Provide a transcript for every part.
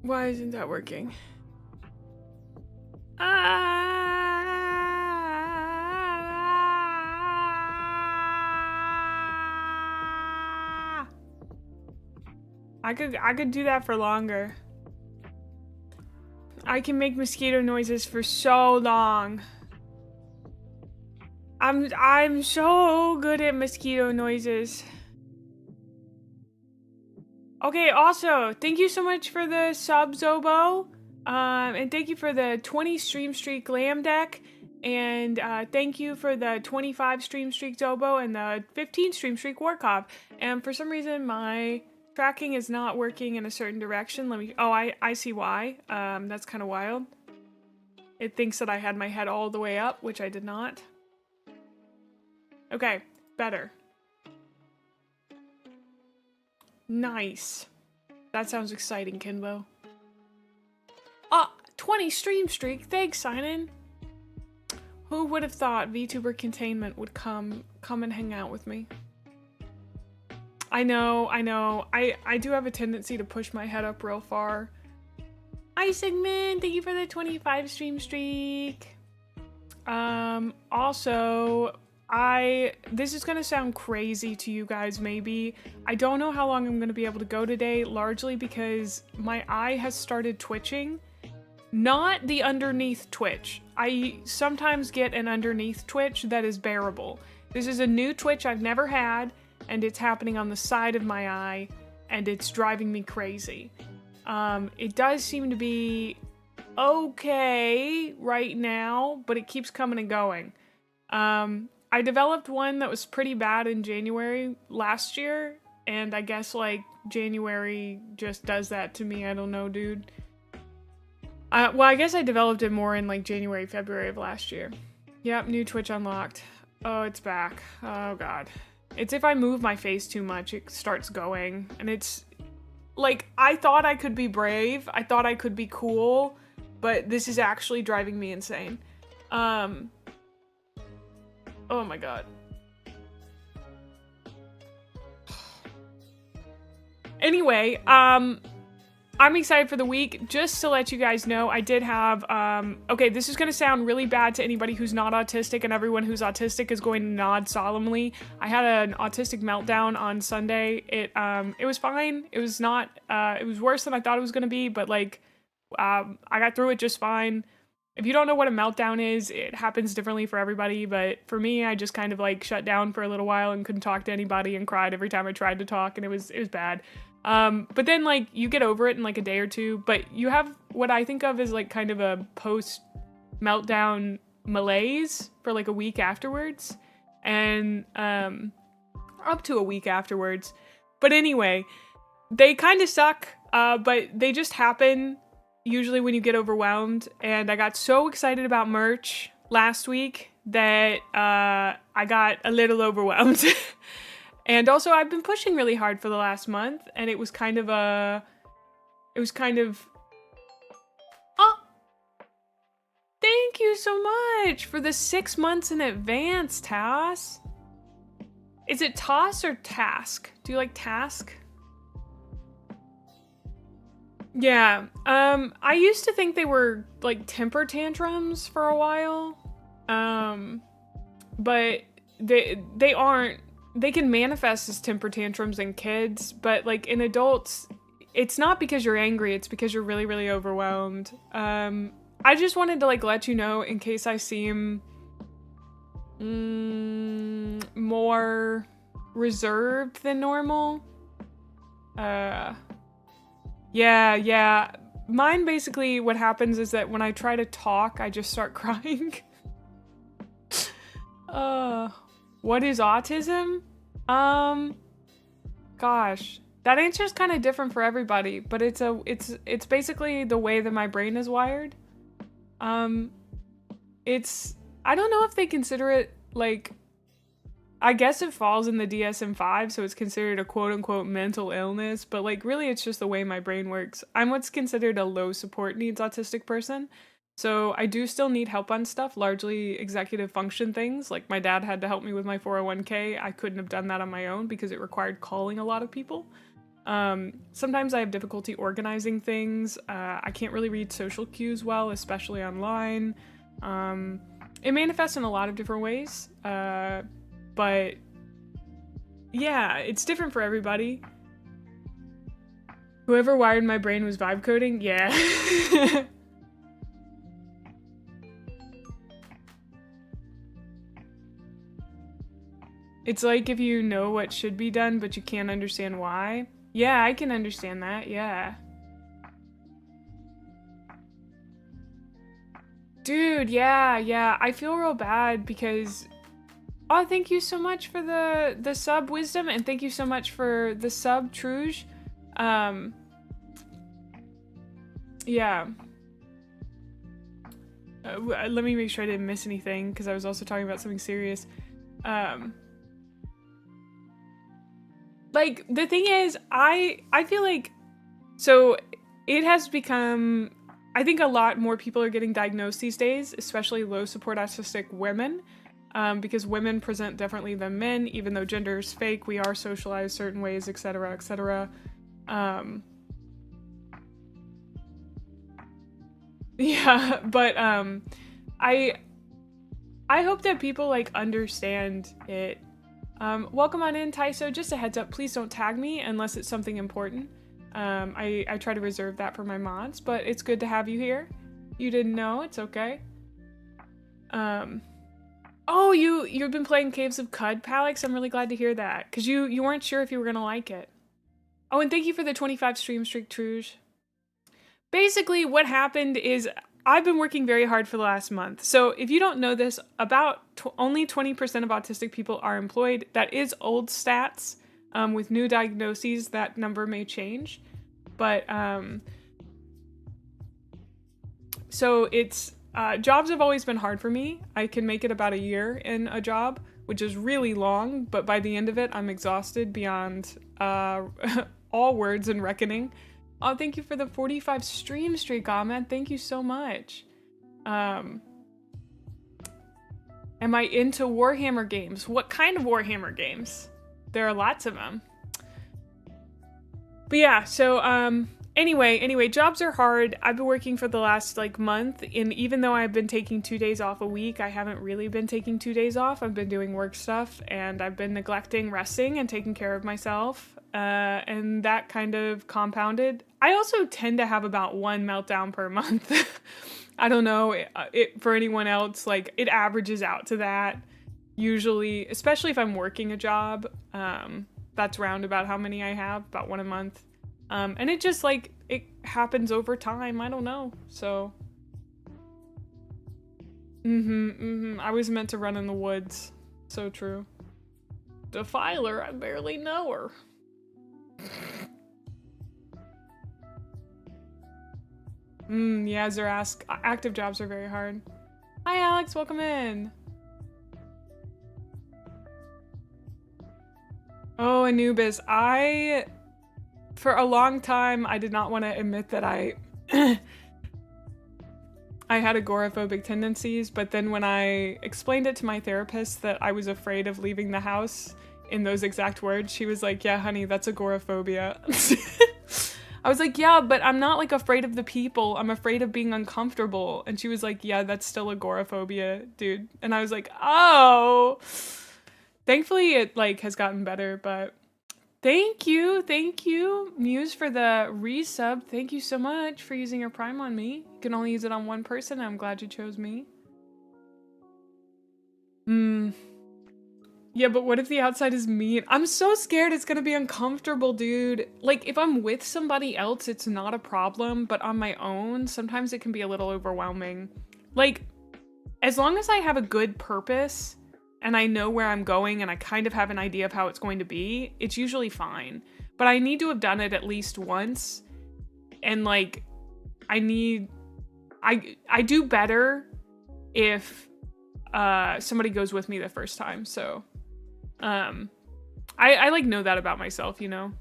Why isn't that working? I could do that for longer. I can make mosquito noises for so long. I'm so good at mosquito noises. Okay, also, thank you so much for the sub, Zobo. And thank you for the 20 stream streak lamb deck. And thank you for the 25 stream streak Zobo and the 15 stream streak Warcop. And for some reason, my tracking is not working in a certain direction. Oh, I see why. That's kind of wild. It thinks that I had my head all the way up, which I did not. Okay, better. Nice. That sounds exciting, Kinbo. 20 stream streak. Thanks, Sign-In. Who would have thought VTuber Containment would come and hang out with me? I know. I do have a tendency to push my head up real far. Hi, Sigmund. Thank you for the 25 stream streak. Also, this is gonna sound crazy to you guys, maybe. I don't know how long I'm gonna be able to go today, largely because my eye has started twitching. Not the underneath twitch. I sometimes get an underneath twitch that is bearable. This is a new twitch I've never had, and it's happening on the side of my eye, and it's driving me crazy. It does seem to be okay right now, but it keeps coming and going. I developed one that was pretty bad in January last year, and I guess, like, January just does that to me. I don't know, dude. Well, I guess I developed it more in, like, January, February of last year. Yep, new Twitch unlocked. Oh, it's back. Oh, God. It's if I move my face too much, it starts going, and it's... Like, I thought I could be brave, I thought I could be cool, but this is actually driving me insane. Oh my god. Anyway, I'm excited for the week. Just to let you guys know, I did have, okay, this is gonna sound really bad to anybody who's not autistic, and everyone who's autistic is going to nod solemnly. I had an autistic meltdown on Sunday. It was fine. It was not, it was worse than I thought it was gonna be, but like, I got through it just fine. If you don't know what a meltdown is, it happens differently for everybody, but for me, I just kind of like shut down for a little while and couldn't talk to anybody and cried every time I tried to talk, and it was bad. But then like you get over it in like a day or two, but you have what I think of as like kind of a post meltdown malaise for like a week afterwards, and up to a week afterwards. But anyway, they kind of suck, but they just happen usually when you get overwhelmed, and I got so excited about merch last week that I got a little overwhelmed. And also, I've been pushing really hard for the last month, and it was kind of oh! Thank you so much for the 6 months in advance, Tass. Is it Toss or Task? Do you like Task? Yeah, I used to think they were, like, temper tantrums for a while, but they aren't. They can manifest as temper tantrums in kids, but, like, in adults, it's not because you're angry, it's because you're really, really overwhelmed. I just wanted to, like, let you know in case I seem more reserved than normal. Yeah. Mine, basically, what happens is that when I try to talk, I just start crying. What is autism? Gosh, that answer is kind of different for everybody, but it's basically the way that my brain is wired. I don't know if they consider it, like, I guess it falls in the DSM-5, so it's considered a quote-unquote mental illness, but, like, really it's just the way my brain works. I'm what's considered a low support needs autistic person, so I do still need help on stuff, largely executive function things. Like, my dad had to help me with my 401k. I couldn't have done that on my own because it required calling a lot of people. Sometimes I have difficulty organizing things. I can't really read social cues well, especially online. It manifests in a lot of different ways, but yeah, it's different for everybody. Whoever wired my brain was vibe coding? Yeah. It's like if you know what should be done, but you can't understand why. Yeah, I can understand that, yeah. Dude, yeah, I feel real bad because... Oh, thank you so much for the sub, Wisdom, and thank you so much for the sub, Truge. Yeah. Let me make sure I didn't miss anything, because I was also talking about something serious. Like, the thing is, I feel like... So, it has become... I think a lot more people are getting diagnosed these days, especially low support autistic women, because women present differently than men, even though gender is fake, we are socialized certain ways, etc., etc. Yeah, but I hope that people like understand it. Welcome on in, Tyso. Just a heads up, please don't tag me unless it's something important. I try to reserve that for my mods, but it's good to have you here. You didn't know, it's okay. Oh, you've been playing Caves of Cud, Palix? I'm really glad to hear that, because you weren't sure if you were gonna like it. Oh, and thank you for the 25 stream streak, Truge. Basically, what happened is I've been working very hard for the last month. So if you don't know this, about only 20% of autistic people are employed. That is old stats. With new diagnoses, that number may change. But, so it's, jobs have always been hard for me. I can make it about a year in a job, which is really long, but by the end of it, I'm exhausted beyond, all words and reckoning. Oh, thank you for the 45 stream streak, Ahmed. Thank you so much. Am I into Warhammer games? What kind of Warhammer games? There are lots of them. But yeah, so anyway, jobs are hard. I've been working for the last like month, and even though I've been taking 2 days off a week, I haven't really been taking 2 days off. I've been doing work stuff, and I've been neglecting resting and taking care of myself. And that kind of compounded. I also tend to have about one meltdown per month. I don't know, for anyone else, like, it averages out to that. Usually, especially if I'm working a job, that's round about how many I have, about one a month. And it just, like, it happens over time, I don't know, so. I was meant to run in the woods. So true. Defiler, I barely know her. Yeah, Zerask. Active jobs are very hard. Hi, Alex. Welcome in. Oh, Anubis. For a long time, I did not want to admit that I had agoraphobic tendencies, but then when I explained it to my therapist that I was afraid of leaving the house in those exact words, she was like, yeah, honey, that's agoraphobia. I was like, yeah, but I'm not like afraid of the people. I'm afraid of being uncomfortable. And she was like, yeah, that's still agoraphobia, dude. And I was like, oh. Thankfully, it like has gotten better, but thank you, Muse, for the resub. Thank you so much for using your Prime on me. You can only use it on one person. I'm glad you chose me. Yeah, but what if the outside is mean? I'm so scared it's gonna be uncomfortable, dude. Like, if I'm with somebody else, it's not a problem, but on my own, sometimes it can be a little overwhelming. Like, as long as I have a good purpose, and I know where I'm going, and I kind of have an idea of how it's going to be, it's usually fine. But I need to have done it at least once, and, like, I do better if somebody goes with me the first time, so... I like know that about myself, you know?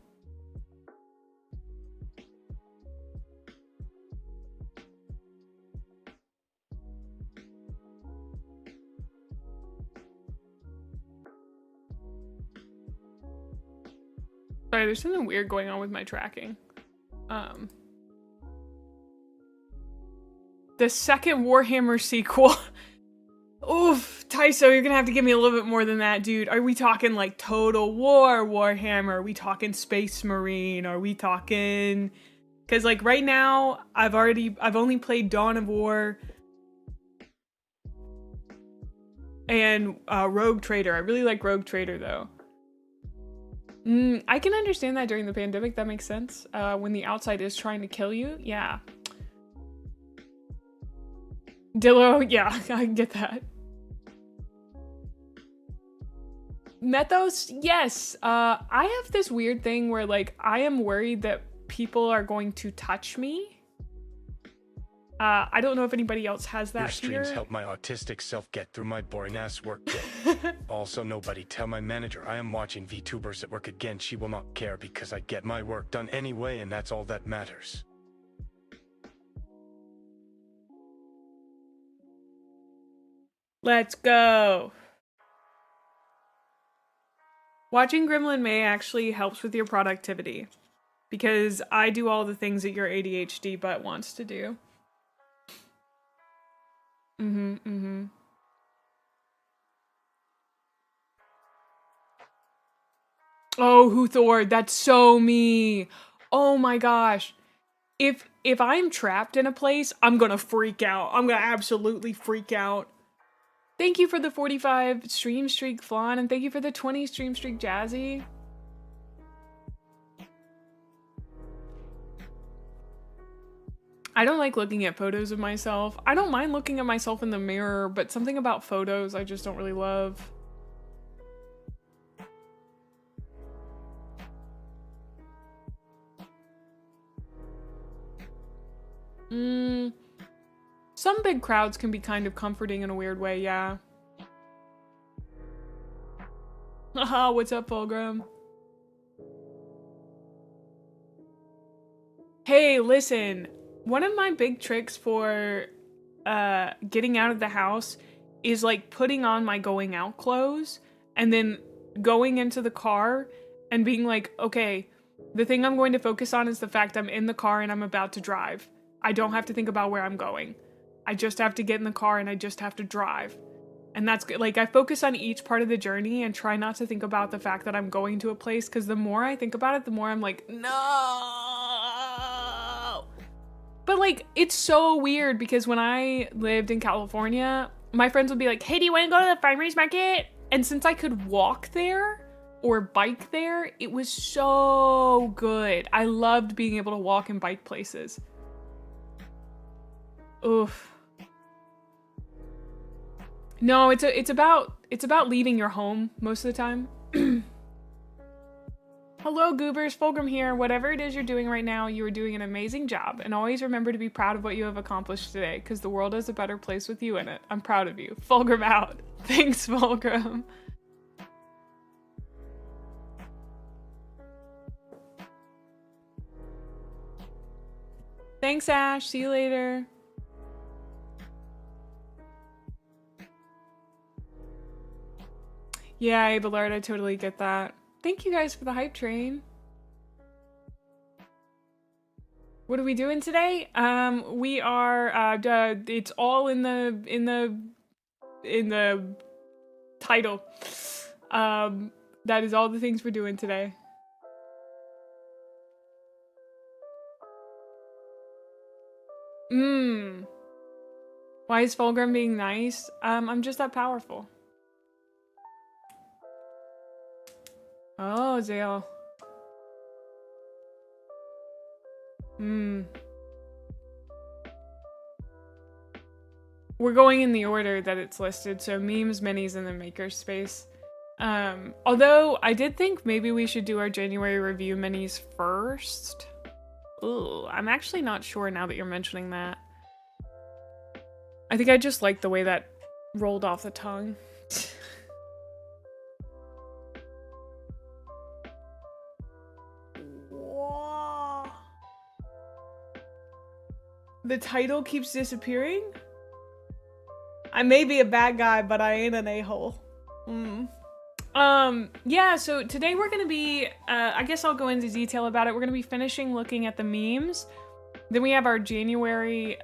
Sorry, there's something weird going on with my tracking. The second Warhammer sequel. Oof, Tyso, you're gonna have to give me a little bit more than that, dude. Are we talking like Total War Warhammer? Are we talking Space Marine? Are we talking... Because like right now, I've only played Dawn of War and Rogue Trader. I really like Rogue Trader though. I can understand that during the pandemic, that makes sense. When the outside is trying to kill you, yeah. Dillo, yeah, I get that. Methos, yes. I have this weird thing where like I am worried that people are going to touch me. I don't know if anybody else has that fear. Your streams help my autistic self get through my boring ass work day. Also, nobody tell my manager I am watching VTubers at work again. She will not care because I get my work done anyway, and that's all that matters. Let's go. Watching Gremlin Mae actually helps with your productivity because I do all the things that your ADHD butt wants to do. Oh, Huthor, that's so me. Oh my gosh. If I'm trapped in a place, I'm gonna freak out. I'm gonna absolutely freak out. Thank you for the 45 stream streak, Flan, and thank you for the 20 stream streak, Jazzy. I don't like looking at photos of myself. I don't mind looking at myself in the mirror, but something about photos I just don't really love. Some big crowds can be kind of comforting in a weird way, yeah. Haha, what's up, Fulgrim? Hey, listen. One of my big tricks for getting out of the house is like putting on my going out clothes and then going into the car and being like, okay, the thing I'm going to focus on is the fact I'm in the car and I'm about to drive. I don't have to think about where I'm going. I just have to get in the car and I just have to drive. And that's good. Like, I focus on each part of the journey and try not to think about the fact that I'm going to a place, because the more I think about it, the more I'm like, no. But like, it's so weird because when I lived in California, my friends would be like, hey, do you want to go to the farmer's market? And since I could walk there or bike there, it was so good. I loved being able to walk and bike places. Oof. No, it's about leaving your home most of the time. Hello, goobers. Fulgrim here. Whatever it is you're doing right now, you are doing an amazing job. And always remember to be proud of what you have accomplished today, because the world is a better place with you in it. I'm proud of you. Fulgrim out. Thanks, Fulgrim. Thanks, Ash. See you later. Yeah, Abelard, I totally get that. Thank you guys for the hype train. What are we doing today? We are it's all in the title. That is all the things we're doing today. Why is Fulgrim being nice? I'm just that powerful. Oh, Zale. We're going in the order that it's listed, so memes, minis, and then makerspace. Although I did think maybe we should do our January review minis first. Ooh, I'm actually not sure now that you're mentioning that. I think I just like the way that rolled off the tongue. The title keeps disappearing? I may be a bad guy, but I ain't an a-hole. Yeah, so today we're gonna be, I guess I'll go into detail about it. We're gonna be finishing looking at the memes. Then we have our January,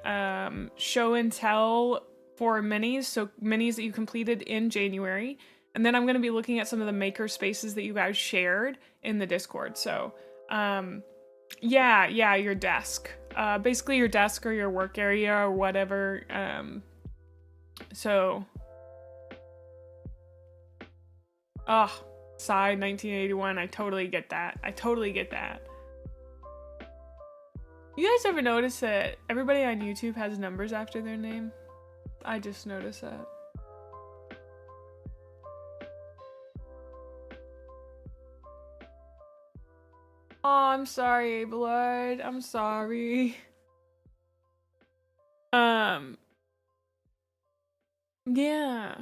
show and tell for minis. So minis that you completed in January. And then I'm gonna be looking at some of the maker spaces that you guys shared in the Discord. So, yeah, your desk. Basically your desk or your work area or whatever. So... Oh, side 1981. I totally get that. I totally get that. You guys ever notice that everybody on YouTube has numbers after their name? I just noticed that. Oh, I'm sorry, blood. I'm sorry. Yeah.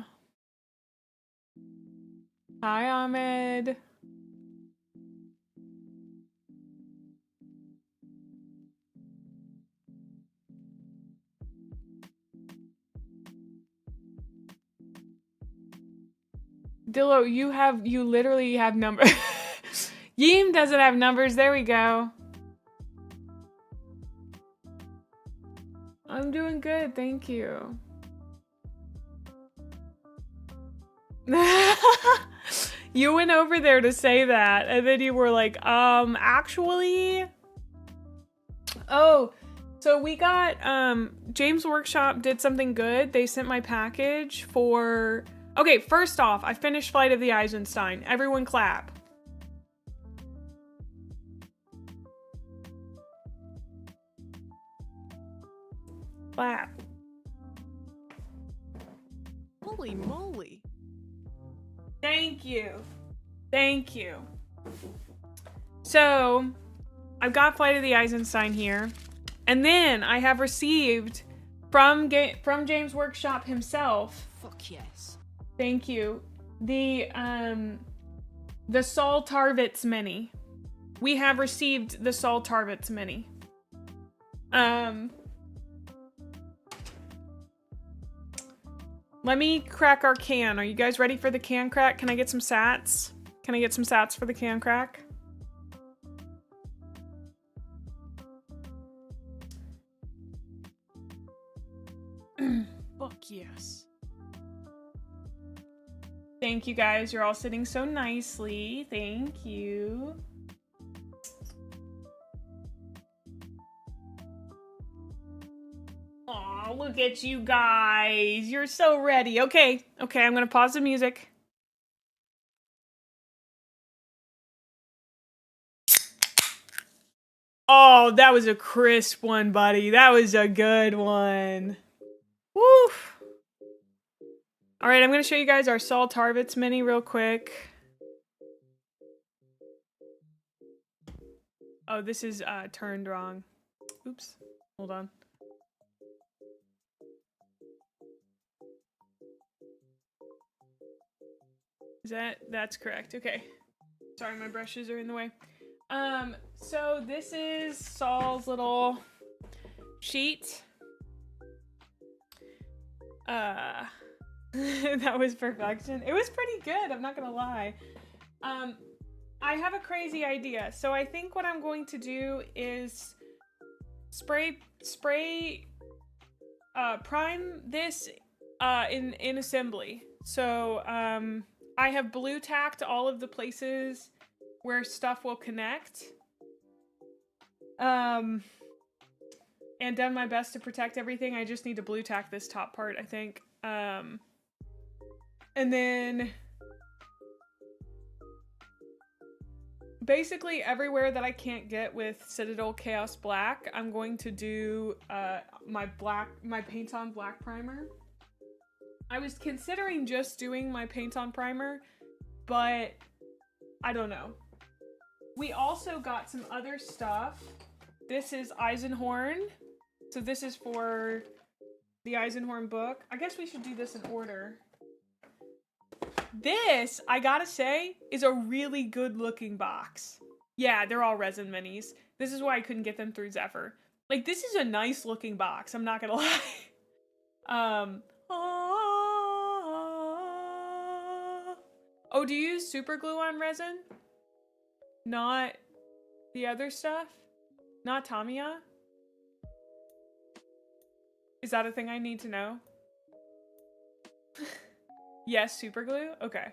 Hi, Ahmed. Dillo, you literally have numbers. Yeem doesn't have numbers. There we go. I'm doing good, thank you. You went over there to say that, and then you were like, actually... Oh, so we got, James Workshop did something good. They sent my package for... Okay, first off, I finished Flight of the Eisenstein. Everyone clap. Clap. Holy moly. Thank you. Thank you. So, I've got Flight of the Eisenstein here. And then I have received from James Workshop himself. Fuck yes. Thank you. The Saul Tarvitz mini. We have received the Saul Tarvitz mini. Let me crack our can. Are you guys ready for the can crack? Can I get some sats? Can I get some sats for the can crack? Fuck yes. Thank you guys. You're all sitting so nicely. Thank you. Aw, look at you guys. You're so ready. Okay, I'm gonna pause the music. Oh, that was a crisp one, buddy. That was a good one. Woo! All right, I'm gonna show you guys our Saul Tarvitz mini real quick. Oh, this is turned wrong. Oops, hold on. That's correct. Okay. Sorry, my brushes are in the way. So this is Saul's little sheet. That was perfection. It was pretty good, I'm not gonna lie. I have a crazy idea. So I think what I'm going to do is prime this in assembly. So I have blue tacked all of the places where stuff will connect. And done my best to protect everything. I just need to blue tack this top part, I think. And then basically everywhere that I can't get with Citadel Chaos Black, I'm going to do my paint on black primer. I was considering just doing my paint on primer, but I don't know. We also got some other stuff. This is Eisenhorn. So this is for the Eisenhorn book. I guess we should do this in order. This, I gotta say, is a really good looking box. Yeah, they're all resin minis. This is why I couldn't get them through XEPHER. Like, this is a nice looking box, I'm not gonna lie. Oh, do you use super glue on resin? Not the other stuff? Not Tamiya? Is that a thing I need to know? Yes, super glue? Okay.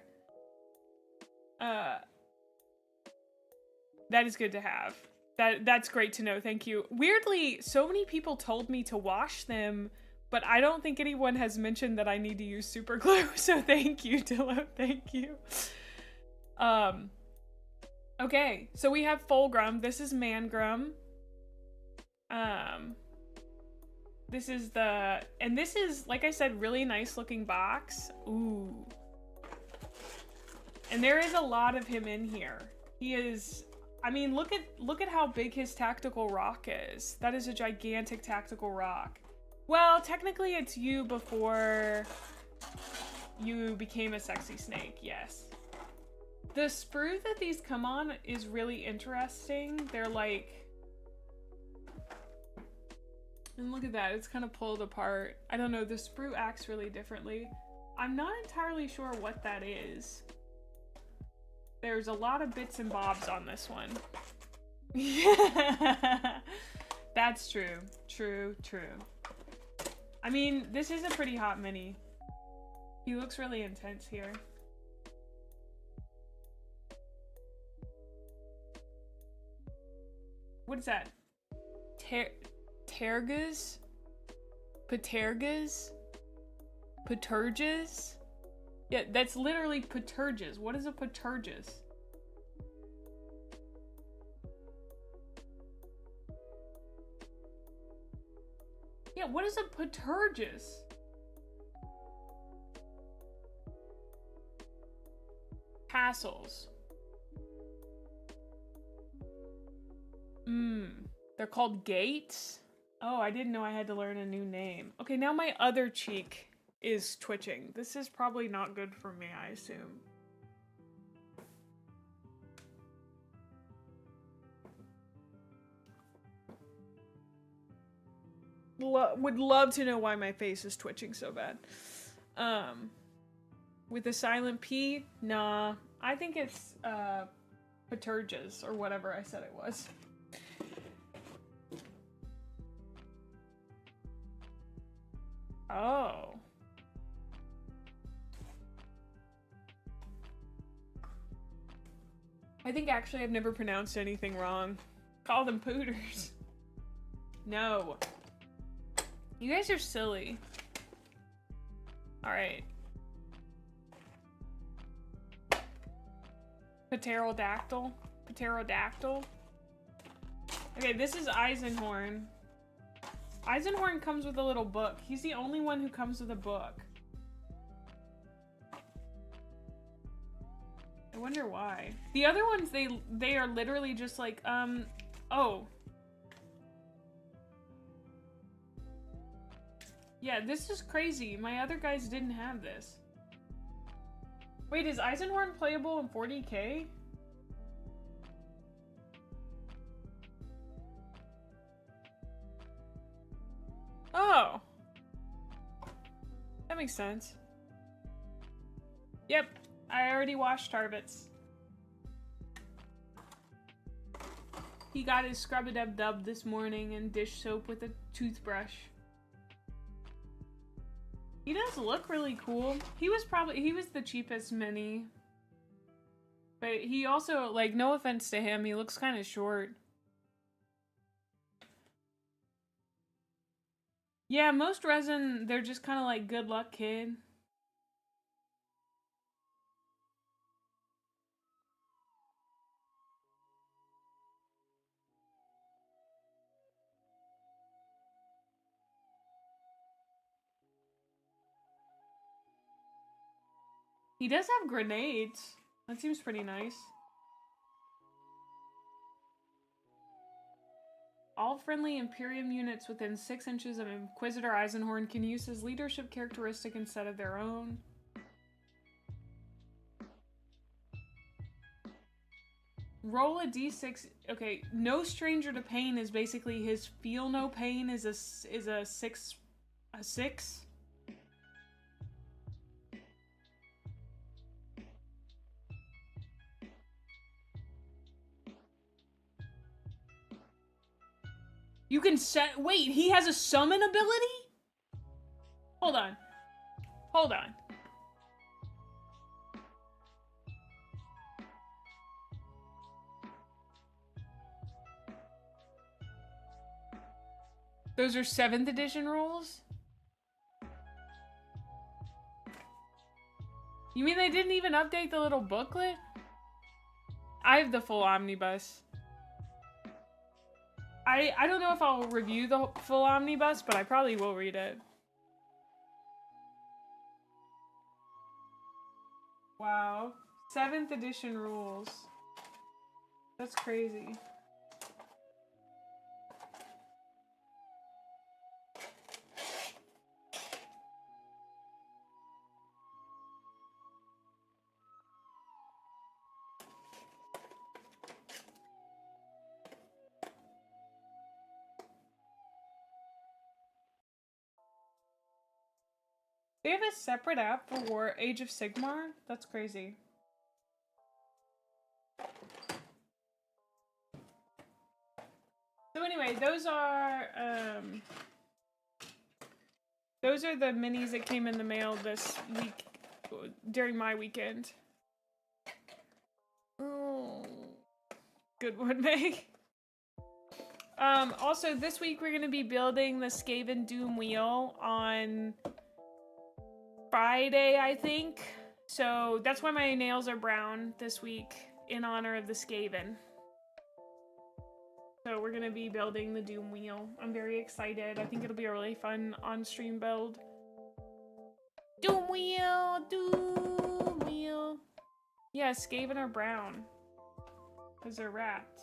That is good to have. That's great to know, thank you. Weirdly, so many people told me to wash them, but I don't think anyone has mentioned that I need to use super glue, so thank you, Dillo, thank you. Okay, so we have Fulgrim. This is Mangrum. This is and this is, like I said, really nice looking box. Ooh. And there is a lot of him in here. He is, I mean, look at how big his tactical rock is. That is a gigantic tactical rock. Well, technically it's you before you became a sexy snake, yes. The sprue that these come on is really interesting. They're like, and look at that, it's kind of pulled apart. I don't know, the sprue acts really differently. I'm not entirely sure what that is. There's a lot of bits and bobs on this one. Yeah, that's true. True. I mean, this is a pretty hot mini. He looks really intense here. What is that? Tergas? Patergas? Patergas? Yeah, that's literally Patergas. What is a Patergas? Yeah, what is a Patergas? Tassels. They're called gates? Oh, I didn't know I had to learn a new name. Okay, now my other cheek is twitching. This is probably not good for me, I assume. Would love to know why my face is twitching so bad. With a silent P? Nah. I think it's Patergas or whatever I said it was. Oh. I think actually I've never pronounced anything wrong. Call them pooters. No. You guys are silly. Alright. Pterodactyl? Pterodactyl? Okay, this is Eisenhorn. Eisenhorn comes with a little book. He's the only one who comes with a book. I wonder why. The other ones, they are literally just like, oh. Yeah, this is crazy. My other guys didn't have this. Wait, is Eisenhorn playable in 40K? Oh. That makes sense. Yep, I already washed Tarvitz. He got his scrub-a-dub-dub this morning and dish soap with a toothbrush. He does look really cool. He was the cheapest mini. But he also, like, no offense to him, he looks kind of short. Yeah, most resin, they're just kind of like, good luck, kid. He does have grenades. That seems pretty nice. All friendly Imperium units within 6 inches of Inquisitor Eisenhorn can use his leadership characteristic instead of their own. Roll a d6. Okay, no stranger to pain is basically his feel no pain is a 6. A 6? You can set. Wait, he has a summon ability? Hold on. Hold on. Those are 7th edition rules? You mean they didn't even update the little booklet? I have the full omnibus. I don't know if I'll review the full omnibus, but I probably will read it. Wow. 7th edition rules. That's crazy. They have a separate app for Age of Sigmar? That's crazy. So anyway, those are the minis that came in the mail this week during my weekend. Oh, good one, Meg. Also this week we're gonna be building the Skaven Doom wheel on Friday, I think. So that's why my nails are brown this week, in honor of the Skaven. So we're gonna be building the Doom wheel. I'm very excited. I think it'll be a really fun on-stream build. Doom wheel, Doom wheel. Yeah, Skaven are brown. Because they're rats.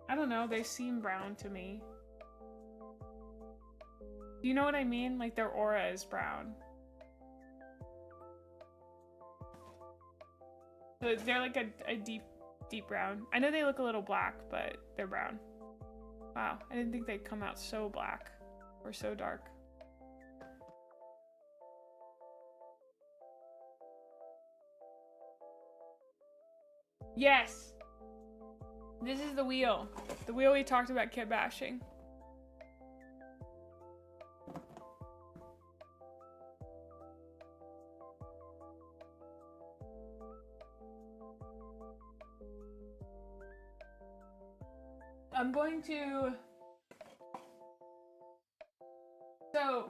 I don't know, they seem brown to me. Do you know what I mean? Like their aura is brown. So they're like a deep brown. I know they look a little black, but they're brown. Wow, I didn't think they'd come out so black or so dark. Yes! This is the wheel. The wheel we talked about kit bashing. I'm going to... So,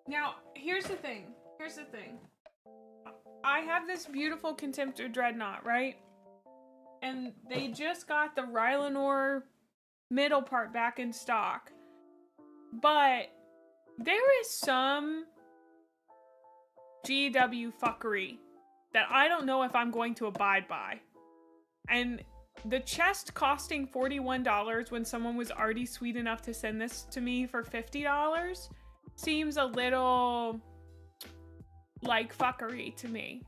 now, here's the thing. Here's the thing. I have this beautiful Contemptor Dreadnought, right? And they just got the Rylanor middle part back in stock. But there is some GW fuckery that I don't know if I'm going to abide by. And the chest costing $41 when someone was already sweet enough to send this to me for $50 seems a little like fuckery to me.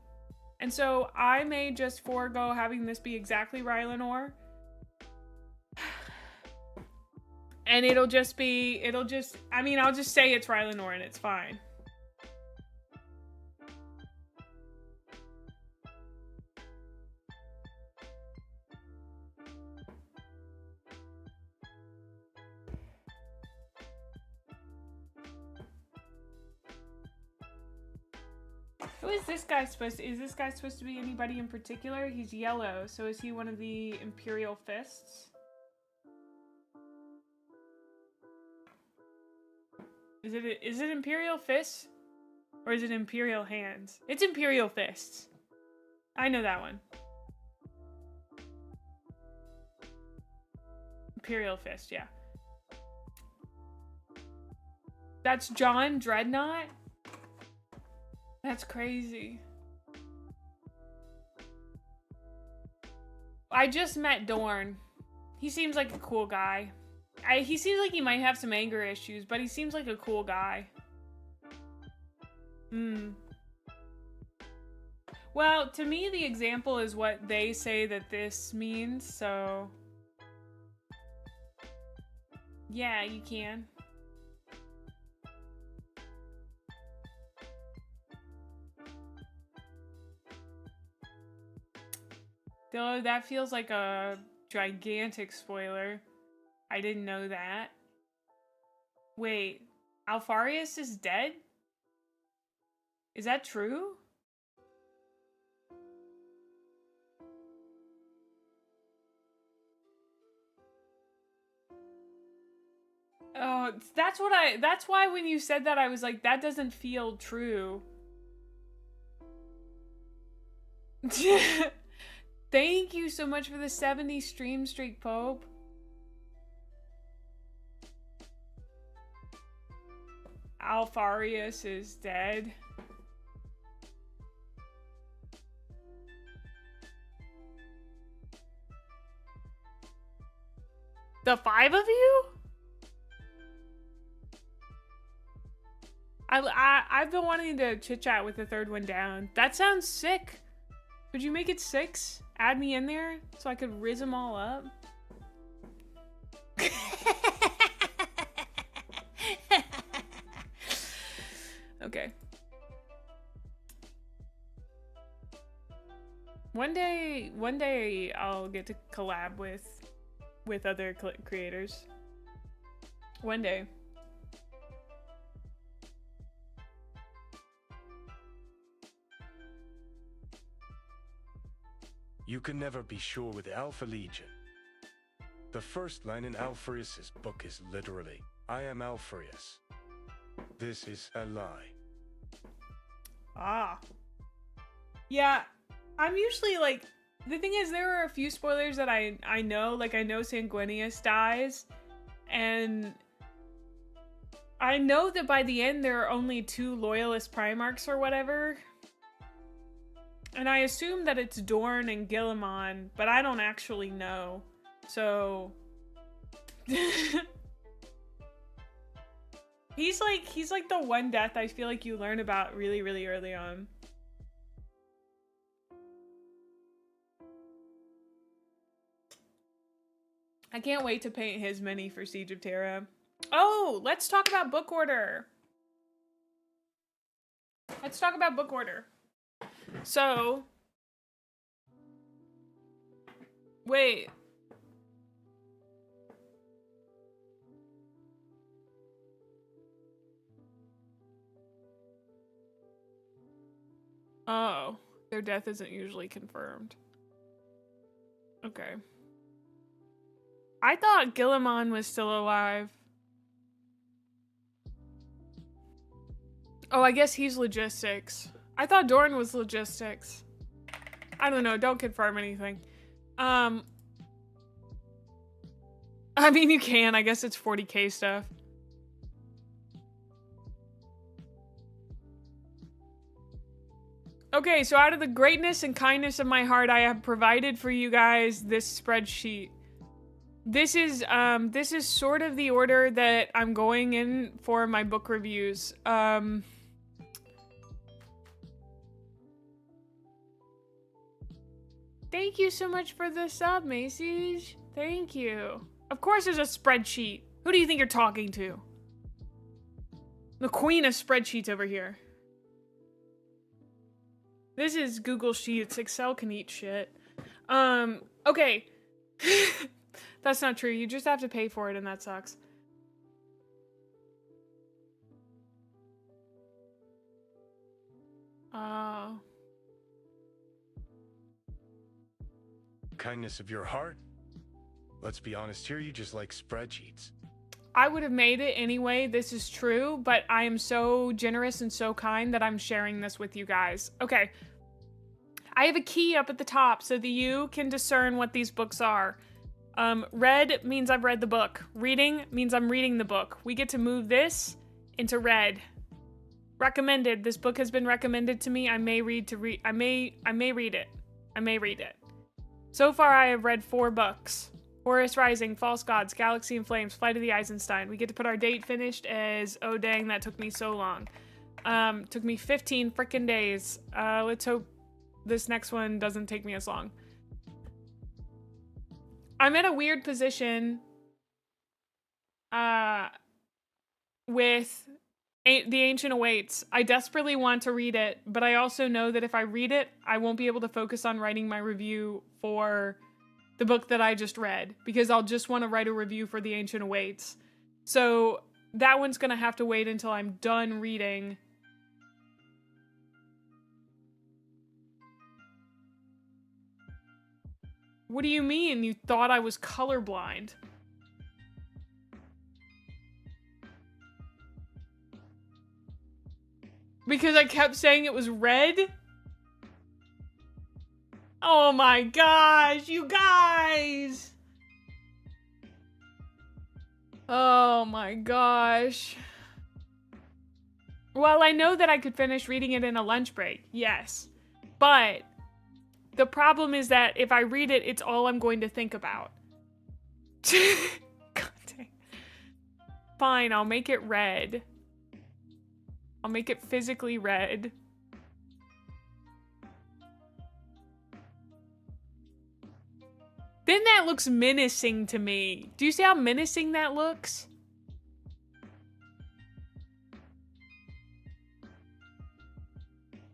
And so I may just forego having this be exactly Rylanor. And I'll just say it's Rylanor and it's fine. Who is this guy supposed to... Is this guy supposed to be anybody in particular? He's yellow, so is he one of the Imperial Fists? Is it Imperial Fists? Or is it Imperial Hands? It's Imperial Fists. I know that one. Imperial Fist, yeah. That's John Dreadnought? That's crazy. I just met Dorn. He seems like a cool guy. He seems like he might have some anger issues, but he seems like a cool guy. Well, to me, the example is what they say that this means, so... Yeah, you can. Though that feels like a gigantic spoiler. I didn't know that. Wait, Alfarius is dead? Is that true? Oh, that's why when you said that, I was like, that doesn't feel true. Thank you so much for the 70 stream streak, Pope. Alfarius is dead. The 5 of you? I've been wanting to chit chat with the third one down. That sounds sick. Could you make it 6? Add me in there so I could riz them all up. Okay. One day I'll get to collab with other creators. One day. You can never be sure with Alpha Legion. The first line in Alfarius' book is literally, I am Alfarius. This is a lie. Ah. Yeah, I'm usually like, the thing is, there are a few spoilers that I know, like I know Sanguinius dies, and I know that by the end there are only 2 loyalist Primarchs or whatever. And I assume that it's Dorn and Guilliman, but I don't actually know. So he's like the one death I feel like you learn about really, really early on. I can't wait to paint his mini for Siege of Terra. Oh, let's talk about book order. Let's talk about book order. So, wait. Oh, their death isn't usually confirmed. Okay. I thought Guilliman was still alive. Oh, I guess he's logistics. I thought Dorn was logistics. I don't know, don't confirm anything. I mean, you can. I guess it's 40k stuff. Okay, so out of the greatness and kindness of my heart, I have provided for you guys this spreadsheet. This is sort of the order that I'm going in for my book reviews. Thank you so much for the sub, Macy's. Thank you. Of course there's a spreadsheet. Who do you think you're talking to? The queen of spreadsheets over here. This is Google Sheets. Excel can eat shit. Okay. That's not true. You just have to pay for it and that sucks. Kindness of your heart? Let's be honest here, you just like spreadsheets. I would have made it anyway, this is true, but I am so generous and so kind that I'm sharing this with you guys. Okay. I have a key up at the top so that you can discern what these books are. Red means I've read the book. Reading means I'm reading the book. We get to move this into red. Recommended. This book has been recommended to me. I may read it. I may read it. So far I have read 4 books. Horus Rising, False Gods, Galaxy in Flames, Flight of the Eisenstein. We get to put our date finished as, oh dang, that took me so long. Took me 15 frickin' days. Let's hope this next one doesn't take me as long. I'm in a weird position with The Ancient Awaits. I desperately want to read it, but I also know that if I read it, I won't be able to focus on writing my review for the book that I just read, because I'll just want to write a review for The Ancient Awaits. So that one's gonna have to wait until I'm done reading. What do you mean you thought I was colorblind? Because I kept saying it was red? Oh my gosh, you guys! Oh my gosh. Well, I know that I could finish reading it in a lunch break, yes. But the problem is that if I read it, it's all I'm going to think about. God dang. Fine, I'll make it red. I'll make it physically red. Then that looks menacing to me. Do you see how menacing that looks?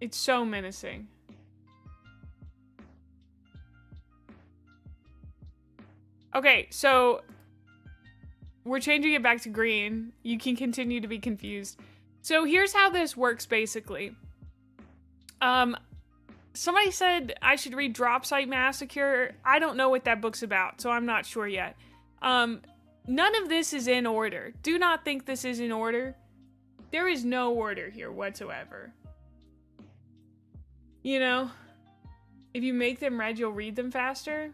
It's so menacing. Okay, so we're changing it back to green. You can continue to be confused. So here's how this works, basically. Somebody said I should read Drop Site Massacre. I don't know what that book's about, so I'm not sure yet. None of this is in order. Do not think this is in order. There is no order here whatsoever. You know, if you make them red, you'll read them faster.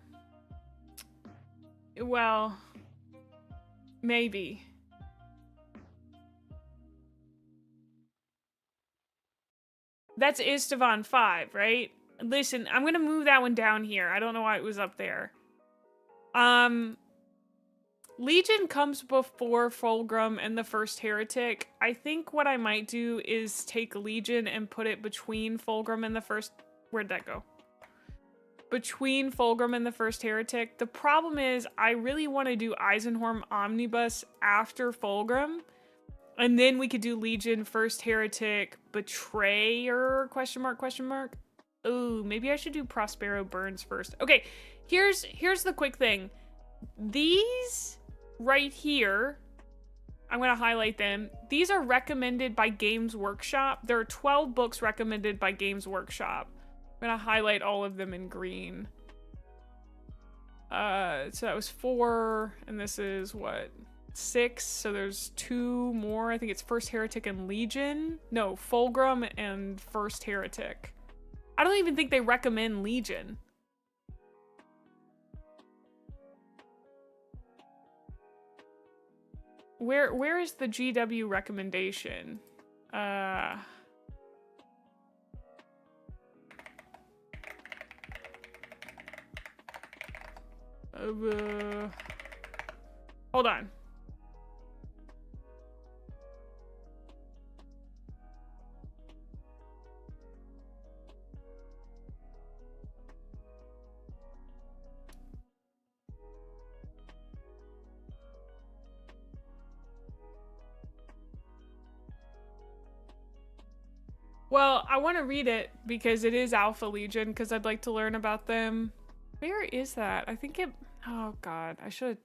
Well, maybe. That's Istvan 5, right? Listen, I'm gonna move that one down here. I don't know why it was up there. Legion comes before Fulgrim and the First Heretic. I think what I might do is take Legion and put it between Fulgrim and the First... Where'd that go? Between Fulgrim and the First Heretic. The problem is I really want to do Eisenhorn Omnibus after Fulgrim. And then we could do Legion, First Heretic, Betrayer, question mark, question mark. Ooh, maybe I should do Prospero Burns first. Okay, here's the quick thing. These right here, I'm going to highlight them. These are recommended by Games Workshop. There are 12 books recommended by Games Workshop. I'm going to highlight all of them in green. So that was 4, and this is what? 6, so there's 2 more. I think it's First Heretic and Legion. No, Fulgrim and First Heretic. I don't even think they recommend Legion. Where is the GW recommendation? Hold on. Well, I want to read it because it is Alpha Legion, because I'd like to learn about them. Where is that? I think it... Oh, God. I should...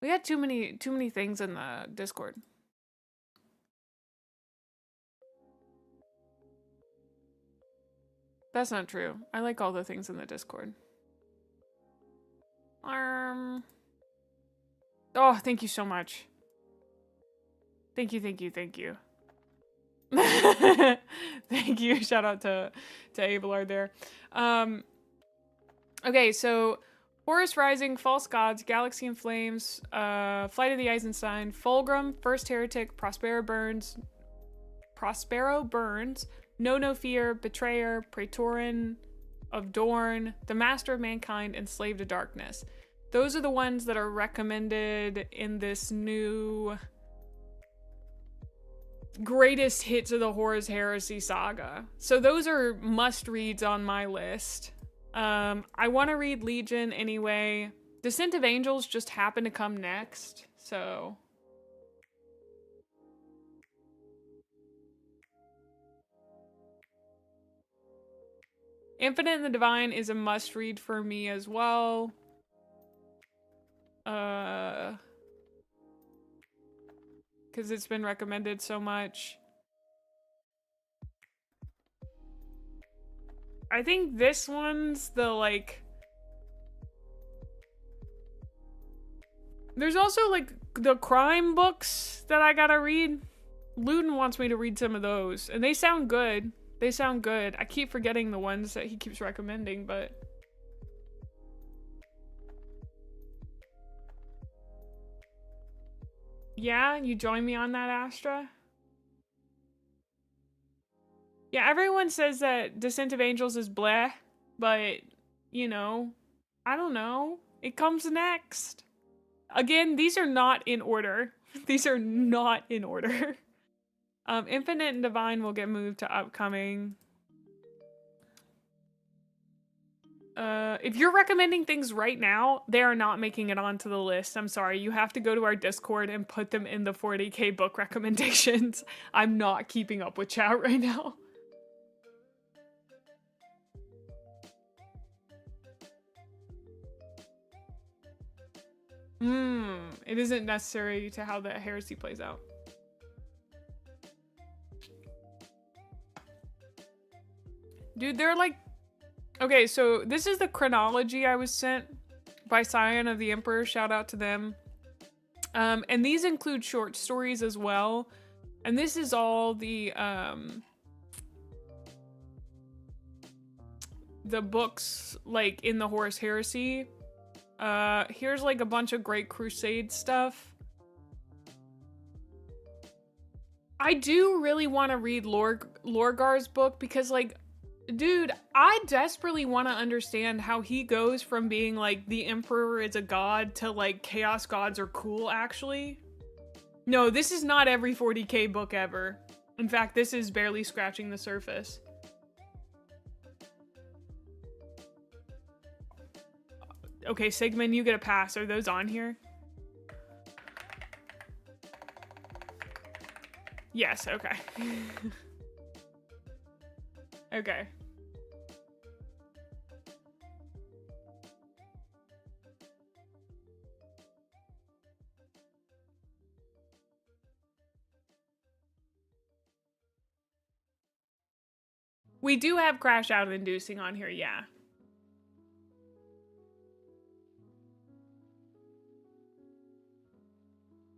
We got too many things in the Discord. That's not true. I like all the things in the Discord. Oh, thank you so much. Thank you, thank you, thank you. Thank you. Shout out to Abelard there. Okay, so Horus Rising, False Gods, Galaxy in Flames, Flight of the Eisenstein, Fulgrim, First Heretic, Prospero Burns, Know No Fear, Betrayer, Praetorin of Dorn, The Master of Mankind, and Slave to Darkness. Those are the ones that are recommended in this new Greatest Hits of the Horus Heresy saga. So those are must-reads on my list. I want to read Legion anyway. Descent of Angels just happened to come next, so... Infinite and the Divine is a must-read for me as well. Because it's been recommended so much. I think this one's the, like... There's also, like, the crime books that I gotta read. Luden wants me to read some of those, and they sound good. They sound good. I keep forgetting the ones that he keeps recommending, but... Yeah, you join me on that, Astra? Yeah, everyone says that Descent of Angels is bleh, but, you know, I don't know. It comes next. Again, these are not in order. These are not in order. Infinite and Divine will get moved to upcoming. If you're recommending things right now, they are not making it onto the list. I'm sorry. You have to go to our Discord and put them in the 40K book recommendations. I'm not keeping up with chat right now. It isn't necessary to how the heresy plays out. Dude, they're like... Okay, so this is the chronology I was sent by Scion of the Emperor. Shout out to them. And these include short stories as well. And this is all the books, like, in the Horus Heresy. Here's like a bunch of Great Crusade stuff. I do really want to read Lorgar's book because, like, dude, I desperately want to understand how he goes from being like the Emperor is a god to like Chaos gods are cool, actually. No, this is not every 40K book ever. In fact, this is barely scratching the surface. Okay, Sigmund, you get a pass. Are those on here? Yes, okay. Okay. We do have crash out inducing on here, yeah.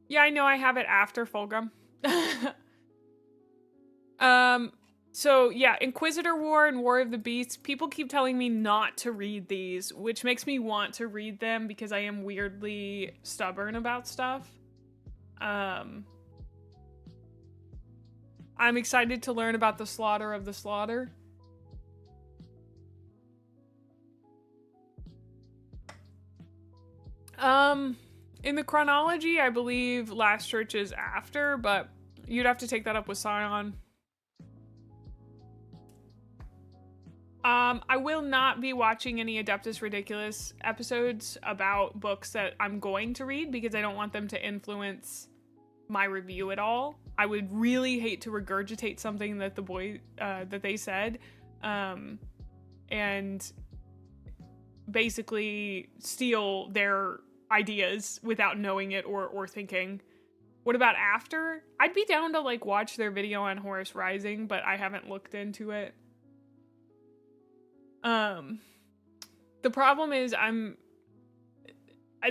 Yeah, I know I have it after Fulgrim. So yeah, Inquisitor War and War of the Beasts. People keep telling me not to read these, which makes me want to read them because I am weirdly stubborn about stuff. I'm excited to learn about the slaughter of the slaughter. In the chronology, I believe Last Church is after, but you'd have to take that up with Scion. I will not be watching any Adeptus Ridiculous episodes about books that I'm going to read because I don't want them to influence my review at all. I would really hate to regurgitate something that that they said, and basically steal their ideas without knowing it or thinking. What about after? I'd be down to like watch their video on Horus Rising, but I haven't looked into it. The problem is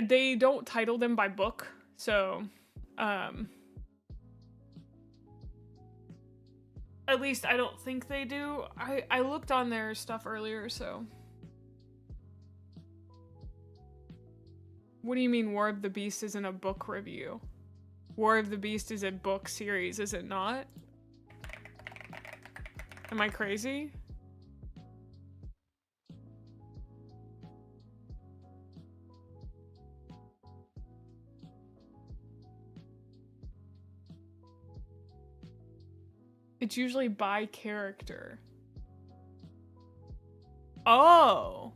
they don't title them by book, so at least I don't think they do. I looked on their stuff earlier, so. What do you mean War of the Beast isn't a book review? War of the Beast is a book series, is it not? Am I crazy? It's usually by character. Oh.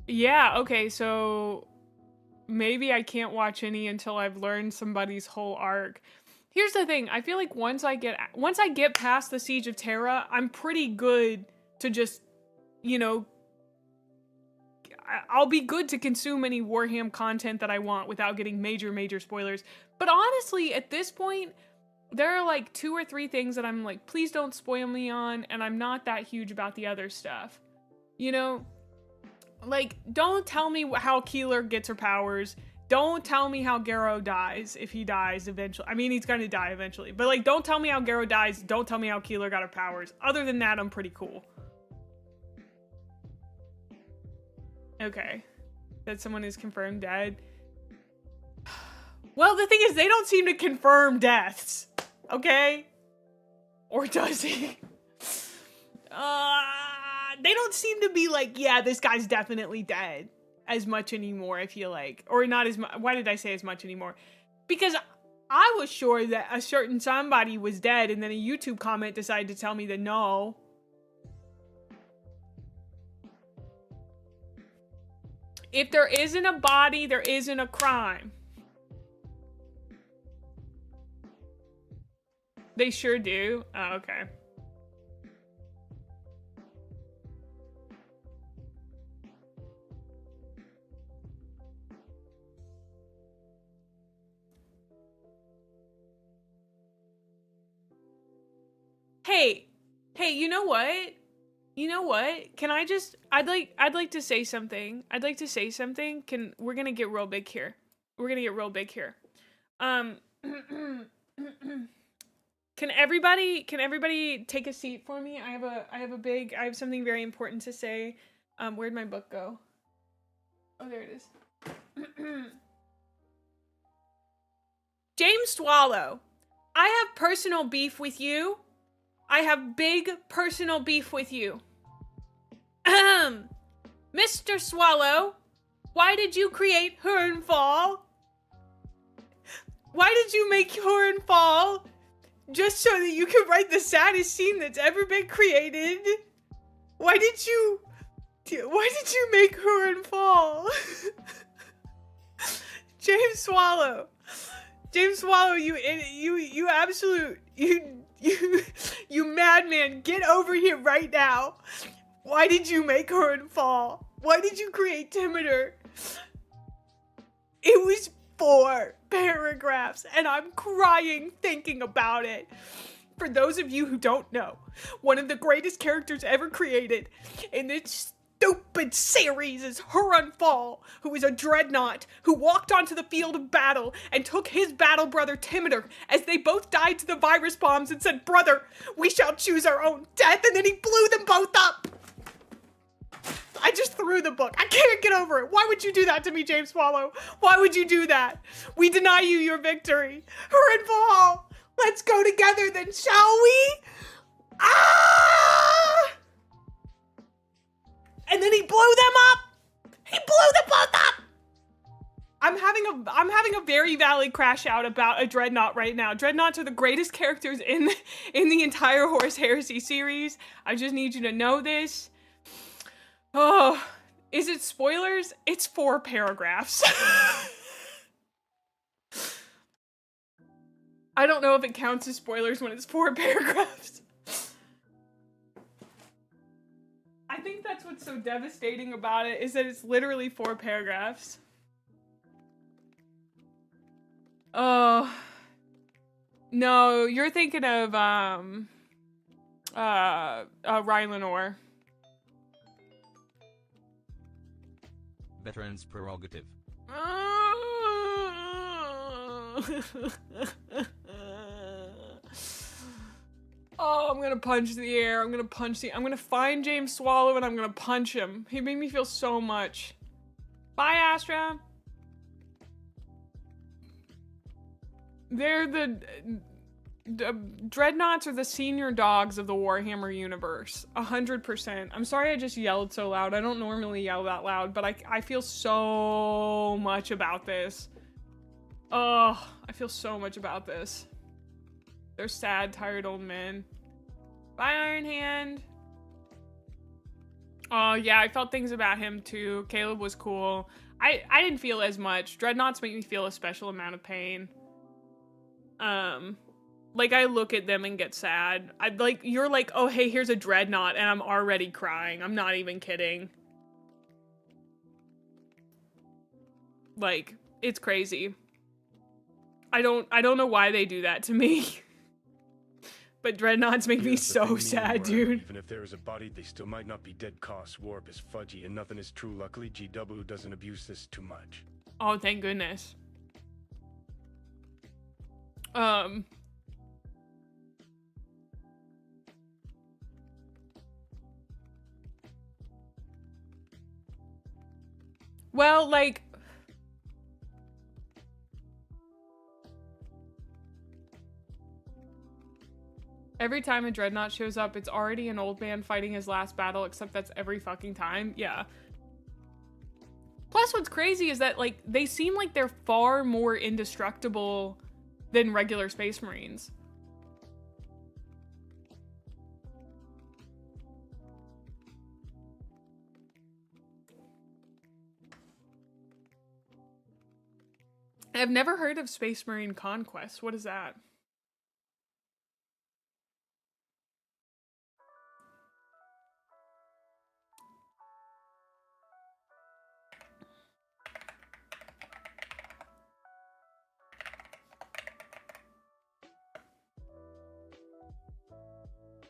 Yeah, okay, so maybe I can't watch any until I've learned somebody's whole arc. Here's the thing. I feel like once I get past the Siege of Terra, I'm pretty good to just, you know, I'll be good to consume any Warhammer content that I want without getting major spoilers. But honestly, at this point, there are like 2 or 3 things that I'm like, please don't spoil me on, and I'm not that huge about the other stuff. You know? Like, don't tell me how Keeler gets her powers. Don't tell me how Garrow dies, if he dies eventually. I mean, he's gonna die eventually. But, like, don't tell me how Garrow dies. Don't tell me how Keeler got her powers. Other than that, I'm pretty cool. Okay. That someone is confirmed dead. Well, the thing is, they don't seem to confirm deaths. Okay? Or does he? They don't seem to be like, yeah, this guy's definitely dead. As much anymore, I feel like. Or not as much. Why did I say as much anymore? Because I was sure that a certain somebody was dead, and then a YouTube comment decided to tell me that no. If there isn't a body, there isn't a crime. They sure do. Oh, okay. Hey, you know what? You know what? Can I just, I'd like to say something. I'd like to say something. We're gonna get real big here. We're gonna get real big here. Can everybody take a seat for me? I have something very important to say. Where'd my book go? Oh, there it is. James Swallow, I have personal beef with you. I have big personal beef with you. Mr. Swallow, why did you create Hurnfall? Why did you make Hurnfall just so that you could write the saddest scene that's ever been created? Why did you make Hurnfall? James Swallow, you absolute, you madman, get over here right now. Why did you make Hurnfall? Why did you create Timoder? It was 4 paragraphs, and I'm crying thinking about it. For those of you who don't know, one of the greatest characters ever created in this stupid series is Hurnfall, who is a dreadnought who walked onto the field of battle and took his battle brother Timoder as they both died to the virus bombs and said, "Brother, we shall choose our own death," and then he blew them both up. I just threw the book. I can't get over it. Why would you do that to me, James Swallow? Why would you do that? We deny you your victory. Hurnfall, let's go together then, shall we? Ah! And then he blew them up. He blew them both up. I'm having a very valid crash out about a Dreadnought right now. Dreadnoughts are the greatest characters in the entire Horus Heresy series. I just need you to know this. Oh, is it spoilers? It's 4 paragraphs. I don't know if it counts as spoilers when it's 4 paragraphs. I think that's what's so devastating about it, is that it's literally 4 paragraphs. Oh. No, you're thinking of, Rylanor. Veteran's prerogative. Oh, I'm gonna punch the air. I'm gonna find James Swallow and I'm gonna punch him. He made me feel so much. Bye, Astra. They're the Dreadnoughts are the senior dogs of the Warhammer universe. 100%. I'm sorry I just yelled so loud. I don't normally yell that loud, but I feel so much about this. Oh, I feel so much about this. They're sad, tired old men. Bye, Iron Hand. Oh, yeah, I felt things about him, too. Caleb was cool. I didn't feel as much. Dreadnoughts make me feel a special amount of pain. Like, I look at them and get sad. You're like, oh, hey, here's a Dreadnought, and I'm already crying. I'm not even kidding. Like, it's crazy. I don't know why they do that to me. But Dreadnoughts make me Here's the so thing, sad, Warhammer, dude. Even if there is a body, they still might not be dead. Cost warp is fudgy and nothing is true. Luckily, GW doesn't abuse this too much. Oh, thank goodness. Well, like, every time a Dreadnought shows up, it's already an old man fighting his last battle, except that's every fucking time. Yeah. Plus, what's crazy is that, like, they seem like they're far more indestructible than regular Space Marines. I've never heard of Space Marine Conquest. What is that?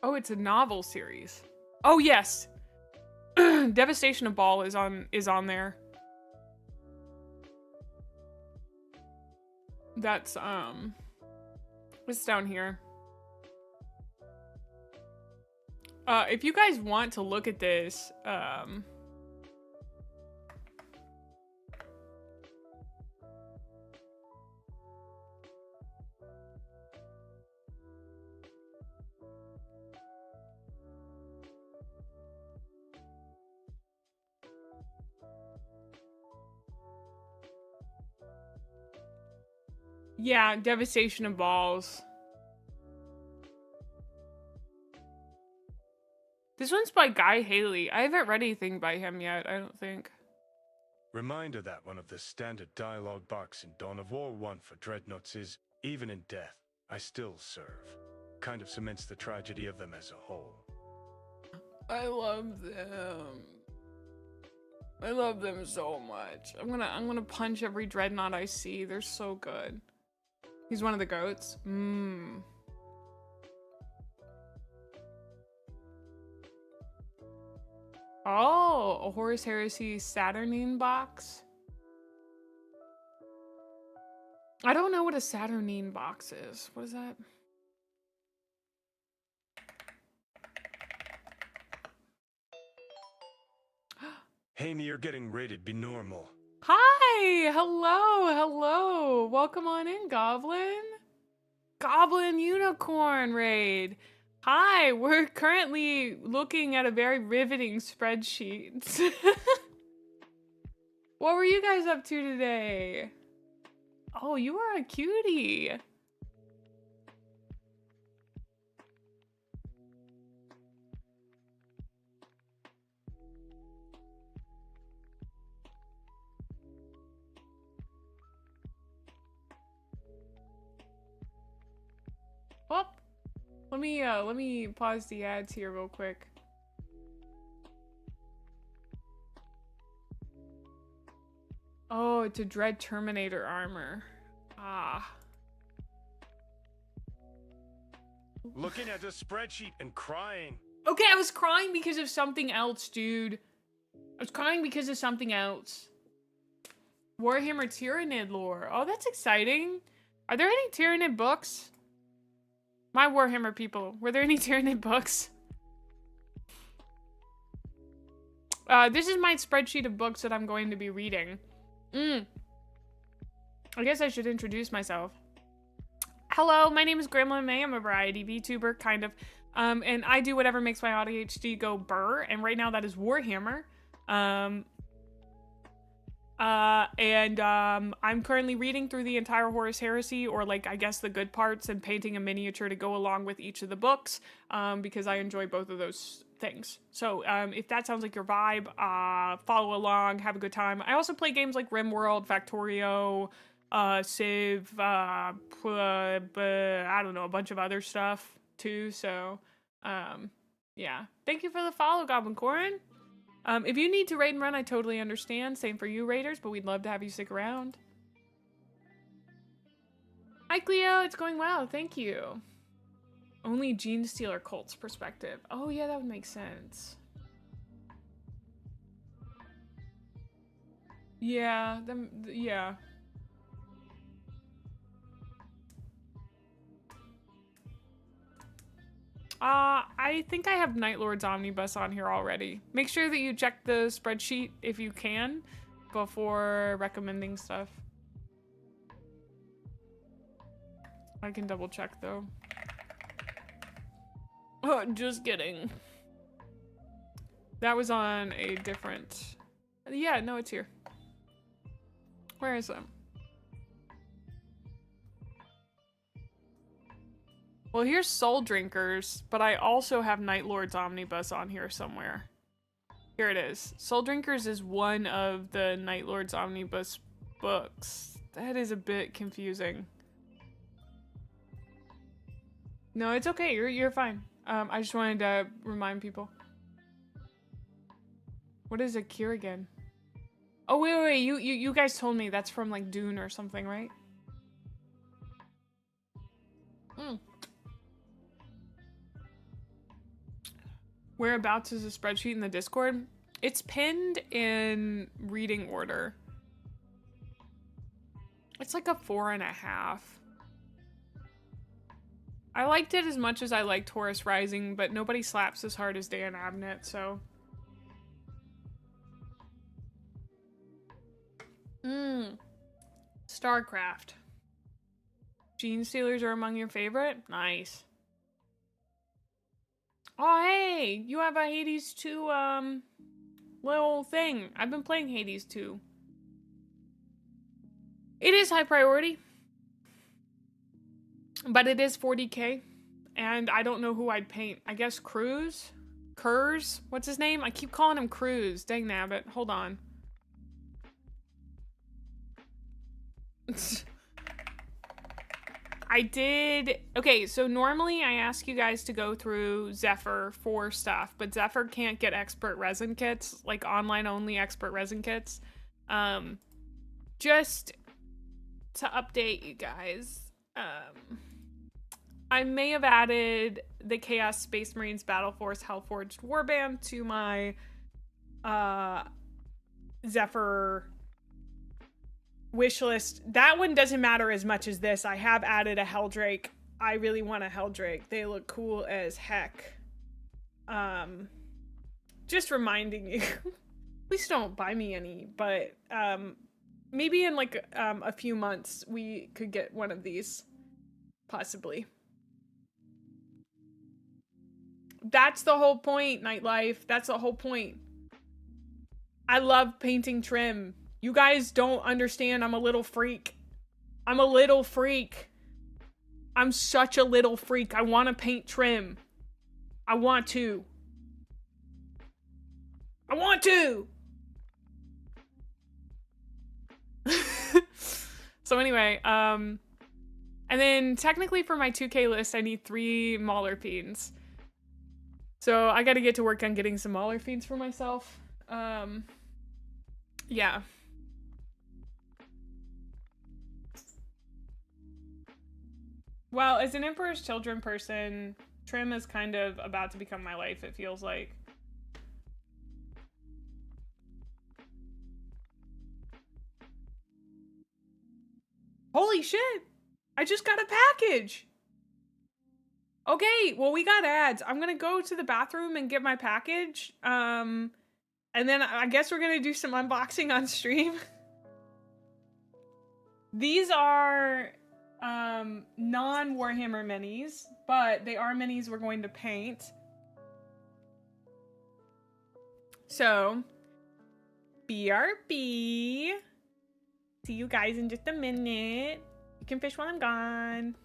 Oh, it's a novel series. Oh, yes. Devastation of Ball is on there. That's what's down here? If you guys want to look at this, yeah, Devastation of Balls. This one's by Guy Haley. I haven't read anything by him yet, I don't think. Reminder that one of the standard dialogue box in Dawn of War 1 for Dreadnoughts is, even in death, I still serve. Kind of cements the tragedy of them as a whole. I love them. I love them so much. I'm gonna punch every Dreadnought I see. They're so good. He's one of the goats. Oh, a Horus Heresy Saturnine box. I don't know what a Saturnine box is. What is that? Haney, you're getting rated. Be normal. Hi! Hello! Welcome on in, Goblin. Goblin Unicorn Raid. Hi, we're currently looking at a very riveting spreadsheet. What were you guys up to today? Oh, you are a cutie. Oh, let me pause the ads here real quick. Oh, it's a Dread Terminator armor. Ah. Looking at the spreadsheet and crying. Okay, I was crying because of something else, dude. I was crying because of something else. Warhammer Tyrannid lore. Oh, that's exciting. Are there any Tyrannid books? My Warhammer people, were there any Tyrannid books? This is my spreadsheet of books that I'm going to be reading. I guess I should introduce myself. Hello, my name is Gremlin Mae. I'm a variety VTuber, kind of. And I do whatever makes my ADHD go burr. And right now that is Warhammer. I'm currently reading through the entire Horus Heresy, or like, I guess the good parts, and painting a miniature to go along with each of the books, because I enjoy both of those things. So, if that sounds like your vibe, follow along, have a good time. I also play games like RimWorld, Factorio, Civ, I don't know, a bunch of other stuff too. So, yeah. Thank you for the follow, Goblin Corin. If you need to raid and run, I totally understand. Same for you, raiders, but we'd love to have you stick around. Hi, Cleo. It's going well. Thank you. Only Gene Stealer cult's perspective. Oh, yeah, that would make sense. Yeah, yeah. I think I have Night Lord's Omnibus on here already. Make sure that you check the spreadsheet if you can before recommending stuff. I can double check though. Oh, just kidding. That was on a different... Yeah, no, it's here. Where is it? Well, here's Soul Drinkers, but I also have Night Lord's Omnibus on here somewhere. Here it is. Soul Drinkers is one of the Night Lord's Omnibus books. That is a bit confusing. No, it's okay. You're fine. I just wanted to remind people. What is a cure again? Oh, wait. You guys told me that's from like Dune or something, right? Hmm. Whereabouts is the spreadsheet in the Discord? It's pinned in reading order. It's like a 4.5. I liked it as much as I liked Taurus Rising, but nobody slaps as hard as Dan Abnett, so. StarCraft. Gene Stealers are among your favorite? Nice. Oh, hey! You have a Hades 2, little thing. I've been playing Hades 2. It is high priority. But it is 40k. And I don't know who I'd paint. I guess Cruz? Kurz? What's his name? I keep calling him Cruz. Dang nabbit. Hold on. I did... Okay, so normally I ask you guys to go through XEPHER for stuff, but XEPHER can't get expert resin kits, like online-only expert resin kits. Just to update you guys, I may have added the Chaos Space Marines Battle Force Hellforged Warband to my XEPHER wish list. That one doesn't matter as much as this. I have added a Helldrake. I really want a Helldrake. They look cool as heck. Just reminding you. Please don't buy me any, but maybe in like a few months we could get one of these. Possibly. That's the whole point, Nightlife. That's the whole point. I love painting trim. You guys don't understand. I'm a little freak. I'm a little freak. I'm such a little freak. I want to paint trim. I want to. I want to! So anyway, and then technically for my 2K list, I need 3 Mauler Fiends. So I gotta get to work on getting some Mauler Fiends for myself. Yeah. Well, as an Emperor's Children person, trim is kind of about to become my life, it feels like. Holy shit! I just got a package! Okay, well, we got ads. I'm gonna go to the bathroom and get my package. And then I guess we're gonna do some unboxing on stream. These are non-Warhammer minis, but they are minis we're going to paint. So, BRB. See you guys in just a minute. You can fish while I'm gone.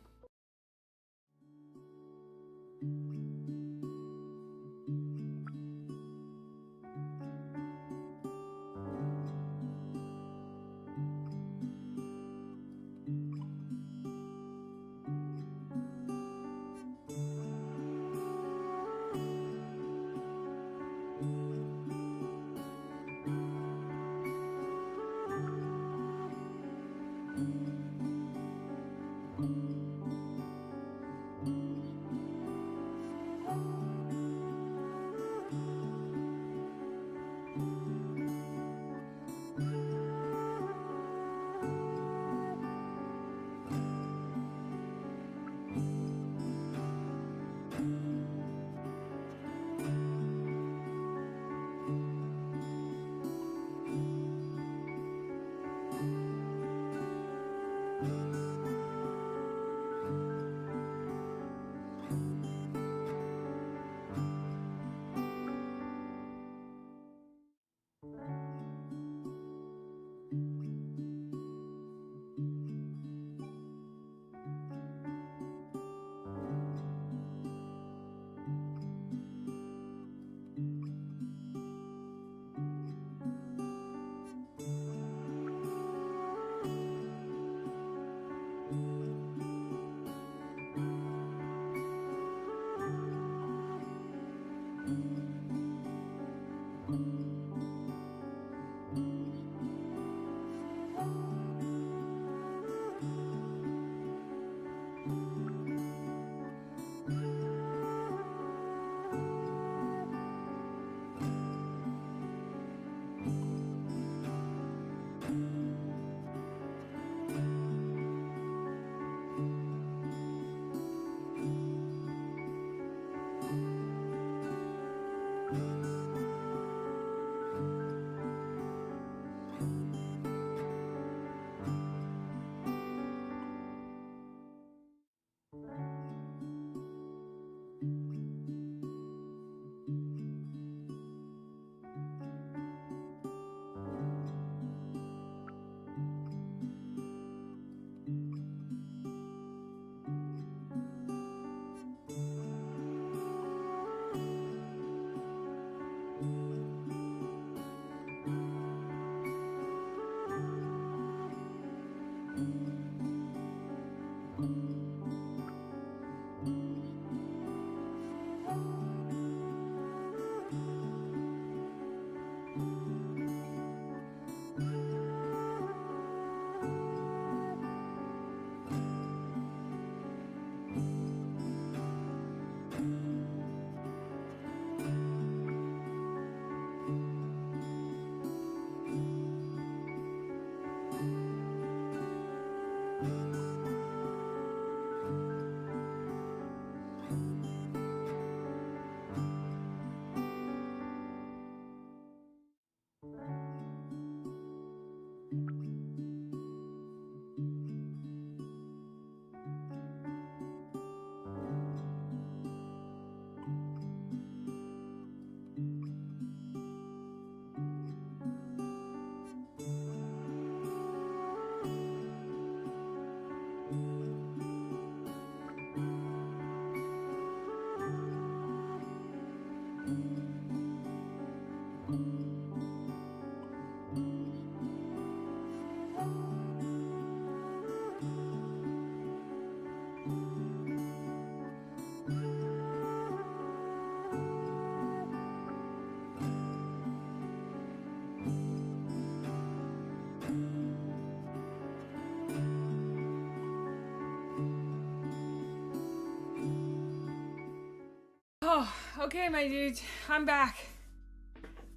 Okay, my dudes, I'm back.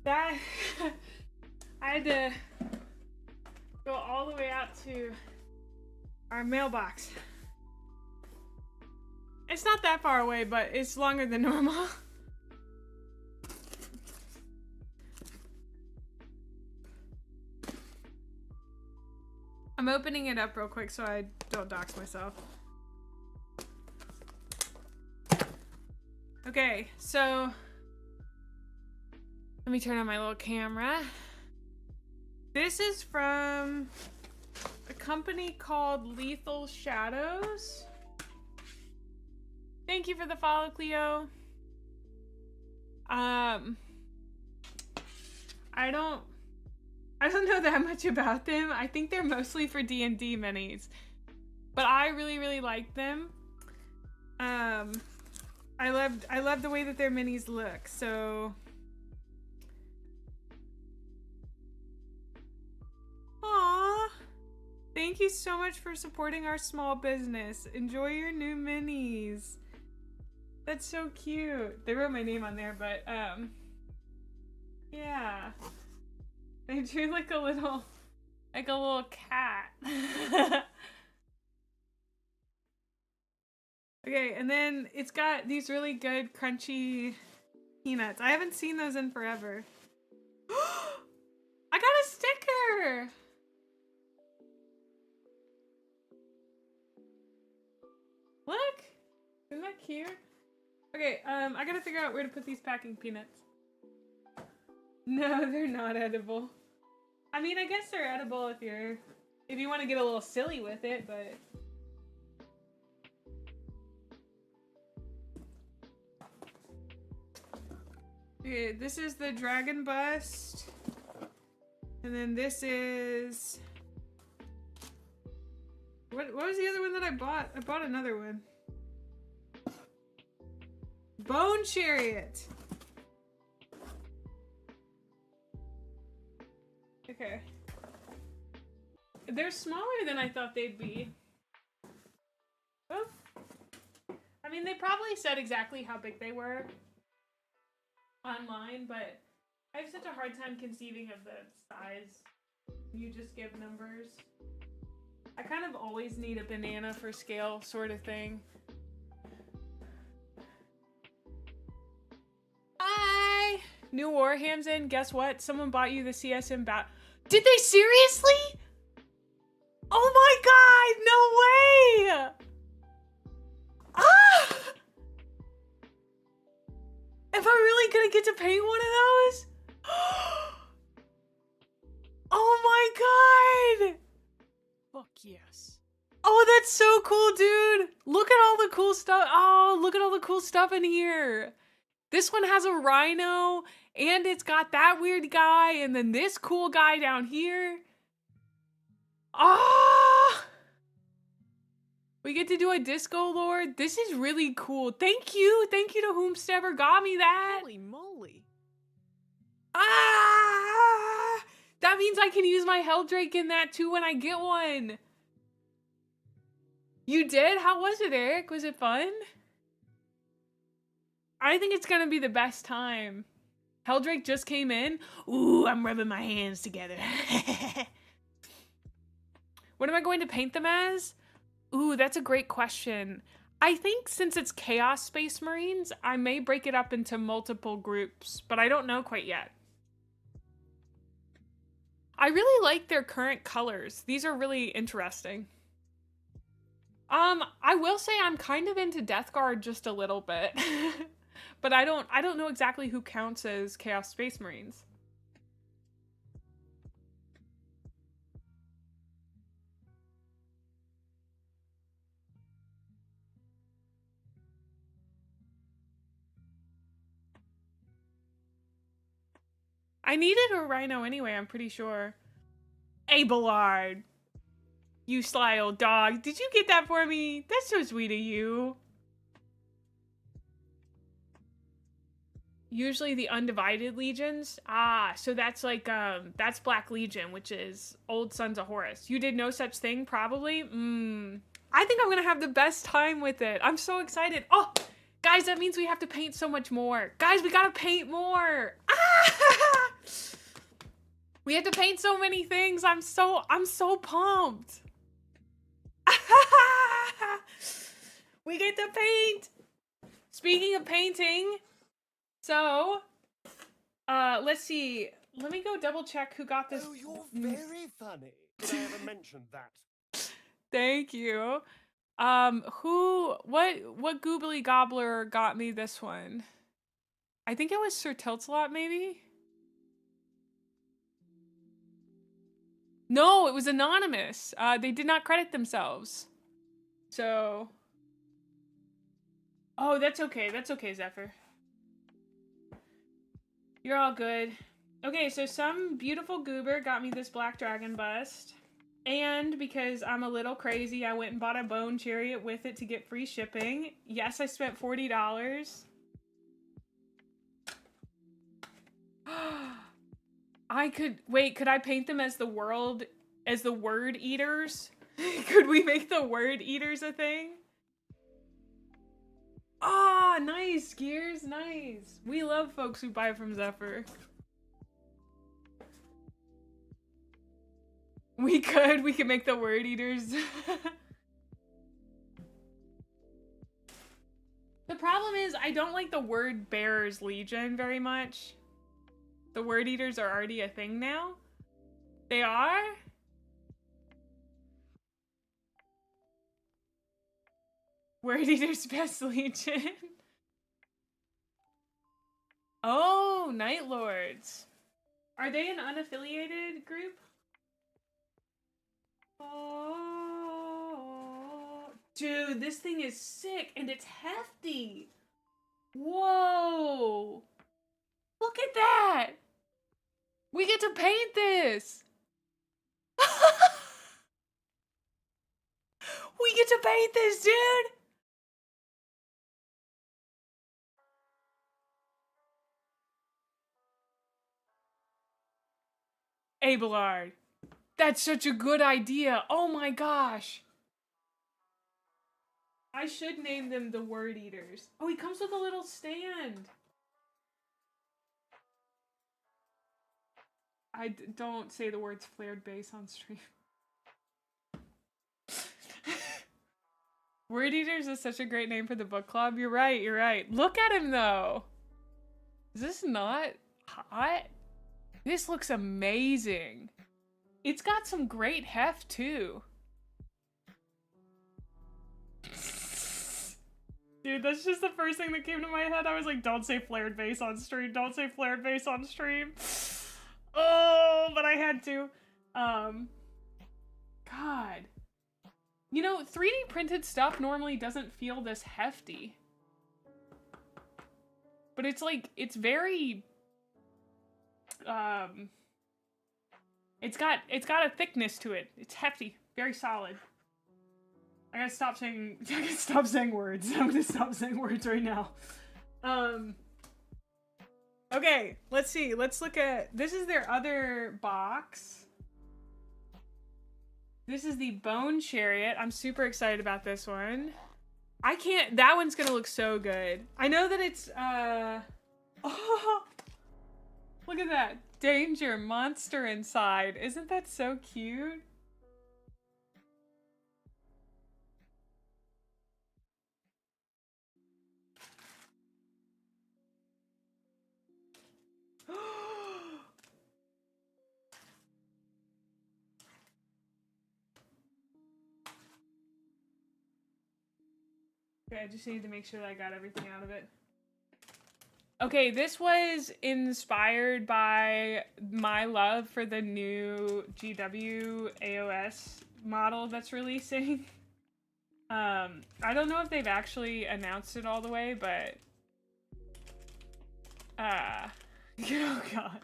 That I had to go all the way out to our mailbox. It's not that far away, but it's longer than normal. I'm opening it up real quick so I don't dox myself. Okay, so let me turn on my little camera. This is from a company called Lethal Shadows. Thank you for the follow, Cleo. I don't know that much about them. I think they're mostly for D&D minis, but I really like them. I love the way that their minis look. So, aww, thank you so much for supporting our small business. Enjoy your new minis. That's so cute. They wrote my name on there, but yeah, they drew like a little cat. Okay, and then it's got these really good crunchy peanuts. I haven't seen those in forever. I got a sticker! Look! Isn't that cute? Okay, I gotta figure out where to put these packing peanuts. No, they're not edible. I mean, I guess they're edible if you want to get a little silly with it, but... Okay, this is the Dragon Bust. And then this is... What was the other one that I bought? I bought another one. Bone Chariot! Okay. They're smaller than I thought they'd be. Oh. I mean, they probably said exactly how big they were online, but I have such a hard time conceiving of the size. You just give numbers. I kind of always need a banana for scale sort of thing. Hi! New Warham's in. Guess what? Someone bought you the CSM bat. Did they seriously? Oh my god! No way! Ah! Am I really gonna get to paint one of those? Oh my god! Fuck yes. Oh, that's so cool, dude! Look at all the cool stuff. Oh, look at all the cool stuff in here. This one has a rhino, and it's got that weird guy, and then this cool guy down here. Ah! We get to do a disco lord. This is really cool. Thank you. Thank you to whomsoever got me that. Holy moly. Ah! That means I can use my Helldrake in that too when I get one. You did? How was it, Eric? Was it fun? I think it's gonna be the best time. Helldrake just came in. Ooh, I'm rubbing my hands together. What am I going to paint them as? Ooh, that's a great question. I think since it's Chaos Space Marines, I may break it up into multiple groups, but I don't know quite yet. I really like their current colors. These are really interesting. I will say I'm kind of into Death Guard just a little bit. But I don't know exactly who counts as Chaos Space Marines. I needed a rhino anyway, I'm pretty sure. Abelard! You sly old dog. Did you get that for me? That's so sweet of you. Usually the Undivided Legions. Ah, so that's like, that's Black Legion, which is Old Sons of Horus. You did no such thing, probably? I think I'm gonna have the best time with it. I'm so excited. Oh, Guys, that means we have to paint so much more. Guys, we gotta paint more. Ah! We have to paint so many things. I'm so pumped. We get to paint. Speaking of painting, so let's see. Let me go double check who got this. Oh, you're very funny. Did I ever mention that? Thank you. What goobly gobbler got me this one? I think it was Sir Tiltsalot, maybe? No, it was anonymous. They did not credit themselves. So... Oh, that's okay. That's okay, Zephyr. You're all good. Okay, so some beautiful goober got me this black dragon bust. And because I'm a little crazy, I went and bought a bone chariot with it to get free shipping. Yes, I spent $40. Could I paint them as the word eaters? Could we make the word eaters a thing? Ah, oh, nice, Gears, nice. We love folks who buy from Zephyr. We could make the word eaters. The problem is I don't like the word bearers legion very much. The word eaters are already a thing now. They are? Word eaters best legion. Oh, Night Lords. Are they an unaffiliated group? Oh, dude, this thing is sick and it's hefty. Whoa. Look at that. We get to paint this. We get to paint this, dude. Abelard. That's such a good idea. Oh my gosh. I should name them the word eaters. Oh, he comes with a little stand. Don't say the words flared bass on stream. Word eaters is such a great name for the book club. You're right, you're right. Look at him though. Is this not hot? This looks amazing. It's got some great heft too. Dude, that's just the first thing that came to my head. I was like, don't say flared bass on stream. Don't say flared bass on stream. Oh, but I had to. God. You know, 3D printed stuff normally doesn't feel this hefty. But it's like, it's very... It's got a thickness to it. It's hefty, very solid. I gotta stop saying words. I'm gonna stop saying words right now. Okay, let's see. Let's look at, this is their other box. This is the Bone Chariot. I'm super excited about this one. That one's gonna look so good. I know that it's, oh, look at that. Danger monster inside. Isn't that so cute? Okay, I just need to make sure that I got everything out of it. Okay, this was inspired by my love for the new GW AOS model that's releasing. I don't know if they've actually announced it all the way, but oh god.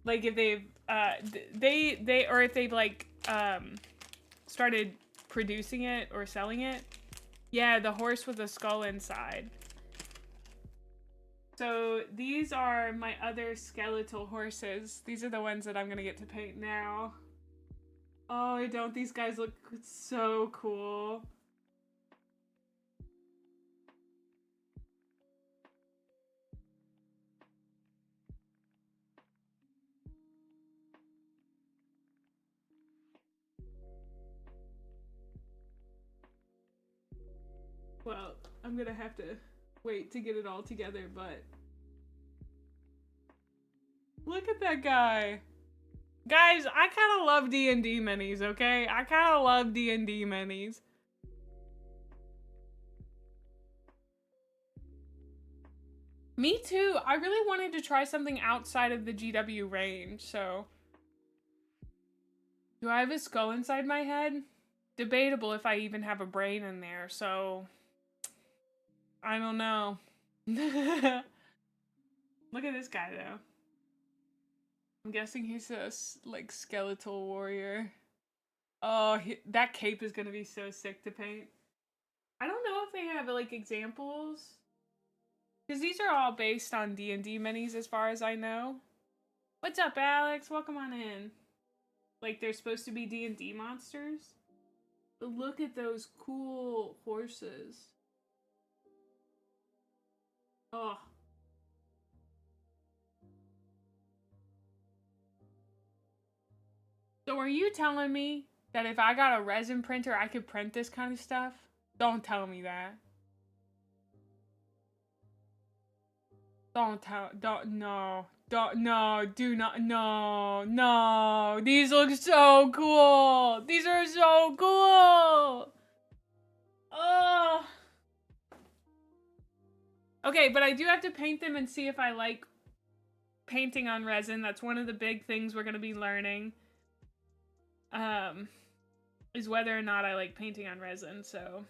Like if they've if they've like started producing it or selling it. Yeah, the horse with a skull inside. So these are my other skeletal horses. These are the ones that I'm gonna get to paint now. Oh, don't these guys look so cool? Well, I'm gonna have to wait to get it all together, but look at that guy. Guys, I kind of love D&D minis, okay? I kind of love D&D minis. Me too. I really wanted to try something outside of the GW range, so. Do I have a skull inside my head? Debatable if I even have a brain in there, so. I don't know. Look at this guy, though. I'm guessing he's a, like, skeletal warrior. Oh, that cape is gonna be so sick to paint. I don't know if they have, like, examples. Because these are all based on D&D minis as far as I know. What's up, Alex? Welcome on in. Like, they're supposed to be D&D monsters. But look at those cool horses. Oh. So are you telling me that if I got a resin printer, I could print this kind of stuff? Don't tell me that. No, do not, no. These look so cool. These are so cool. Oh. Okay, but I do have to paint them and see if I like painting on resin. That's one of the big things we're going to be learning. Is whether or not I like painting on resin, so.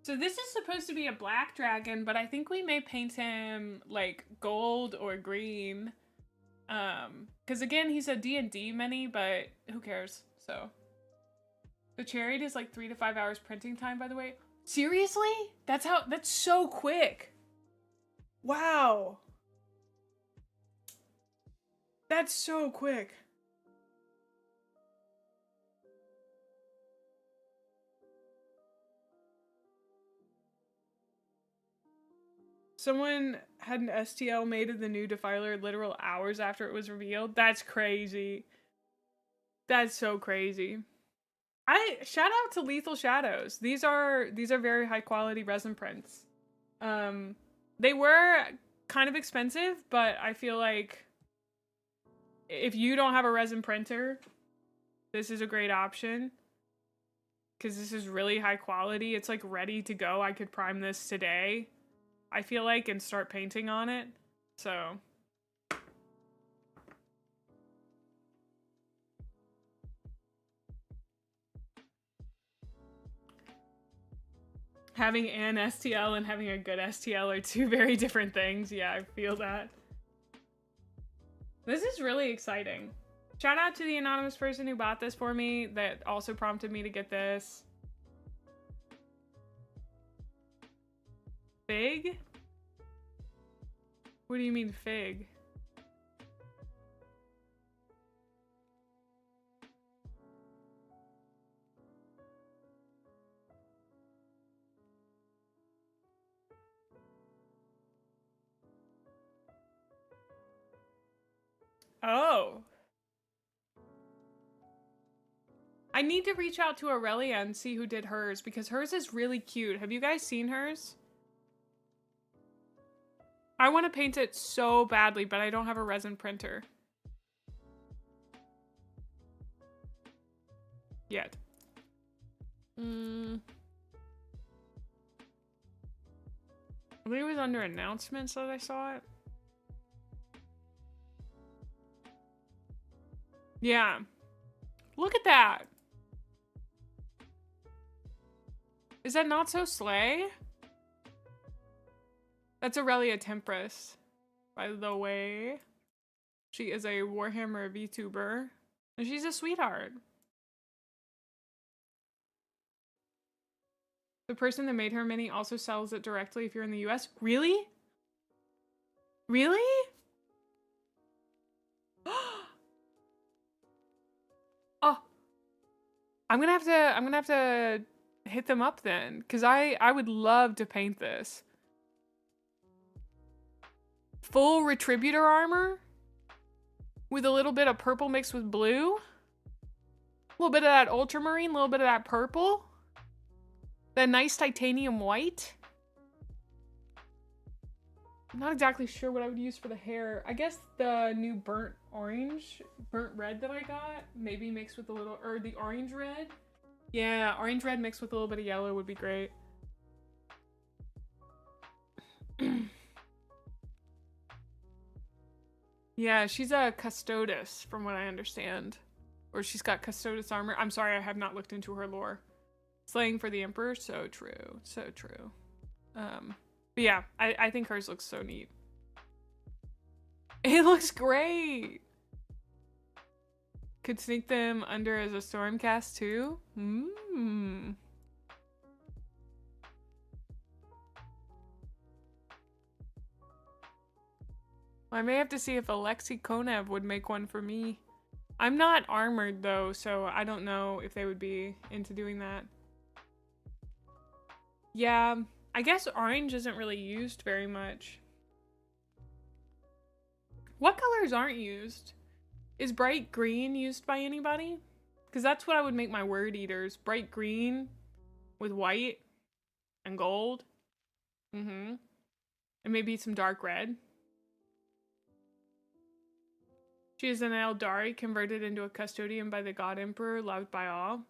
So this is supposed to be a black dragon, but I think we may paint him like gold or green. Because again, he's a D&D mini, but who cares? So. The chariot is like 3 to 5 hours printing time, by the way. Seriously? That's so quick. Wow. That's so quick. Someone had an STL made of the new Defiler literal hours after it was revealed. That's crazy. That's so crazy. Shout out to Lethal Shadows. These are very high quality resin prints. They were kind of expensive, but I feel like if you don't have a resin printer, this is a great option. Because this is really high quality. It's like ready to go. I could prime this today, I feel like, and start painting on it. So. Having an STL and having a good STL are two very different things. Yeah, I feel that. This is really exciting. Shout out to the anonymous person who bought this for me that also prompted me to get this. Fig? What do you mean fig? Oh. I need to reach out to Aurelia and see who did hers, because hers is really cute. Have you guys seen hers? I want to paint it so badly, but I don't have a resin printer. Yet. I think it was under announcements that I saw it. Yeah. Look at that. Is that not so slay? That's Aurelia Tempest, by the way. She is a Warhammer VTuber, and she's a sweetheart. The person that made her mini also sells it directly if you're in the US. Really? Really? Oh. I'm gonna have to hit them up then, because I would love to paint this. Full Retributor armor? with a little bit of purple mixed with blue. A little bit of that ultramarine, a little bit of that purple. That nice titanium white. I'm not exactly sure what I would use for the hair. I guess the new burnt red that I got, maybe mixed with a little, or the orange red. Yeah, orange red mixed with a little bit of yellow would be great. Yeah, she's a Custodes, from what I understand. Or she's got Custodes armor. I'm sorry, I have not looked into her lore. Slaying for the Emperor, so true, so true. But yeah, I think hers looks so neat. It looks great! Could sneak them under as a Stormcast too? I may have to see if Alexei Konev would make one for me. I'm not armored though, so I don't know if they would be into doing that. Yeah, I guess orange isn't really used very much. What colors aren't used? Is bright green used by anybody? Because that's what I would make my word eaters. Bright green with white and gold. And maybe some dark red. She is an Eldari converted into a custodian by the God Emperor, loved by all.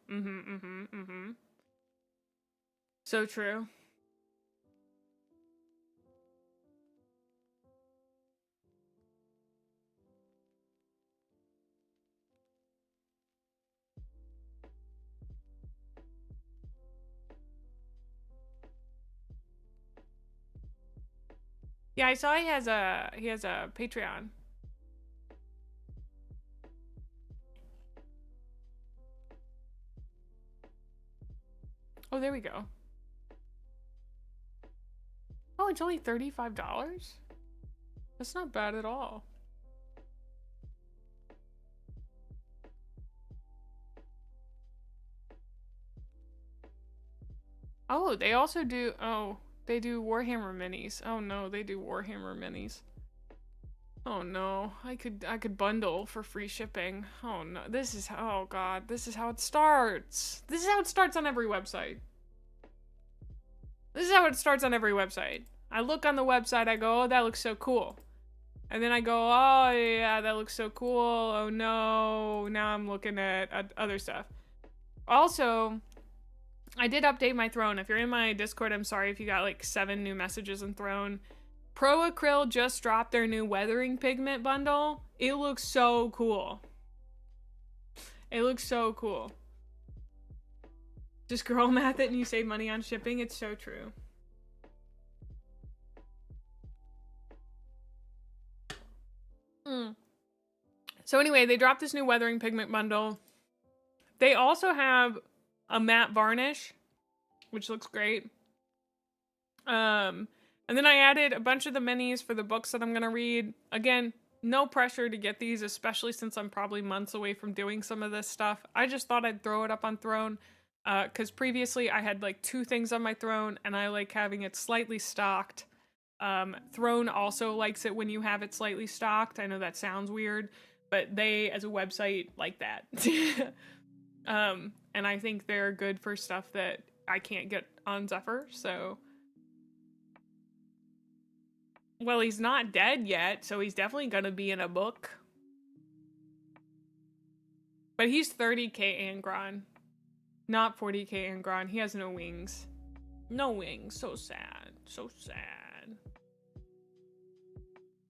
So true. Yeah, I saw he has a Patreon. Oh, there we go. Oh, it's only $35? That's not bad at all. Oh, they also do, oh, they do Warhammer minis. Oh no, they do Warhammer minis. Oh no, I could bundle for free shipping. Oh no, this is, oh god, this is how it starts. This is how it starts on every website. This is how it starts on every website. I look on the website, I go, oh, that looks so cool. And then I go, oh yeah, that looks so cool. Oh no, now I'm looking at other stuff. Also, I did update my Throne. If you're in my Discord, I'm sorry if you got like 7 new messages in Throne. Pro Acryl just dropped their new weathering pigment bundle. It looks so cool. It looks so cool. Just girl math it and you save money on shipping. It's so true. So anyway, they dropped this new weathering pigment bundle. They also have a matte varnish, which looks great. And then I added a bunch of the minis for the books that I'm going to read. Again, no pressure to get these, especially since I'm probably months away from doing some of this stuff. I just thought I'd throw it up on Throne, because previously I had like 2 things on my Throne, and I like having it slightly stocked. Throne also likes it when you have it slightly stocked. I know that sounds weird, but they, as a website, like that. And I think they're good for stuff that I can't get on XEPHER, so... Well, he's not dead yet, so he's definitely gonna be in a book. But he's 30k Angron. Not 40k Angron. He has no wings. No wings. So sad. So sad.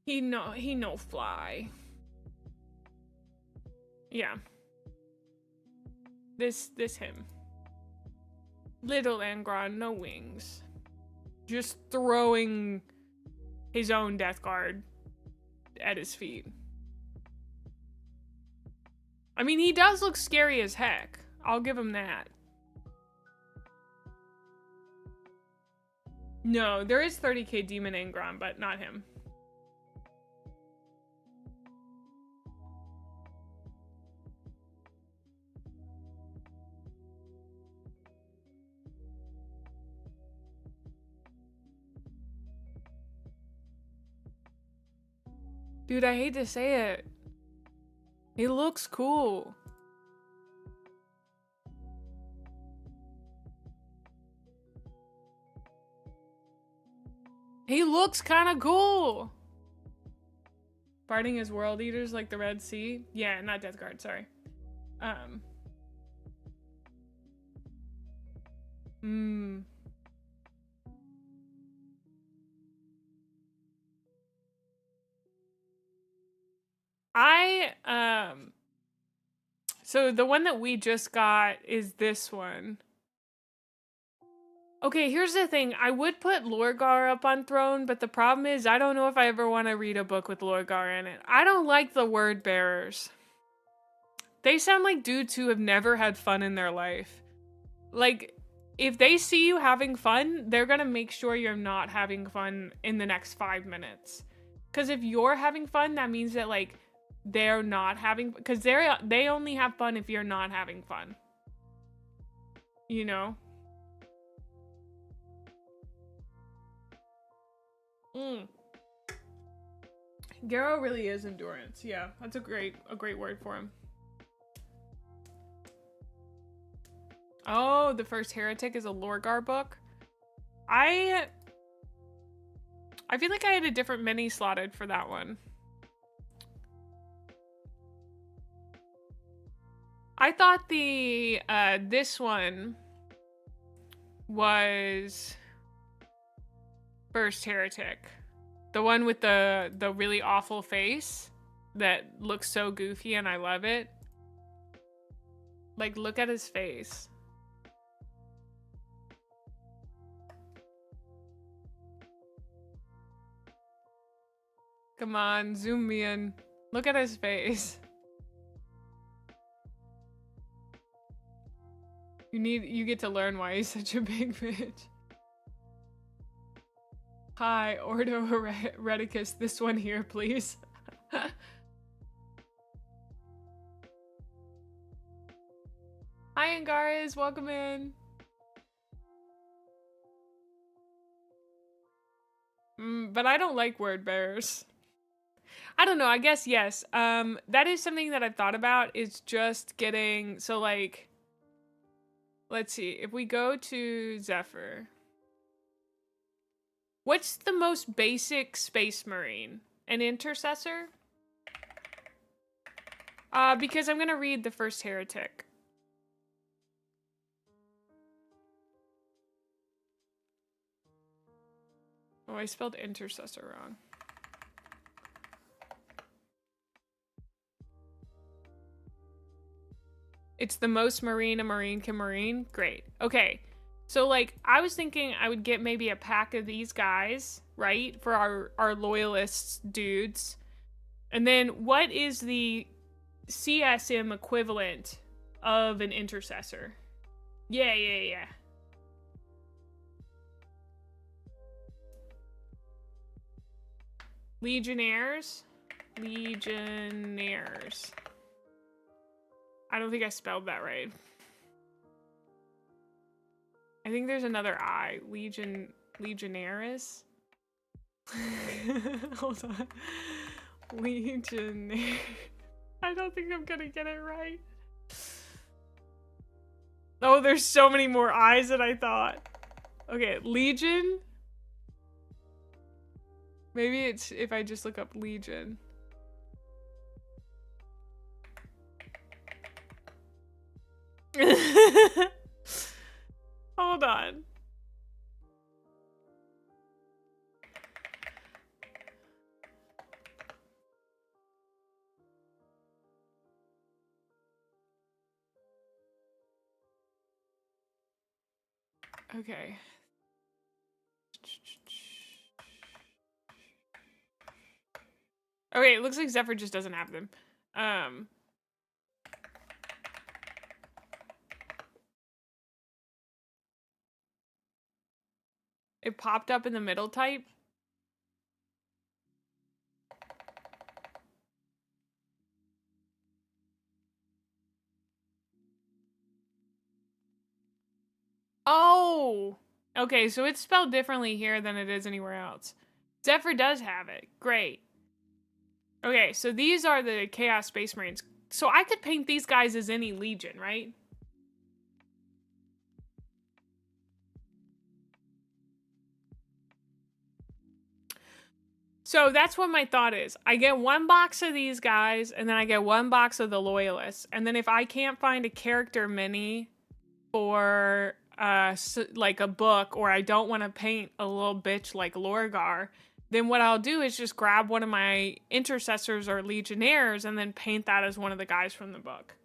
He no fly. Yeah. This him. Little Angron, no wings. Just throwing his own death guard at his feet. I mean, he does look scary as heck. I'll give him that. No, there is 30k Demon Angron, but not him. Dude, I hate to say it. He looks cool. He looks kind of cool. Fighting his world eaters like the Red Sea. Yeah, not Death Guard, sorry. So the one that we just got is this one. Okay, here's the thing. I would put Lorgar up on throne, but the problem is I don't know if I ever want to read a book with Lorgar in it. I don't like the word bearers. They sound like dudes who have never had fun in their life. Like, if they see you having fun, they're gonna make sure you're not having fun in the next 5 minutes. Because if you're having fun, that means that, like, they're not having... Because they only have fun if you're not having fun. You know? Garo really is endurance. Yeah, that's a great word for him. Oh, the first heretic is a Lorgar book. I feel like I had a different mini slotted for that one. I thought the this one was first heretic. The one with the really awful face that looks so goofy and I love it. Like, look at his face. Come on, zoom me in. Look at his face. You get to learn why he's such a big bitch. Hi, Ordo Hereticus, this one here, please. Hi, Angaris, welcome in. But I don't like word bearers. I don't know, I guess yes. That is something that I've thought about, is just getting, so like, let's see, if we go to XEPHER. What's the most basic Space Marine? An Intercessor? Because I'm gonna read the first heretic. Oh, I spelled Intercessor wrong. It's the most marine a marine can marine? Great. Okay. So, like, I was thinking I would get maybe a pack of these guys, right? For our loyalists dudes. And then what is the CSM equivalent of an intercessor? Yeah. Legionnaires. I don't think I spelled that right. I think there's another I. Legionaris? Hold on. Legionnaire. I don't think I'm gonna get it right. Oh, there's so many more I's than I thought. Okay, Legion. Maybe it's if I just look up Legion. Hold on. Okay. Okay, it looks like XEPHER just doesn't have them. It popped up in the middle type. Oh! Okay, so it's spelled differently here than it is anywhere else. XEPHER does have it. Great. Okay, so these are the Chaos Space Marines. So I could paint these guys as any legion, right? So that's what my thought is. I get one box of these guys, and then I get one box of the Loyalists. And then if I can't find a character mini for like a book, or I don't want to paint a little bitch like Lorgar, then what I'll do is just grab one of my intercessors or legionnaires and then paint that as one of the guys from the book.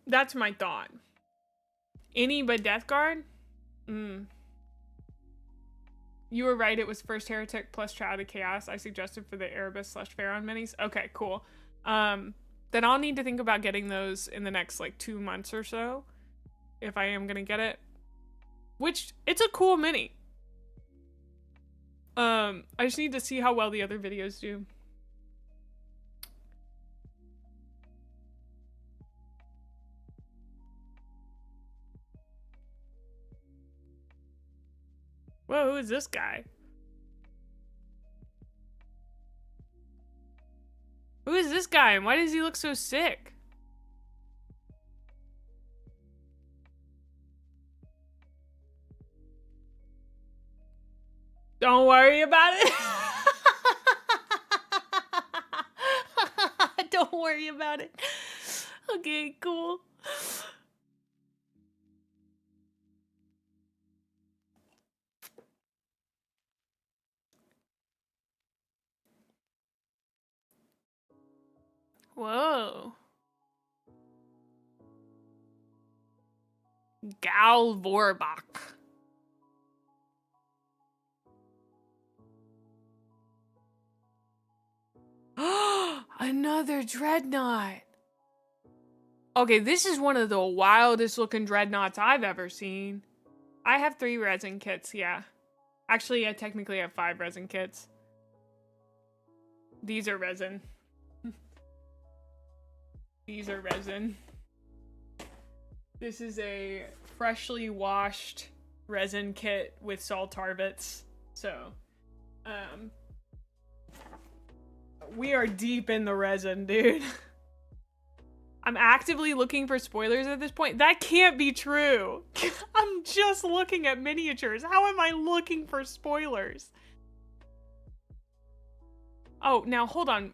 That's my thought. Any but Death Guard? You were right, it was first Heretic plus Child of Chaos I suggested for the Erebus/Pharaon minis. Okay, cool. Then I'll need to think about getting those in the next, like, 2 months or so. If I am gonna get it. Which, it's a cool mini. I just need to see how well the other videos do. Whoa, who is this guy? Who is this guy and why does he look so sick? Don't worry about it. Don't worry about it. Okay, cool. Whoa. Gal Vorbach. Another Dreadnought. Okay, this is one of the wildest looking Dreadnoughts I've ever seen. I have 3 resin kits, yeah. Actually, I technically have 5 resin kits. These are resin. These are resin. This is a freshly washed resin kit with salt tarbets. So, we are deep in the resin, dude. I'm actively looking for spoilers at this point. That can't be true. I'm just looking at miniatures. How am I looking for spoilers? Oh, now hold on.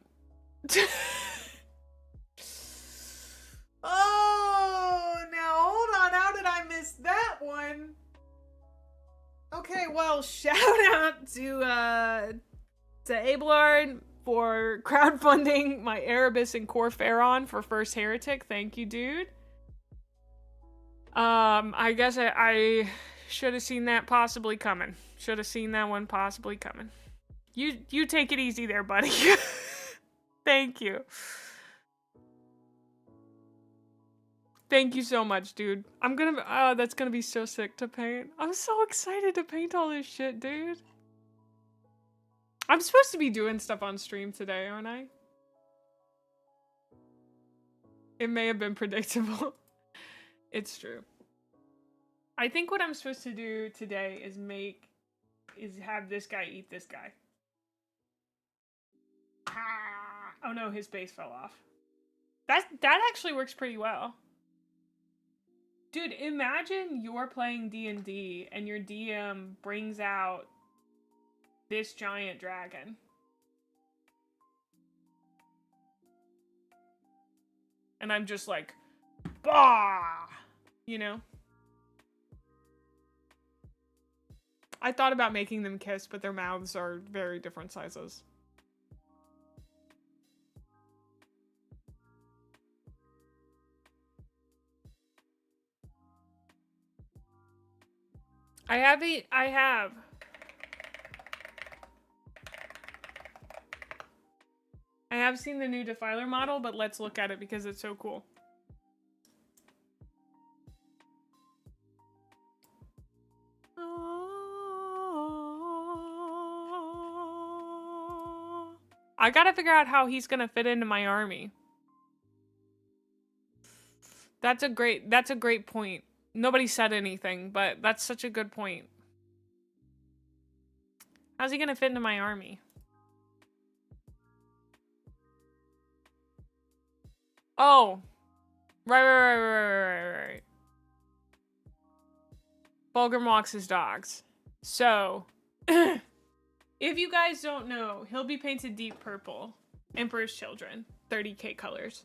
Oh, now hold on. How did I miss that one? Okay, well, shout out to Abelard for crowdfunding my Erebus and Core Pharaon for First Heretic. Thank you, dude. I guess I should have seen that possibly coming. Should have seen that one possibly coming. You take it easy there, buddy. Thank you. Thank you so much, dude. I'm gonna, that's gonna be so sick to paint. I'm so excited to paint all this shit, dude. I'm supposed to be doing stuff on stream today, aren't I? It may have been predictable. It's true. I think what I'm supposed to do today is have this guy eat this guy. Ah! Oh no, his base fell off. That actually works pretty well. Dude, imagine you're playing D&D and your DM brings out this giant dragon. And I'm just like, bah! You know? I thought about making them kiss, but their mouths are very different sizes. I have seen the new Defiler model, but let's look at it because it's so cool. I gotta figure out how he's gonna fit into my army. That's a great point. Nobody said anything, but that's such a good point. How's he gonna fit into my army? Oh. Right. Fulgrim walks his dogs. So, if you guys don't know, he'll be painted deep purple. Emperor's Children. 30k colors.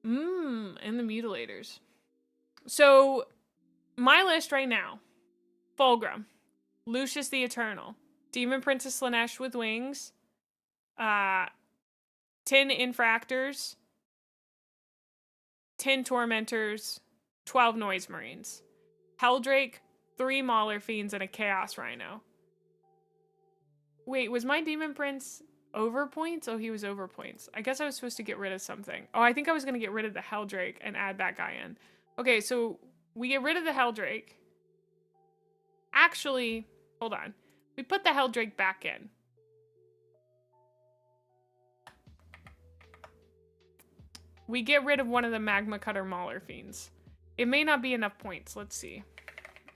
And the Mutilators. So, my list right now. Fulgrim. Lucius the Eternal. Demon Princess Slanesh with wings. 10 Infractors. 10 Tormentors. 12 Noise Marines. Helldrake. 3 Mauler Fiends and a Chaos Rhino. Wait, was my Demon Prince over points? Oh, he was over points. I guess I was supposed to get rid of something. Oh, I think I was going to get rid of the Helldrake and add that guy in. Okay, so we get rid of the Helldrake. Actually, hold on. We put the Helldrake back in. We get rid of one of the Magma Cutter Mauler Fiends. It may not be enough points. Let's see.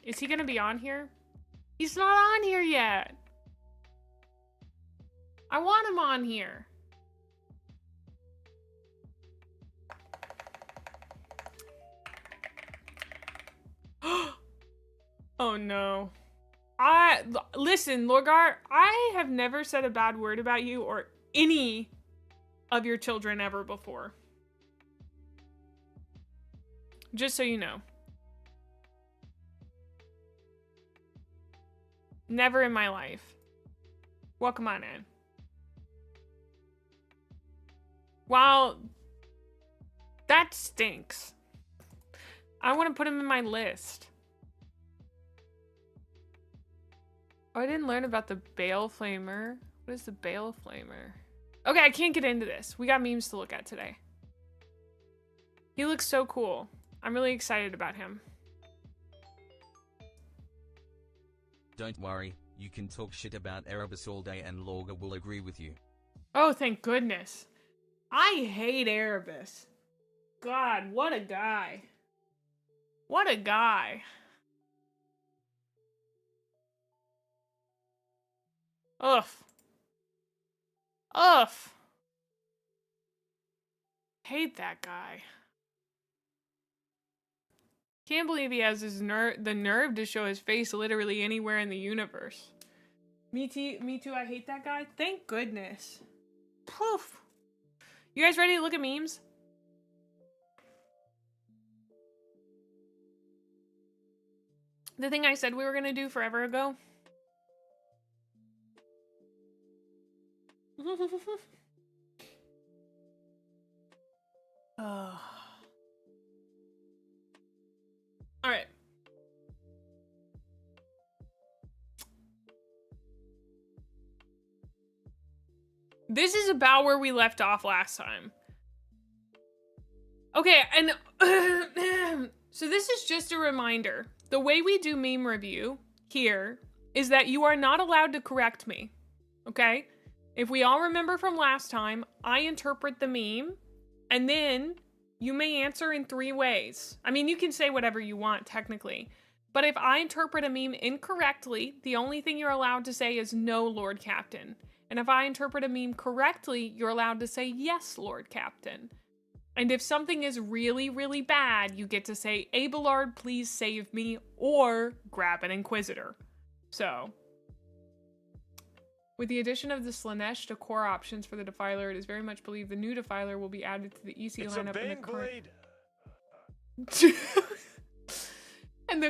Is he going to be on here? He's not on here yet. I want him on here. Oh no. Listen, Lorgar, I have never said a bad word about you or any of your children ever before. Just so you know. Never in my life. Welcome on in. Wow, that stinks. I want to put him in my list. Oh, I didn't learn about the Bale Flamer. What is the Bale Flamer? Okay, I can't get into this. We got memes to look at today. He looks so cool. I'm really excited about him. Don't worry, you can talk shit about Erebus all day and Lorga will agree with you. Oh, thank goodness. I hate Erebus. God, what a guy. What a guy. Ugh. Ugh. Hate that guy. Can't believe he has his the nerve to show his face literally anywhere in the universe. Me too, I hate that guy. Thank goodness. Poof. You guys ready to look at memes? The thing I said we were gonna do forever ago. All right. This is about where we left off last time. Okay, and so this is just a reminder. The way we do meme review here is that you are not allowed to correct me, okay? If we all remember from last time, I interpret the meme, and then you may answer in 3 ways. I mean, you can say whatever you want, technically. But if I interpret a meme incorrectly, the only thing you're allowed to say is no, Lord Captain. And if I interpret a meme correctly, you're allowed to say yes, Lord Captain. And if something is really, really bad, you get to say, Abelard, please save me, or grab an Inquisitor. So, with the addition of the Slanesh to core options for the Defiler, it is very much believed the new Defiler will be added to the EC It's lineup a in the Baneblade. And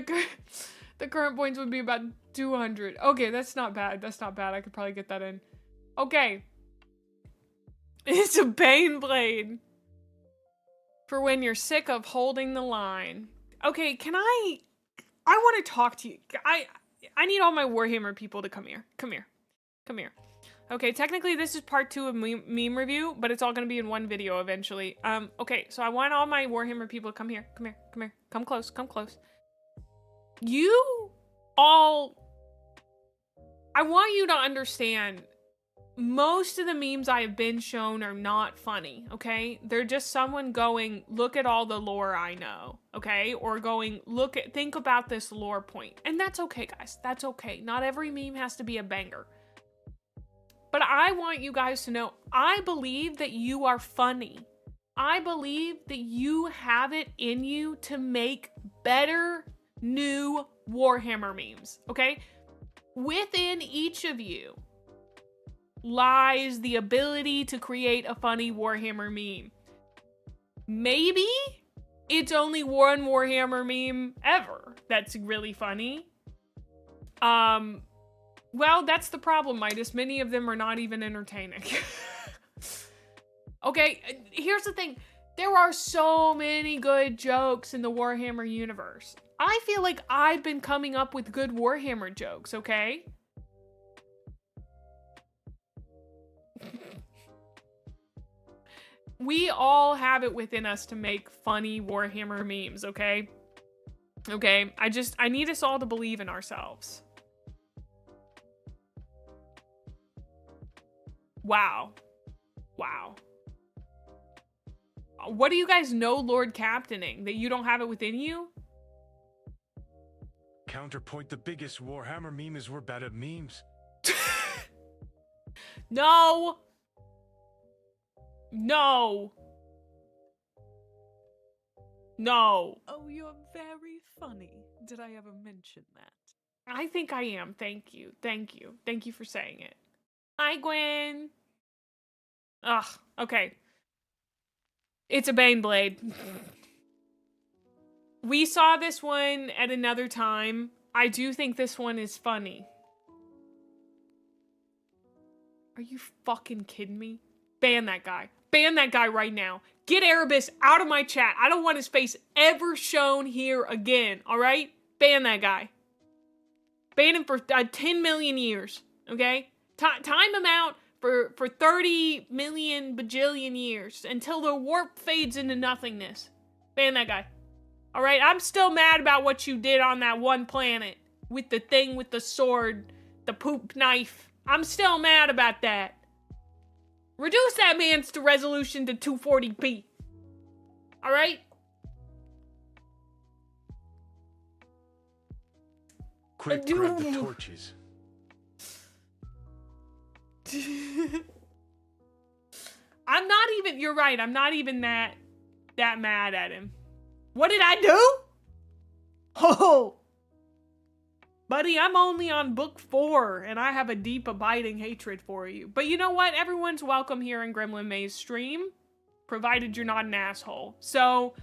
the current points would be about 200. Okay, that's not bad. That's not bad. I could probably get that in. Okay. It's a Baneblade. For when you're sick of holding the line. Okay, I want to talk to you. I need all my Warhammer people to come here. Come here. Come here. Okay, technically this is part 2 of meme review, but it's all going to be in one video eventually. Okay, so I want all my Warhammer people to come here. Come here. Come here. Come close. Come close. You all... I want you to understand... Most of the memes I have been shown are not funny, okay? They're just someone going, look at all the lore I know, okay? Or going, think about this lore point. And that's okay, guys. That's okay. Not every meme has to be a banger. But I want you guys to know, I believe that you are funny. I believe that you have it in you to make better new Warhammer memes, okay? Within each of you lies the ability to create a funny Warhammer meme. Maybe it's only one Warhammer meme ever that's really funny. Well, that's the problem, Midas. Many of them are not even entertaining. Okay, here's the thing. There are so many good jokes in the Warhammer universe. I feel like I've been coming up with good Warhammer jokes, okay? We all have it within us to make funny Warhammer memes, okay? Okay, I need us all to believe in ourselves. Wow. Wow. What do you guys know Lord Captaining? That you don't have it within you? Counterpoint, the biggest Warhammer meme is we're bad at memes. No. No. No. Oh, you're very funny. Did I ever mention that? I think I am. Thank you. Thank you. Thank you for saying it. Hi, Gwen. Ugh. Okay. It's a Baneblade. We saw this one at another time. I do think this one is funny. Are you fucking kidding me? Ban that guy. Ban that guy right now. Get Erebus out of my chat. I don't want his face ever shown here again, alright? Ban that guy. Ban him for 10 million years, okay? Time him out for 30 million bajillion years until the warp fades into nothingness. Ban that guy. Alright, I'm still mad about what you did on that one planet. With the thing with the sword, the poop knife. I'm still mad about that. Reduce that man's resolution to 240p. Alright? Quick, grab the torches. I'm not even, you're right, I'm not even that mad at him. What did I do? Oh! Buddy, I'm only on book 4, and I have a deep, abiding hatred for you. But you know what? Everyone's welcome here in Gremlin Mae's stream, provided you're not an asshole. So,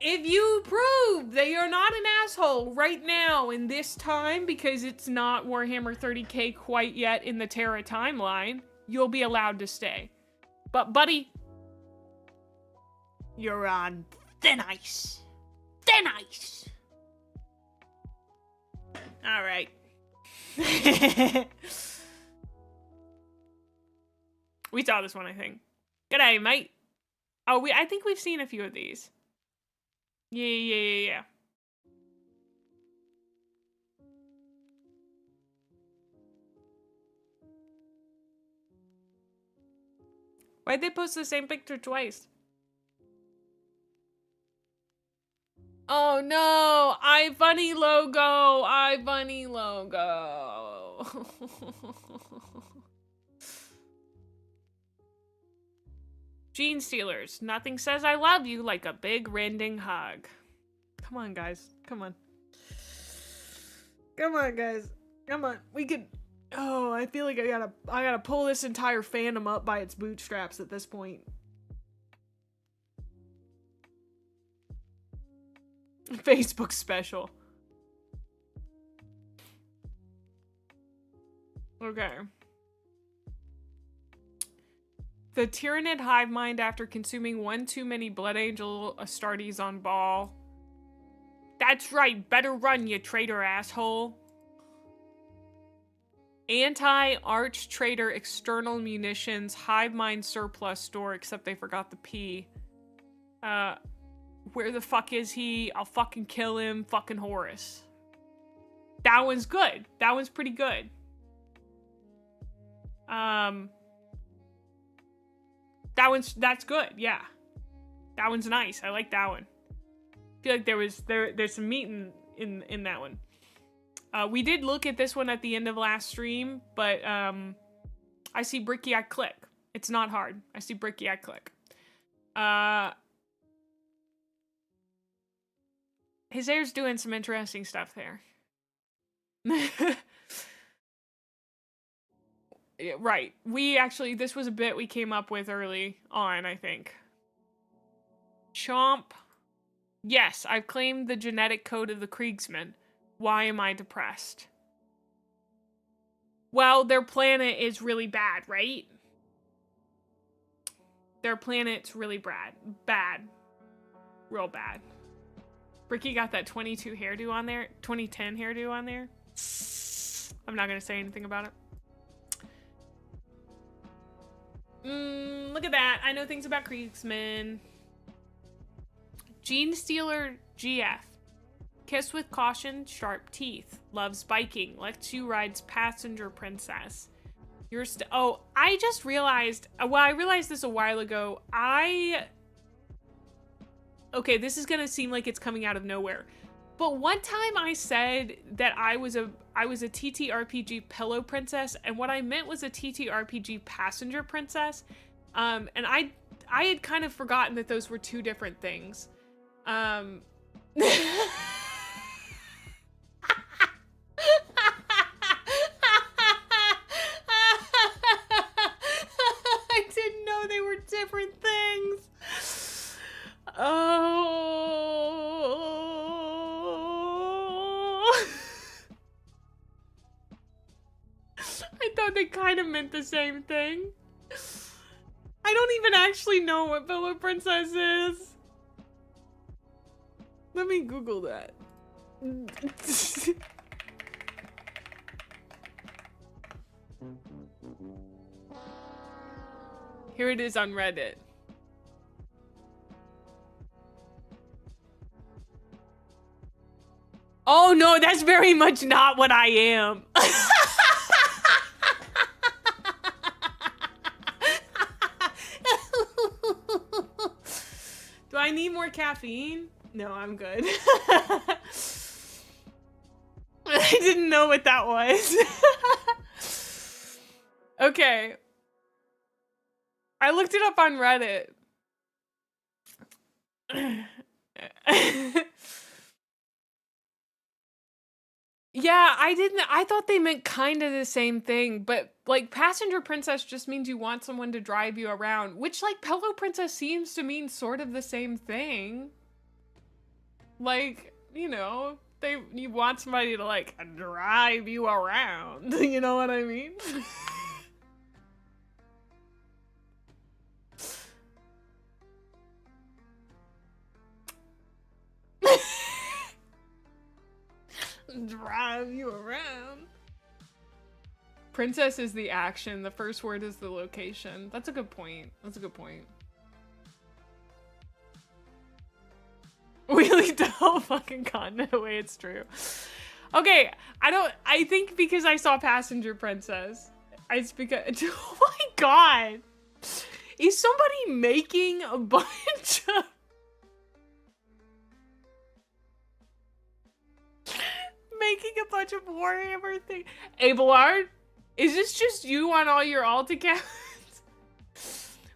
if you prove that you're not an asshole right now in this time, because it's not Warhammer 30k quite yet in the Terra timeline, you'll be allowed to stay. But, buddy, you're on thin ice. Thin ice! All right. We saw this one, I think. G'day, mate. Oh, I think we've seen a few of these. Yeah. Why'd they post the same picture twice? Oh no, iFunny logo, iFunny logo. Gene Stealers, nothing says I love you like a big rending hug. Come on, guys, come on. Come on, guys, come on, we could, oh, I feel like I gotta pull this entire fandom up by its bootstraps at this point. Facebook special. Okay. The Tyrannid hive mind after consuming one too many Blood Angel Astartes on Ball. That's right, better run, you traitor asshole. Anti-Arch Trader External Munitions Hive Mind Surplus Store, except they forgot the P. Where the fuck is he? I'll fucking kill him. Fucking Horus. That one's good. That one's pretty good. That's good. Yeah. That one's nice. I like that one. I feel like there's some meat in that one. We did look at this one at the end of last stream, but I see Bricky, I click. It's not hard. I see Bricky, I click. His hair's doing some interesting stuff there. Yeah, right. This was a bit we came up with early on, I think. Chomp. Yes, I've claimed the genetic code of the Kriegsmen. Why am I depressed? Well, their planet is really bad, right? Their planet's really bad. Bad. Real bad. Bricky got that 22 hairdo on there. 2010 hairdo on there. I'm not going to say anything about it. Look at that. I know things about Kriegsmen. Gene Stealer GF. Kiss with caution, sharp teeth. Loves biking. Lets you ride's passenger princess. You're oh, I just realized, well, I realized this a while ago. Okay, this is gonna seem like it's coming out of nowhere. But one time I said that I was a TTRPG pillow princess, and what I meant was a TTRPG passenger princess. And I had kind of forgotten that those were two different things. I didn't know they were different things. Oh. I thought they kind of meant the same thing. I don't even actually know what Pillow Princess is. Let me Google that. Here it is on Reddit. Oh no, that's very much not what I am. Do I need more caffeine? No, I'm good. I didn't know what that was. Okay. I looked it up on Reddit. Yeah, I thought they meant kind of the same thing, but like passenger princess just means you want someone to drive you around, which like pillow princess seems to mean sort of the same thing. Like, you know, you want somebody to like drive you around, you know what I mean? Drive you around. Princess is the action. The first word is the location. That's a good point. That's a good point. We leaked the whole fucking continent away. It's true. Okay, I think because I saw Passenger Princess. It's because, oh my god. Is somebody making a bunch of Warhammer thing? Abelard, is this just you on all your alt accounts?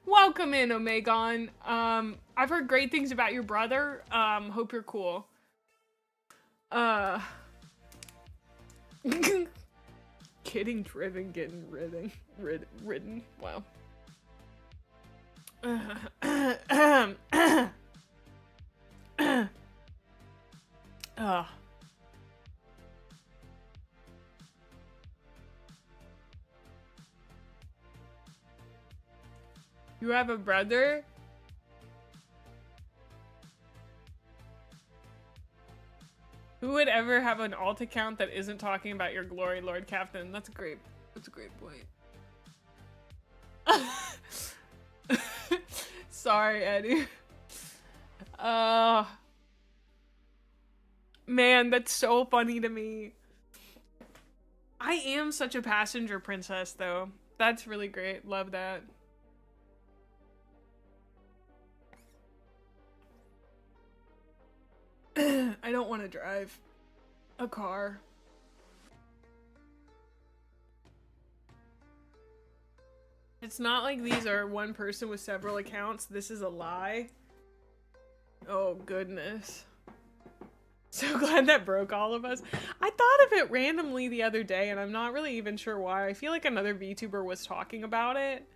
Welcome in, Omegon. I've heard great things about your brother. Hope you're cool. Getting driven, getting ridden. Wow. You have a brother? Who would ever have an alt account that isn't talking about your glory, Lord Captain? That's a great point. Sorry, Eddie. Man, that's so funny to me. I am such a passenger princess, though. That's really great. Love that. I don't want to drive a car. It's not like these are one person with several accounts. This is a lie. Oh, goodness. So glad that broke all of us. I thought of it randomly the other day, and I'm not really even sure why. I feel like another VTuber was talking about it.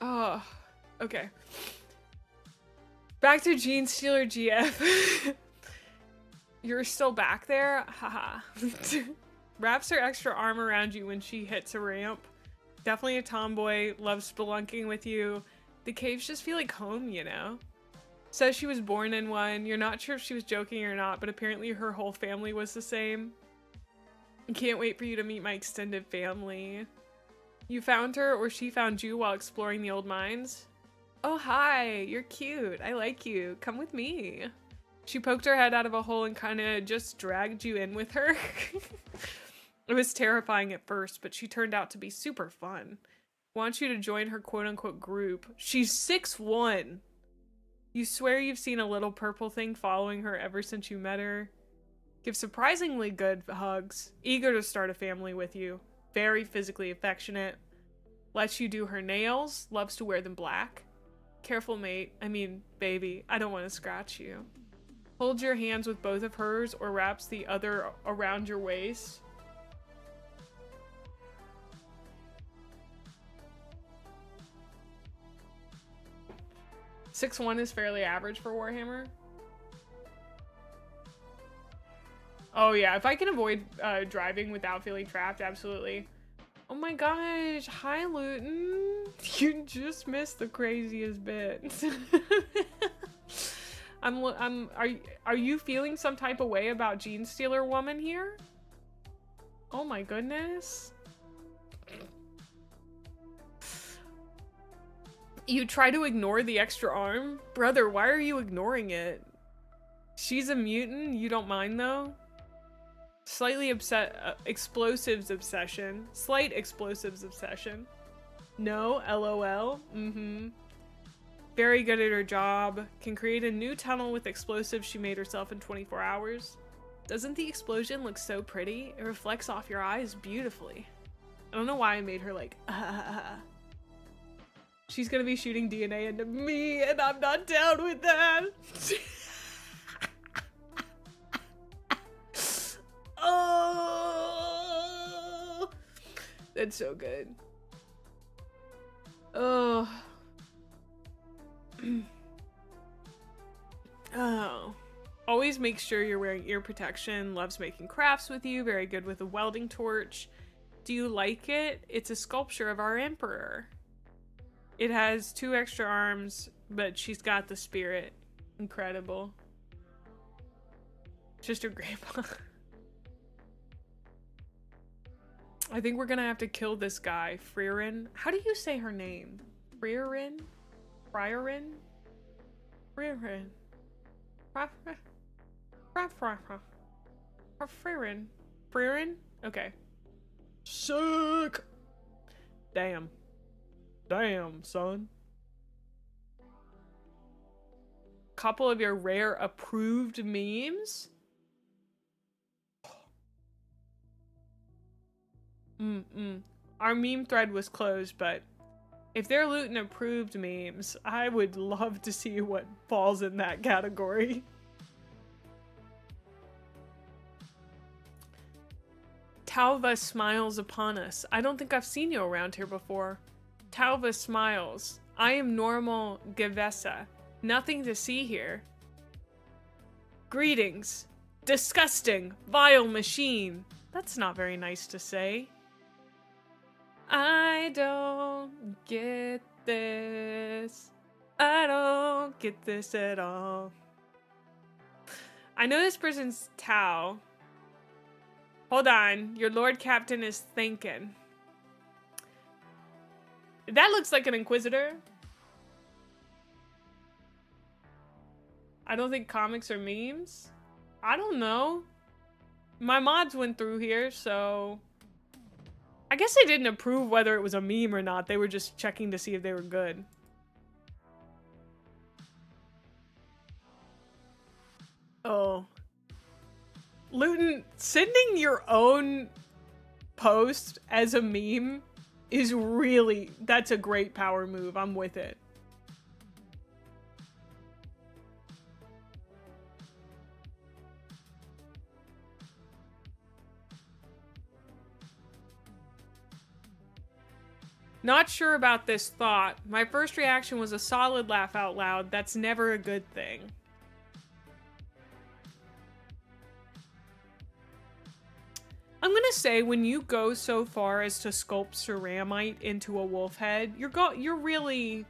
Oh, okay. Back to Gene Stealer GF. You're still back there? Haha. Wraps her extra arm around you when she hits a ramp. Definitely a tomboy, loves spelunking with you. The caves just feel like home, you know? Says she was born in one. You're not sure if she was joking or not, but apparently her whole family was the same. Can't wait for you to meet my extended family. You found her, or she found you while exploring the old mines? Oh, hi, you're cute. I like you. Come with me. She poked her head out of a hole and kind of just dragged you in with her. It was terrifying at first, but she turned out to be super fun. Wants you to join her quote-unquote group. She's 6'1". You swear you've seen a little purple thing following her ever since you met her. Gives surprisingly good hugs. Eager to start a family with you. Very physically affectionate. Lets you do her nails. Loves to wear them black. Careful, mate. I mean, baby. I don't want to scratch you. Holds your hands with both of hers or wraps the other around your waist. (6'1" is fairly average for Warhammer. Oh yeah, if I can avoid driving without feeling trapped, absolutely. Oh my gosh, hi Luton. You just missed the craziest bit. Are you feeling some type of way about Gene Stealer Woman here? Oh my goodness. You try to ignore the extra arm? Brother, why are you ignoring it? She's a mutant, you don't mind though? Slightly explosives obsession. Slight explosives obsession. No, LOL. Very good at her job. Can create a new tunnel with explosives she made herself in 24 hours. Doesn't the explosion look so pretty? It reflects off your eyes beautifully. I don't know why I made her like, She's gonna be shooting DNA into me, and I'm not down with that. Oh, that's so good. Oh. Oh. Always make sure you're wearing ear protection. Loves making crafts with you. Very good with a welding torch. Do you like it? It's a sculpture of our emperor. It has 2 extra arms, but she's got the spirit. Incredible. Just her grandpa. I think we're gonna have to kill this guy, Frieren. How do you say her name? Frieren? Frieren? Frieren. Frieren. Frieren? Okay. Sick! Damn. Damn, son. Couple of your rare approved memes? Our meme thread was closed, but if they're looting approved memes, I would love to see what falls in that category. Talva smiles upon us. I don't think I've seen you around here before. Talva smiles. I am normal Gavessa. Nothing to see here. Greetings. Disgusting. Vile machine. That's not very nice to say. I don't get this. I don't get this at all. I know this person's Tao. Hold on. Your Lord Captain is thinking. That looks like an Inquisitor. I don't think comics are memes. I don't know. My mods went through here, so... I guess they didn't approve whether it was a meme or not. They were just checking to see if they were good. Oh. Luton, sending your own post as a meme is really, that's a great power move. I'm with it. Not sure about this thought. My first reaction was a solid laugh out loud. That's never a good thing. I'm gonna say when you go so far as to sculpt ceramite into a wolf head, you're really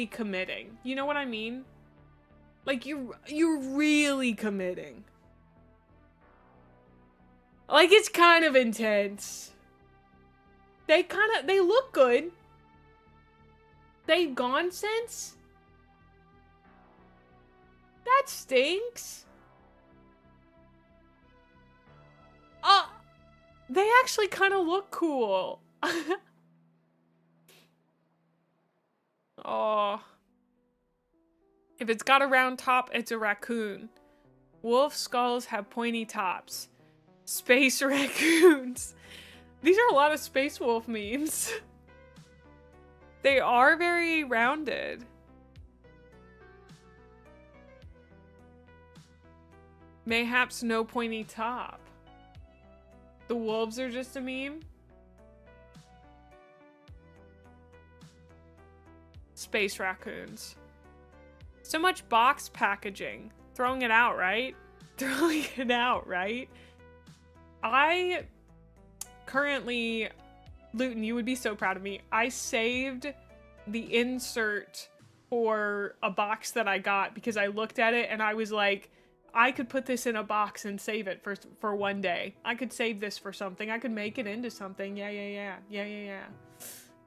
committing. You know what I mean? Like you're really committing. Like, it's kind of intense. They look good. They've gone since? That stinks. They actually kind of look cool. Oh. If it's got a round top, it's a raccoon. Wolf skulls have pointy tops. Space raccoons. These are a lot of space wolf memes. They are very rounded. Mayhaps no pointy top. The wolves are just a meme. Space raccoons. So much box packaging. Throwing it out, right? Throwing it out, right? I currently, Luton, you would be so proud of me. I saved the insert for a box that I got because I looked at it and I was like, I could put this in a box and save it for one day. I could save this for something. I could make it into something. Yeah.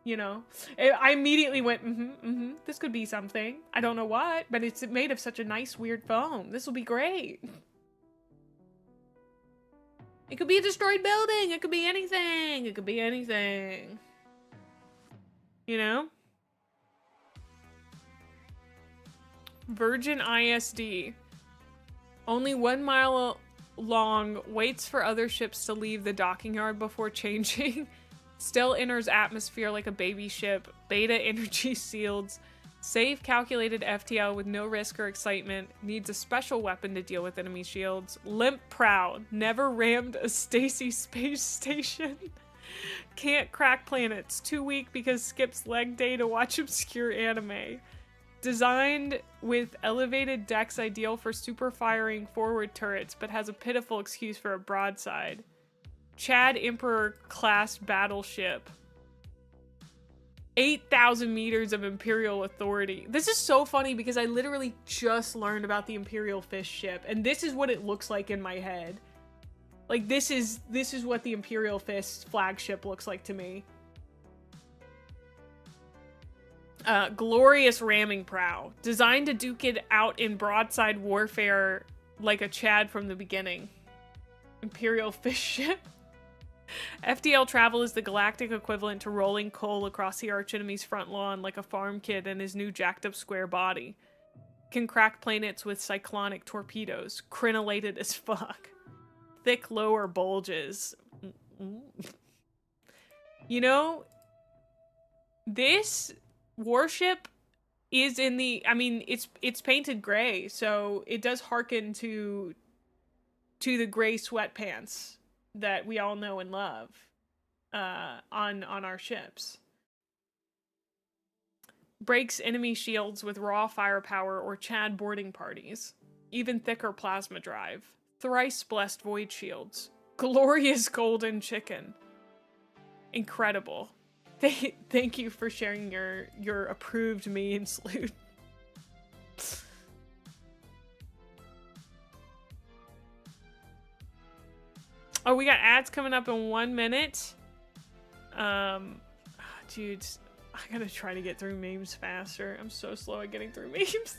You know, I immediately went, this could be something. I don't know what, but it's made of such a nice, weird foam. This will be great. It could be a destroyed building. It could be anything. It could be anything. You know? Virgin ISD. Only 1 mile long, waits for other ships to leave the docking yard before changing. Still enters atmosphere like a baby ship. Beta energy shields. Safe calculated FTL with no risk or excitement. Needs a special weapon to deal with enemy shields. Limp prow. Never rammed a Stacy space station. Can't crack planets. Too weak because skips leg day to watch obscure anime. Designed with elevated decks ideal for super firing forward turrets, but has a pitiful excuse for a broadside. Chad Emperor class battleship. 8,000 meters of Imperial authority. This is so funny because I literally just learned about the Imperial fish ship, and this is what it looks like in my head. Like, this is what the Imperial fish flagship looks like to me. Glorious ramming prow. Designed to duke it out in broadside warfare like a Chad from the beginning. Imperial fish ship. FDL travel is the galactic equivalent to rolling coal across the archenemy's front lawn like a farm kid and his new jacked up square body. Can crack planets with cyclonic torpedoes. Crenellated as fuck. Thick lower bulges. You know, this warship is in the, I mean, it's painted gray, so it does harken to the gray sweatpants that we all know and love on our ships. Breaks enemy shields with raw firepower or Chad boarding parties. Even thicker plasma drive. Thrice blessed void shields. Glorious golden chicken. Incredible. Thank you for sharing your approved memes, Luke. Oh, we got ads coming up in 1 minute. Dude, I gotta try to get through memes faster. I'm so slow at getting through memes.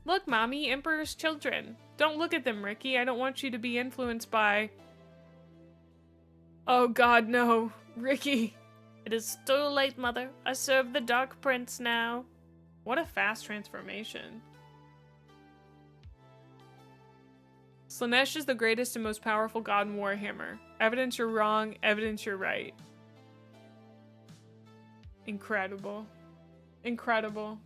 Look, Mommy, Emperor's children. Don't look at them, Ricky. I don't want you to be influenced by... Oh god, no. Ricky. It is too late, Mother. I serve the Dark Prince now. What a fast transformation. Slanesh is the greatest and most powerful god in Warhammer. Evidence you're wrong, evidence you're right. Incredible. Incredible.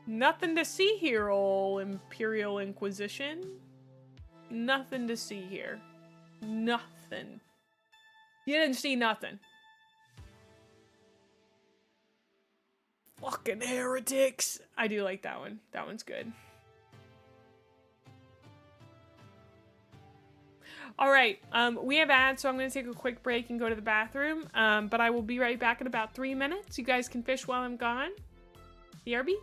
Nothing to see here, ol' Imperial Inquisition. Nothing to see here. Nothing. You didn't see nothing. Fucking heretics. I do like that one. That one's good. All right, we have ads, so I'm going to take a quick break and go to the bathroom. But I will be right back in about 3 minutes. You guys can fish while I'm gone. BRB.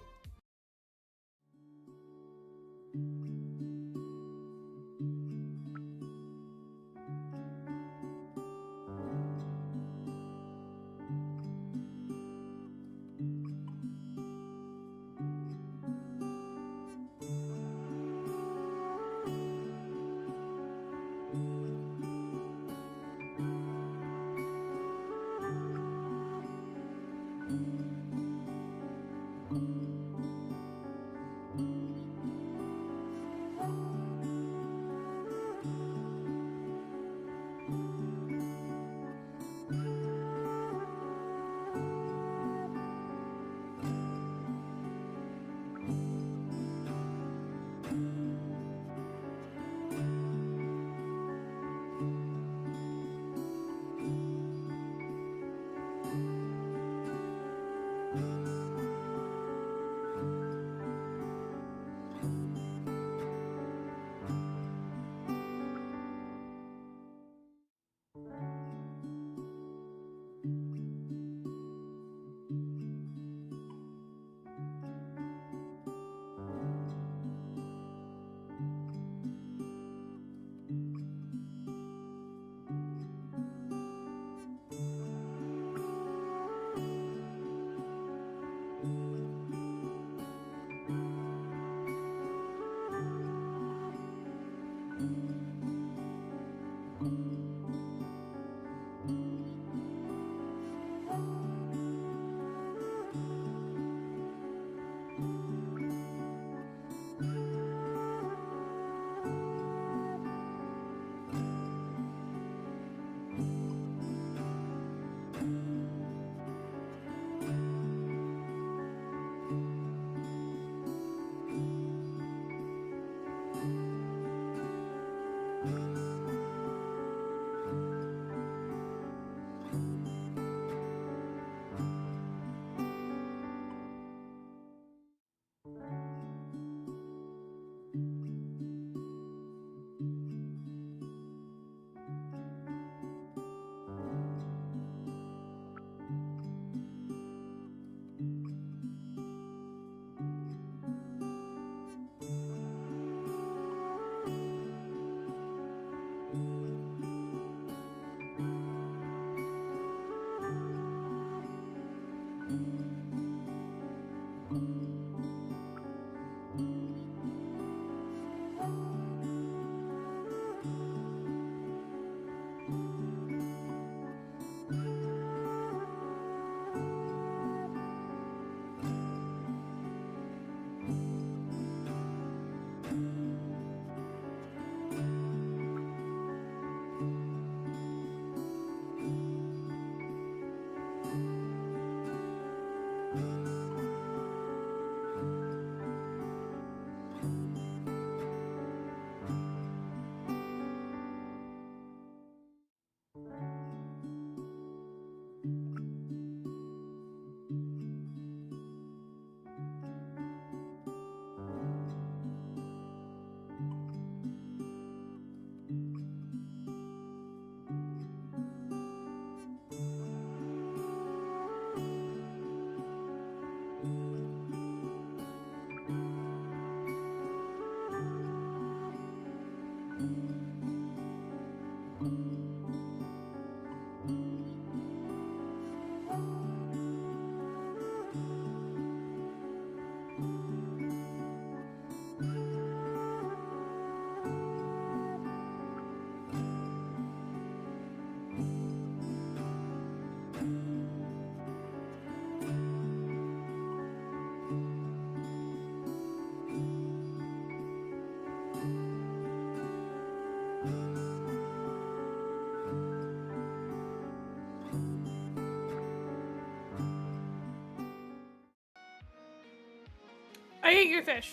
ate your fish.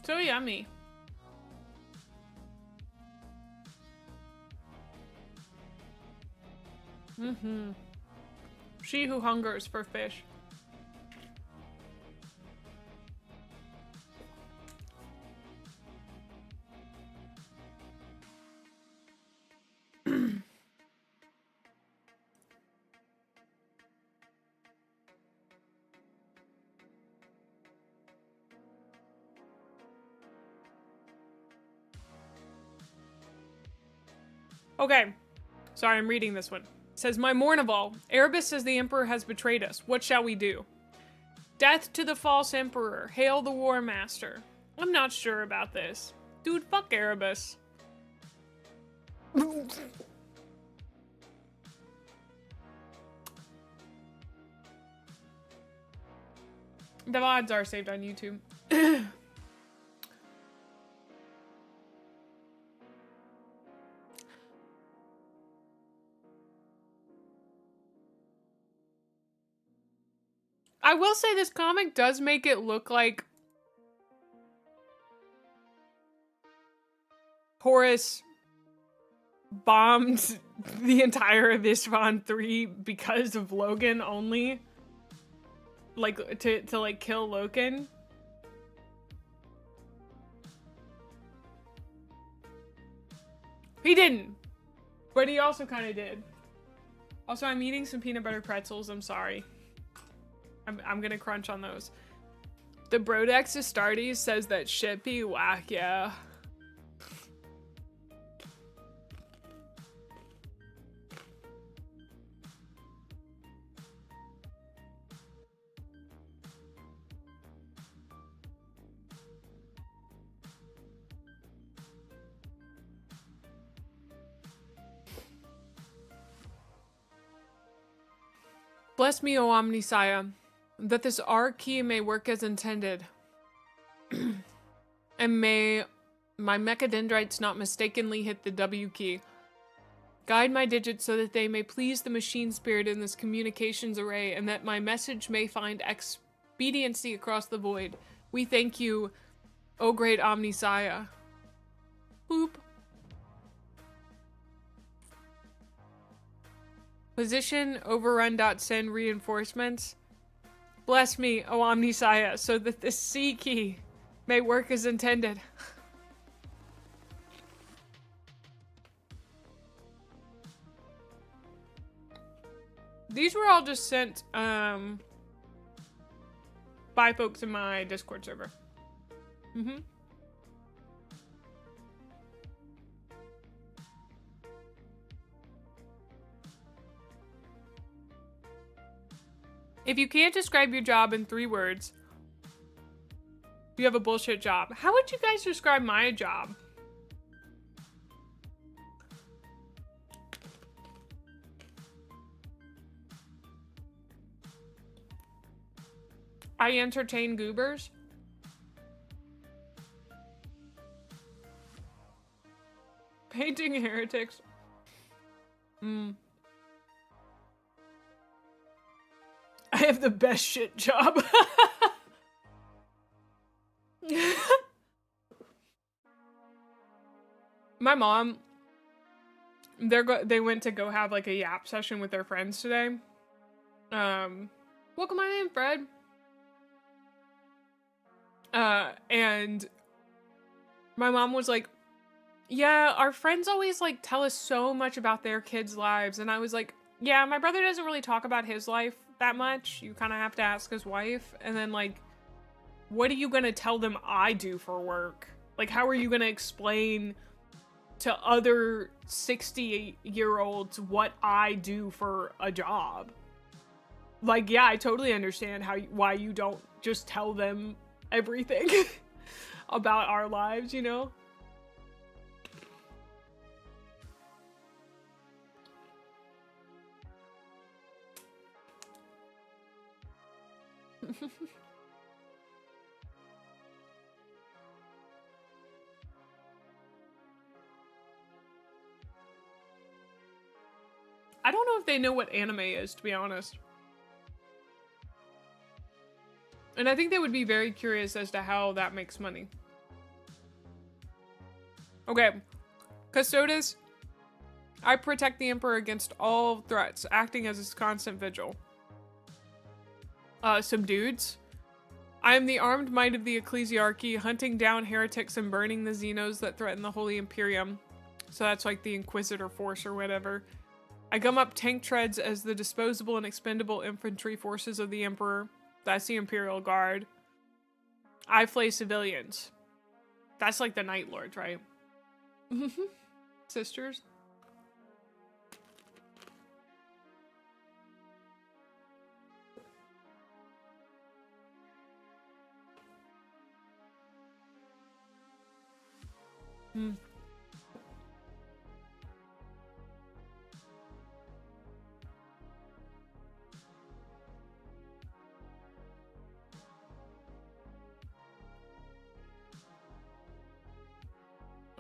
So yummy. She who hungers for fish. Okay, sorry, I'm reading this one. It says, My Mournival, Erebus says the Emperor has betrayed us. What shall we do? Death to the false Emperor. Hail the War Master. I'm not sure about this. Dude, fuck Erebus. The VODs are saved on YouTube. I will say this comic does make it look like Horus bombed the entire Vishvan 3 because of Logan only. Like, to like, kill Loken. He didn't. But he also kind of did. Also, I'm eating some peanut butter pretzels. I'm sorry. I'm gonna crunch on those. The Brodex Astartes says that shit be whack, yeah. Bless me, O Omnisaya, that this R key may work as intended, and may my mechadendrites not mistakenly hit the W key. Guide my digits so that they may please the machine spirit in this communications array, and that my message may find expediency across the void. We thank you, O great Omnisaya. Boop. Position overrun.send reinforcements. Bless me, O Omnisaya, so that the C key may work as intended. These were all just sent by folks in my Discord server. If you can't describe your job in 3 words, you have a bullshit job. How would you guys describe my job? I entertain goobers. Painting heretics. I have the best shit job. My mom, they went to go have like a yap session with their friends today. Welcome my name, Fred. And my mom was like, yeah, our friends always like tell us so much about their kids' lives. And I was like, yeah, my brother doesn't really talk about his life that much. You kind of have to ask his wife. And then like, what are you going to tell them I do for work? Like, how are you going to explain to other 60-year-olds what I do for a job? Like, yeah, I totally understand why you don't just tell them everything about our lives, you know? they know what anime is, to be honest. And I think they would be very curious as to how that makes money. Okay. Custodes. I protect the Emperor against all threats, acting as his constant vigil. Some dudes. I am the armed might of the ecclesiarchy, hunting down heretics and burning the Xenos that threaten the Holy Imperium. So that's like the Inquisitor force or whatever. I gum up tank treads as the disposable and expendable infantry forces of the Emperor. That's the Imperial Guard. I flay civilians. That's like the Night Lords, right? Sisters.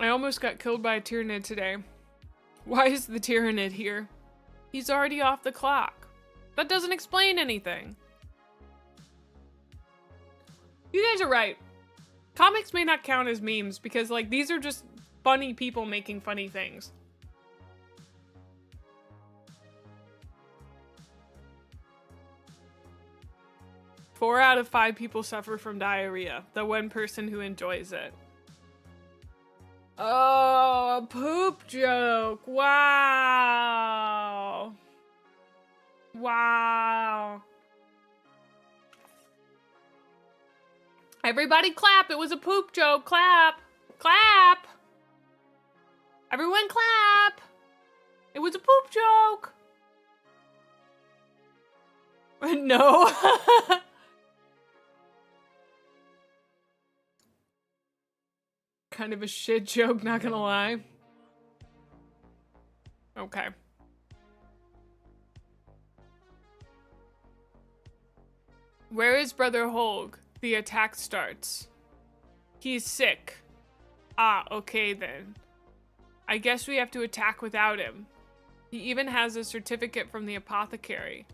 I almost got killed by a Tyranid today. Why is the Tyranid here? He's already off the clock. That doesn't explain anything. You guys are right. Comics may not count as memes because, like, these are just funny people making funny things. Four out of 5 people suffer from diarrhea. The one person who enjoys it. Oh, a poop joke. Wow. Wow. Everybody clap. It was a poop joke. Clap. Clap. Everyone clap. It was a poop joke. No. Kind of a shit joke, not gonna lie. Okay. Where is Brother Holg? The attack starts. He's sick. Ah, okay then. I guess we have to attack without him. He even has a certificate from the apothecary.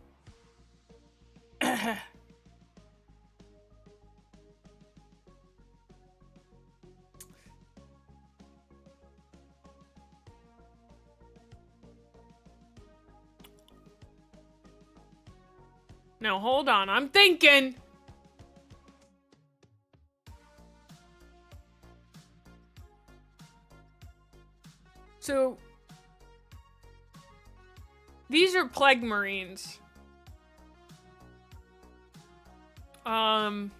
Now hold on, I'm thinking. So, these are plague marines. And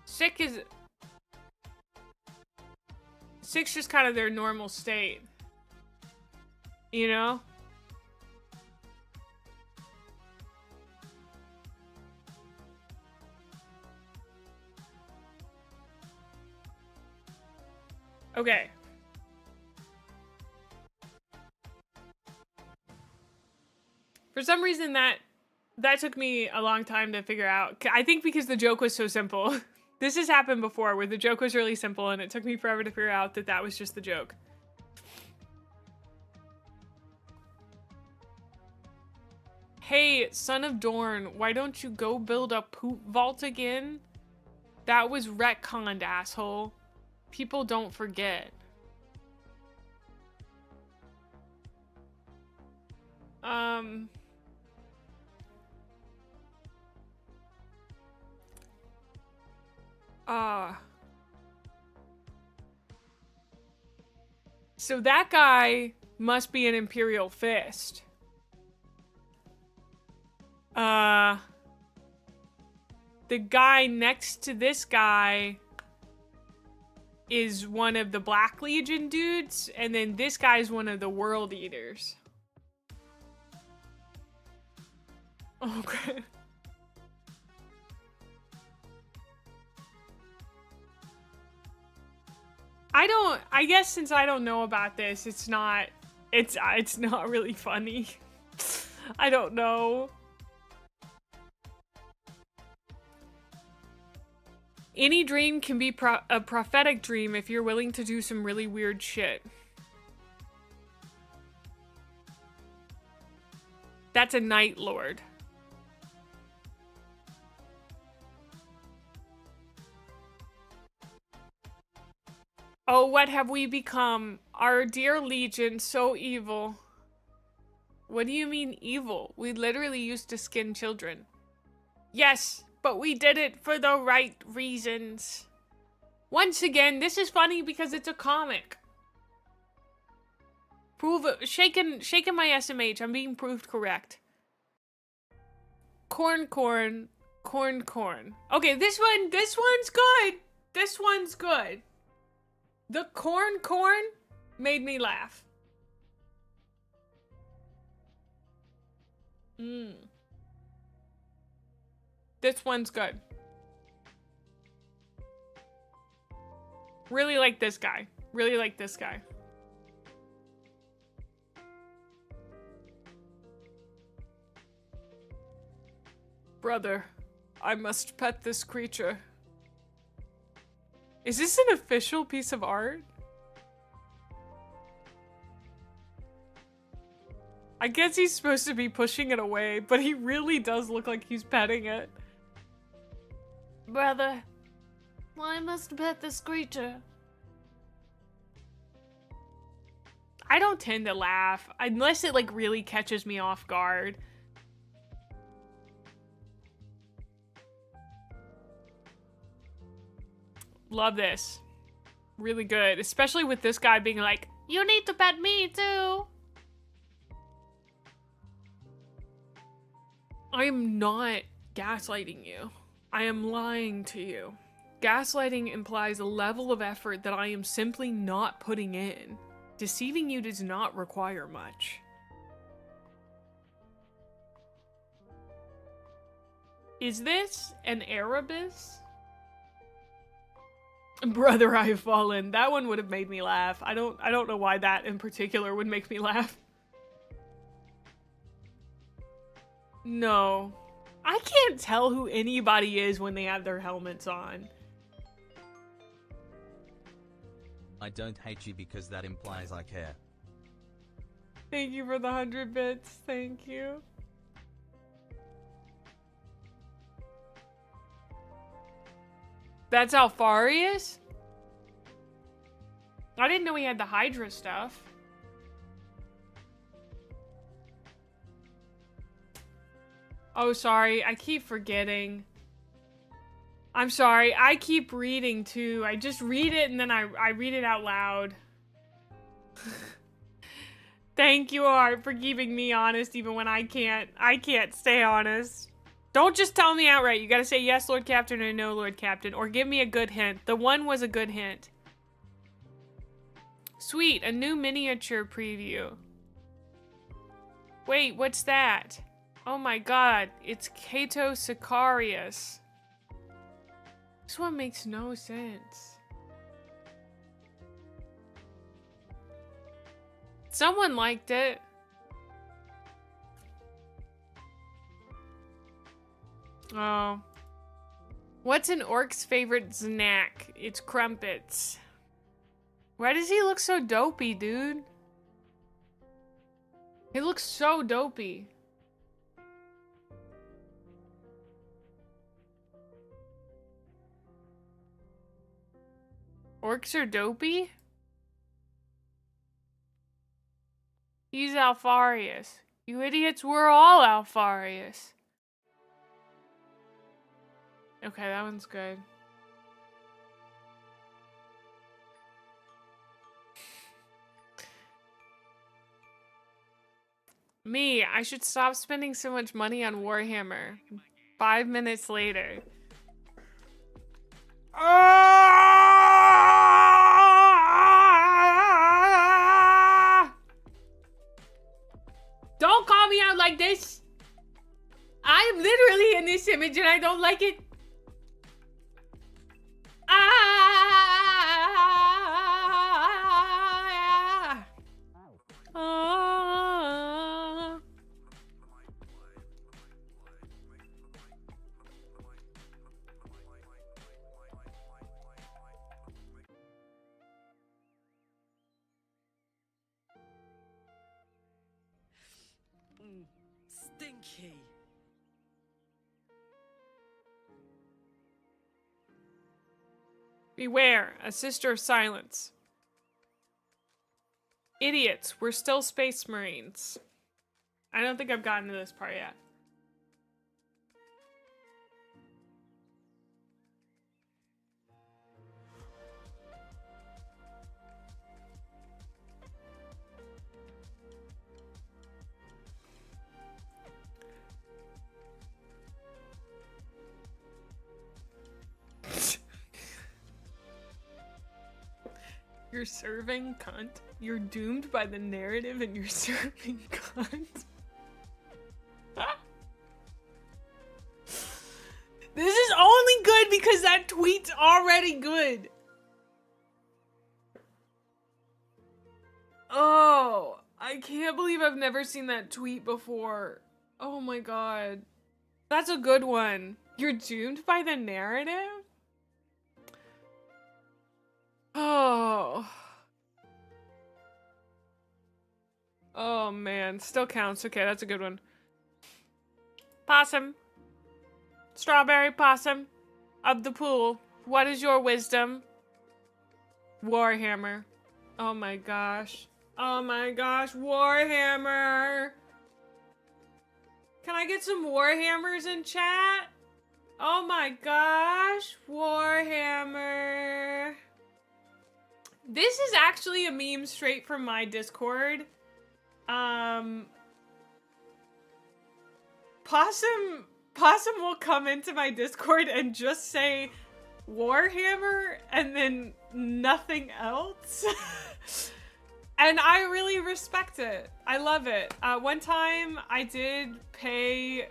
sick's just kind of their normal state. You know? Okay. For some reason that took me a long time to figure out. I think because the joke was so simple. This has happened before where the joke was really simple and it took me forever to figure out that that was just the joke. Hey, Son of Dorn, why don't you go build a poop vault again? That was retconned, asshole. People don't forget. So that guy must be an Imperial Fist. The guy next to this guy is one of the Black Legion dudes, and then this guy's one of the World Eaters. Okay. I guess since I don't know about this, it's not really funny. I don't know. Any dream can be a prophetic dream if you're willing to do some really weird shit. That's a Night Lord. Oh, what have we become? Our dear Legion, so evil. What do you mean evil? We literally used to skin children. Yes, but we did it for the right reasons. Once again, this is funny because it's a comic. Shaking my SMH, I'm being proved correct. Corn. Okay, this one's good. This one's good. The corn made me laugh. This one's good. Really like this guy. Really like this guy. Brother, I must pet this creature. Is this an official piece of art? I guess he's supposed to be pushing it away, but he really does look like he's petting it. Brother, I must pet this creature. I don't tend to laugh, unless it like really catches me off guard. Love this. Really good. Especially with this guy being like, you need to pet me too. I am not gaslighting you. I am lying to you. Gaslighting implies a level of effort that I am simply not putting in. Deceiving you does not require much. Is this an Erebus? Brother, I have fallen. That one would have made me laugh. I don't know why that in particular would make me laugh. No. I can't tell who anybody is when they have their helmets on. I don't hate you because that implies I care. Thank you for the 100 bits. Thank you. That's Alfarius? I didn't know he had the Hydra stuff. Oh, sorry. I keep forgetting. I'm sorry. I keep reading too. I just read it and then I read it out loud. Thank you, Art, for keeping me honest even when I can't stay honest. Don't just tell me outright. You gotta say yes, Lord Captain, or no, Lord Captain. Or give me a good hint. The one was a good hint. Sweet, a new miniature preview. Wait, what's that? Oh my god, it's Cato Sicarius. This one makes no sense. Someone liked it. Oh. What's an orc's favorite snack? It's crumpets. Why does he look so dopey, dude? He looks so dopey. Orcs are dopey? He's Alfarius. You idiots, we're all Alfarius. Okay, that one's good. Me, I should stop spending so much money on Warhammer. 5 minutes later. Don't call me out like this. I am literally in this image and I don't like it. stinky. Beware, a sister of silence. Idiots, we're still space marines. I don't think I've gotten to this part yet. You're serving cunt. You're doomed by the narrative and you're serving cunt. This is only good because that tweet's already good. Oh, I can't believe I've never seen that tweet before. Oh my god. That's a good one. You're doomed by the narrative? Oh. Oh man, still counts. Okay, that's a good one. Possum. Strawberry possum of the pool. What is your wisdom? Warhammer. Oh my gosh. Oh my gosh, Warhammer. Can I get some Warhammers in chat? Oh my gosh, Warhammer. This is actually a meme straight from my Discord. Possum will come into my Discord and just say Warhammer and then nothing else. And I really respect it. I love it. One time I did pay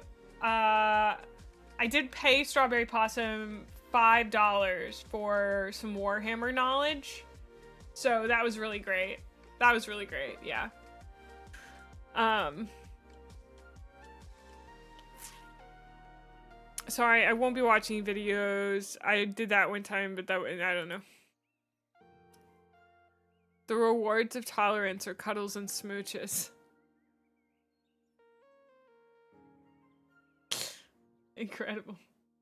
Strawberry Possum $5 for some Warhammer knowledge. So that was really great. That was really great, yeah. Sorry, I won't be watching videos. I did that one time, but that I don't know. The rewards of tolerance are cuddles and smooches. Incredible.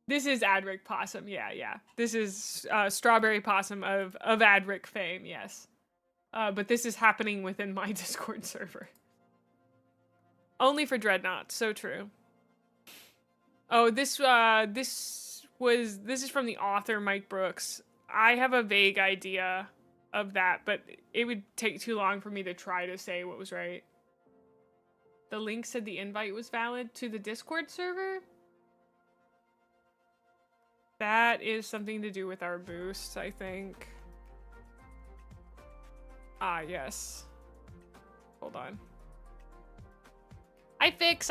This is Adric Possum, yeah. This is Strawberry Possum of Adric fame, yes. But this is happening within my Discord server. Only for Dreadnought, so true. Oh, this is from the author Mike Brooks. I have a vague idea of that, but it would take too long for me to try to say what was right. The link said the invite was valid to the Discord server. That is something to do with our boosts, I think. Ah, yes. Hold on. I fix.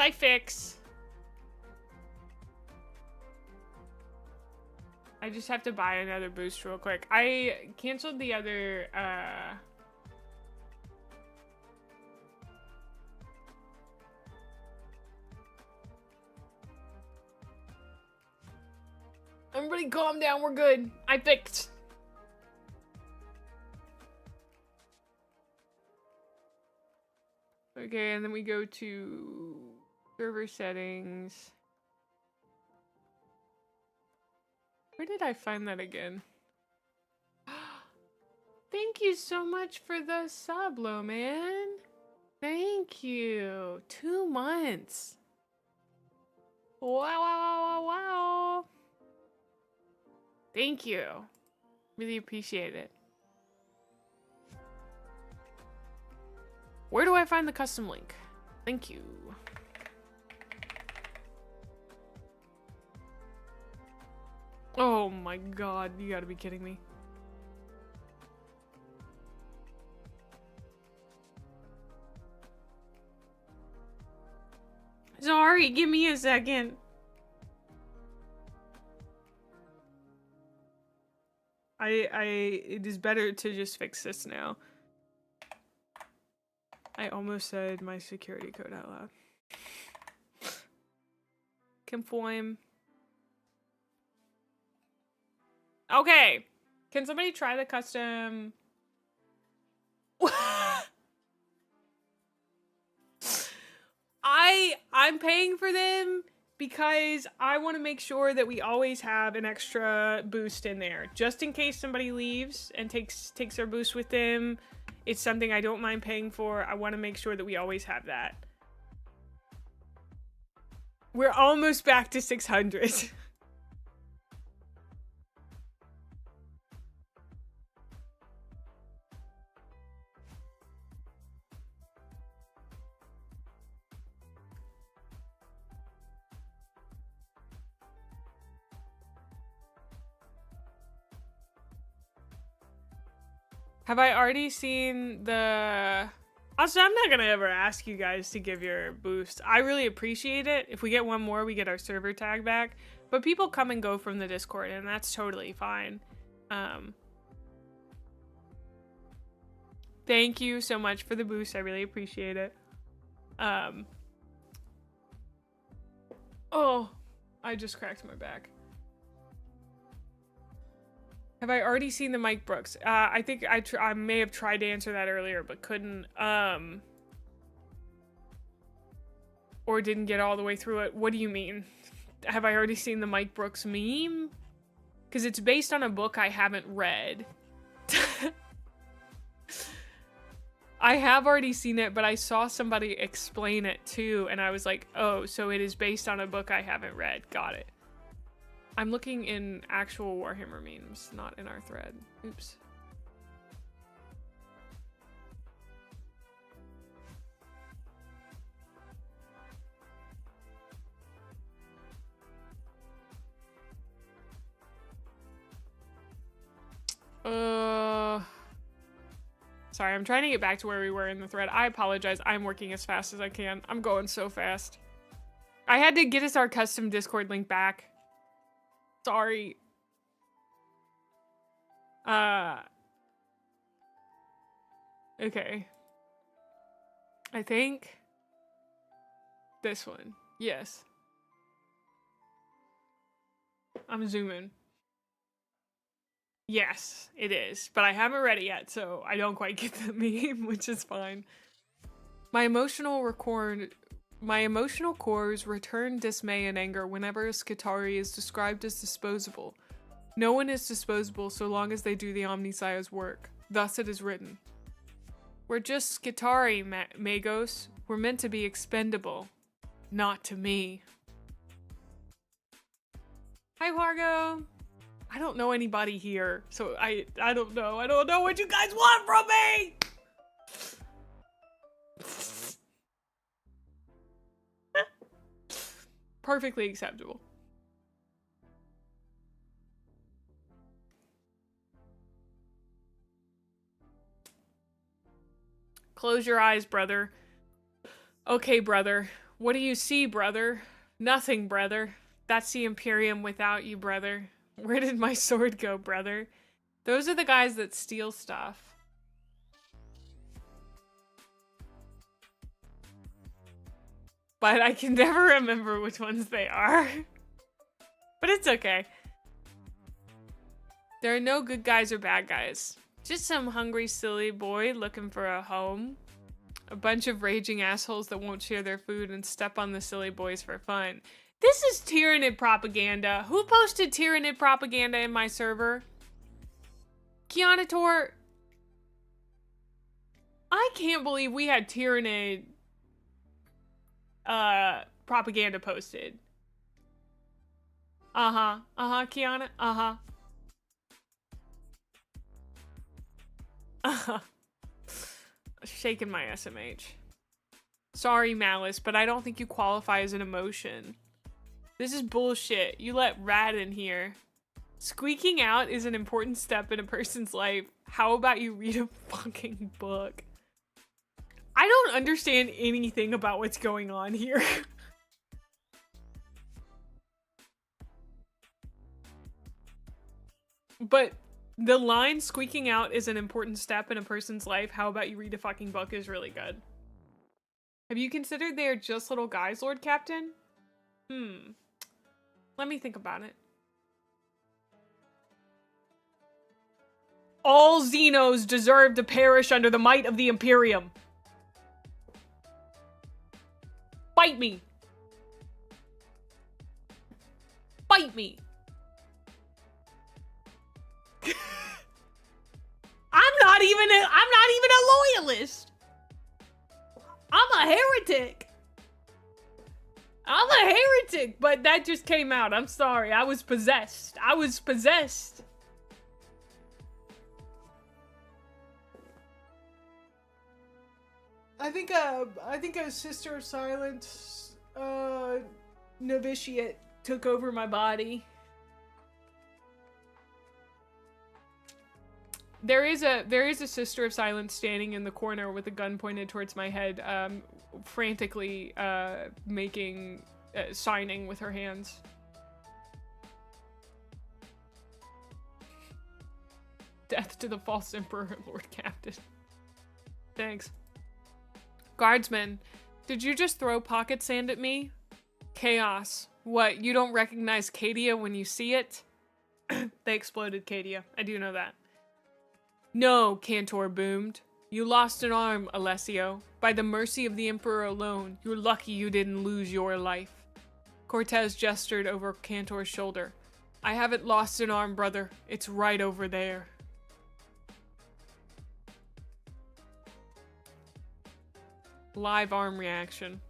I just have to buy another boost real quick. I canceled the other, Everybody calm down, we're good. I fixed. Okay, and then we go to server settings. Where did I find that again? Thank you so much for the sub, Low Man. Thank you. 2 months. Wow. Thank you. Really appreciate it. Where do I find the custom link? Thank you. Oh my god, you gotta be kidding me. Sorry, give me a second. It is better to just fix this now. I almost said my security code out loud. Conform. Okay. Can somebody try the custom? I I'm paying for them because I want to make sure that we always have an extra boost in there. Just in case somebody leaves and takes their boost with them. It's something I don't mind paying for. I want to make sure that we always have that. We're almost back to 600. Have I already seen the... Also, I'm not gonna ever ask you guys to give your boost. I really appreciate it. If we get one more, we get our server tag back. But people come and go from the Discord, and that's totally fine. Thank you so much for the boost. I really appreciate it. Oh, I just cracked my back. Have I already seen the Mike Brooks? I think I may have tried to answer that earlier, but couldn't. Or didn't get all the way through it. What do you mean? Have I already seen the Mike Brooks meme? Because it's based on a book I haven't read. I have already seen it, but I saw somebody explain it too, and I was like, oh, so it is based on a book I haven't read. Got it. I'm looking in actual Warhammer memes, not in our thread. Oops. Sorry, I'm trying to get back to where we were in the thread. I apologize. I'm working as fast as I can. I'm going so fast. I had to get us our custom Discord link back. Sorry. Okay. I think this one. Yes. I'm zooming. Yes, it is. But I haven't read it yet, so I don't quite get the meme, which is fine. My emotional cores return dismay and anger whenever a Skitarii is described as disposable. No one is disposable so long as they do the Omnissiah's work. Thus it is written. We're just Skitarii, Magos. We're meant to be expendable. Not to me. Hi, Vargo. I don't know anybody here, so I don't know. I don't know what you guys want from me! Perfectly acceptable. Close your eyes, brother. Okay, brother. What do you see, brother? Nothing, brother. That's the Imperium without you, brother. Where did my sword go, brother? Those are the guys that steal stuff. But I can never remember which ones they are. But it's okay. There are no good guys or bad guys. Just some hungry, silly boy looking for a home. A bunch of raging assholes that won't share their food and step on the silly boys for fun. This is Tyrannid propaganda. Who posted Tyrannid propaganda in my server? Kianator. I can't believe we had Tyrannid propaganda posted. Kiana. Shaking my SMH. Sorry, Malice, but I don't think you qualify as an emotion. This is bullshit. You let rat in here. Squeaking out is an important step in a person's life. How about you read a fucking book? I don't understand anything about what's going on here. But the line squeaking out is an important step in a person's life. How about you read a fucking book is really good. Have you considered they are just little guys, Lord Captain? Let me think about it. All Xenos deserve to perish under the might of the Imperium. Fight me. fight me. I'm not even a loyalist. I'm a heretic. I'm a heretic, but that just came out. I'm sorry. I was possessed. I was possessed. I think a Sister of Silence novitiate took over my body. There is a Sister of Silence standing in the corner with a gun pointed towards my head, frantically signing with her hands. Death to the false emperor, Lord Captain. Thanks. Guardsman, did you just throw pocket sand at me? Chaos. What, you don't recognize Cadia when you see it? They exploded Cadia. I do know that. No, Cantor boomed. You lost an arm, Alessio. By the mercy of the Emperor alone, you're lucky you didn't lose your life. Cortez gestured over Cantor's shoulder. I haven't lost an arm, brother. It's right over there. Live arm reaction.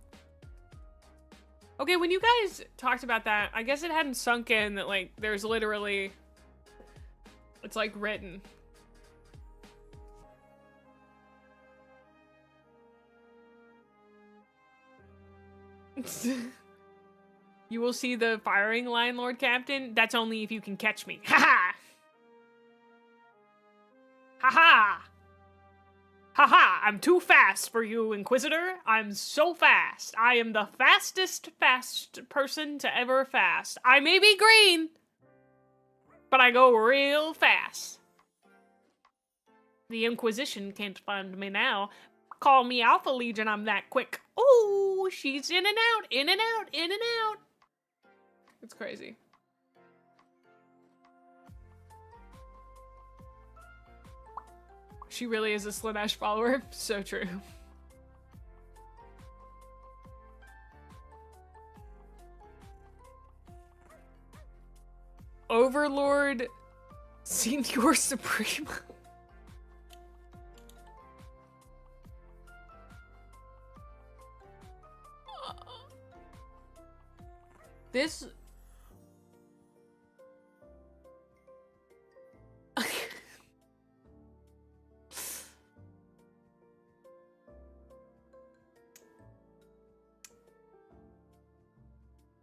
Okay, when you guys talked about that, I guess it hadn't sunk in that, like, there's literally... It's, like, written. You will see the firing line, Lord Captain. That's only if you can catch me. Ha ha! Ha ha! Ha ha! I'm too fast for you, Inquisitor. I'm so fast. I am the fast person to ever fast. I may be green, but I go real fast. The Inquisition can't find me now. Call me Alpha Legion, I'm that quick. Ooh, she's in and out, in and out, in and out. It's crazy. She really is a Slaanesh follower. So true. Overlord Senior Supreme. This...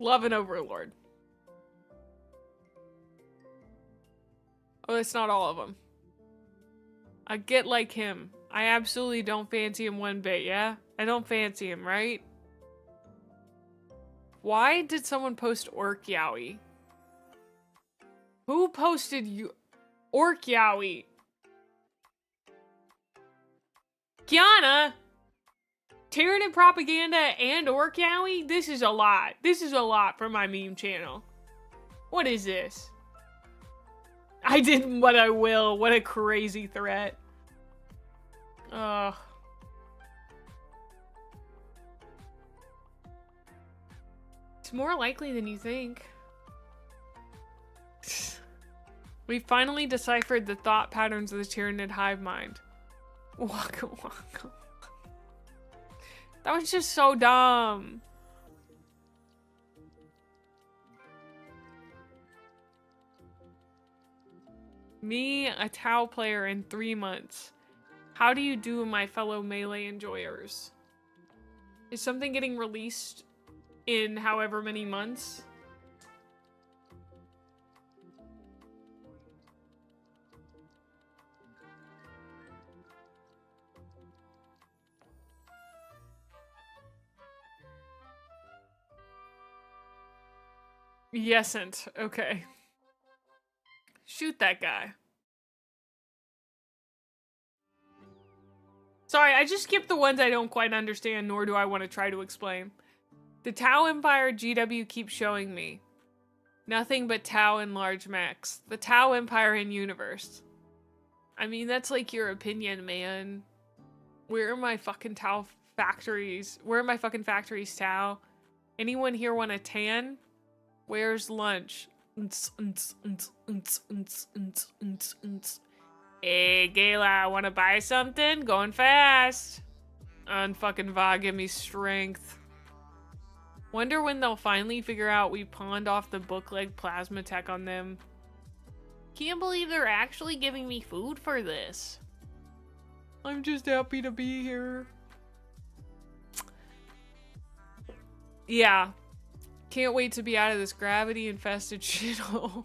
Love an Overlord. Oh, that's not all of them. I get like him. I absolutely don't fancy him one bit, yeah? I don't fancy him, right? Why did someone post Orc Yowie? Who posted you Orc Yowie? Kiana? Tyranid propaganda and Orc Yowie? This is a lot. This is a lot for my meme channel. What is this? I did what I will. What a crazy threat. Ugh. It's more likely than you think. We finally deciphered the thought patterns of the Tyranid hive mind. Waka waka. That was just so dumb. Me, a Tau player in 3 months. How do you do, my fellow Melee enjoyers? Is something getting released in however many months? Yesn't. Okay. Shoot that guy. Sorry, I just skipped the ones I don't quite understand, nor do I want to try to explain. The Tau Empire GW keeps showing me. Nothing but Tau and large mechs. The Tau Empire in universe. I mean, that's like your opinion, man. Where are my fucking Tau factories? Where are my fucking factories, Tau? Anyone here want a tan? Where's lunch? Hey, Gayla, wanna buy something? Going fast. Unfucking va, give me strength. Wonder when they'll finally figure out we pawned off the bookleg plasma tech on them. Can't believe they're actually giving me food for this. I'm just happy to be here. Yeah. Can't wait to be out of this gravity-infested shithole.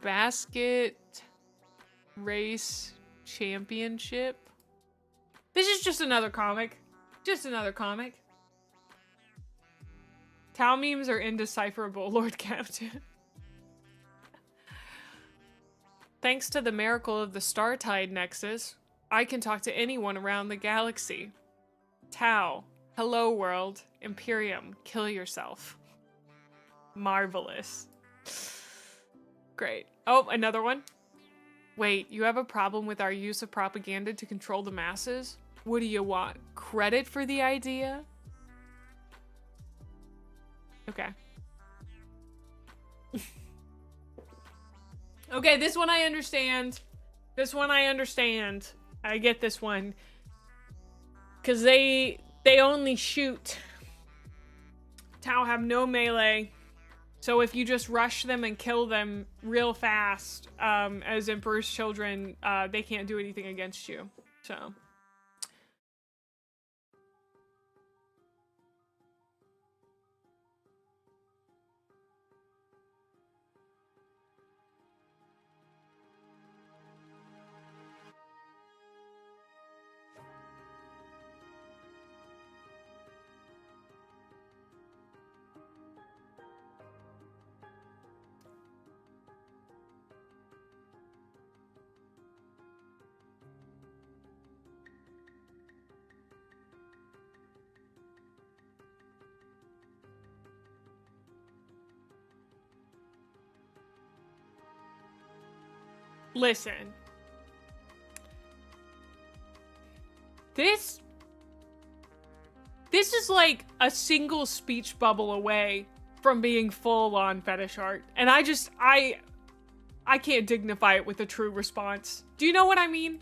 Basket race championship. This is just another comic. Just another comic. Tau memes are indecipherable, Lord Captain. Thanks to the miracle of the Startide Nexus, I can talk to anyone around the galaxy. Tau, hello world, Imperium, kill yourself. Marvelous. Great. Oh, another one. Wait, you have a problem with our use of propaganda to control the masses? What do you want? Credit for the idea? Okay. Okay, this one I understand. This one I understand. I get this one. Cause they only shoot. Tau have no melee. So if you just rush them and kill them real fast, as Emperor's children, they can't do anything against you. So. Listen. This is like a single speech bubble away from being full on fetish art. And I can't dignify it with a true response. Do you know what I mean?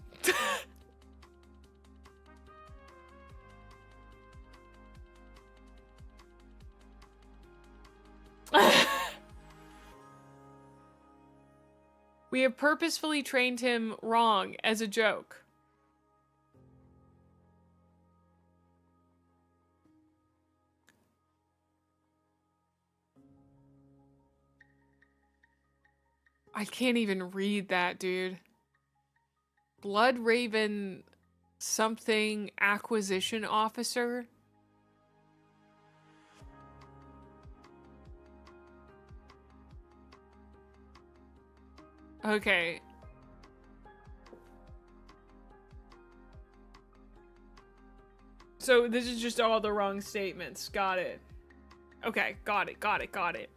We have purposefully trained him wrong as a joke. I can't even read that, dude. Blood Raven something acquisition officer. Okay. So this is just all the wrong statements. Got it. Okay, got it.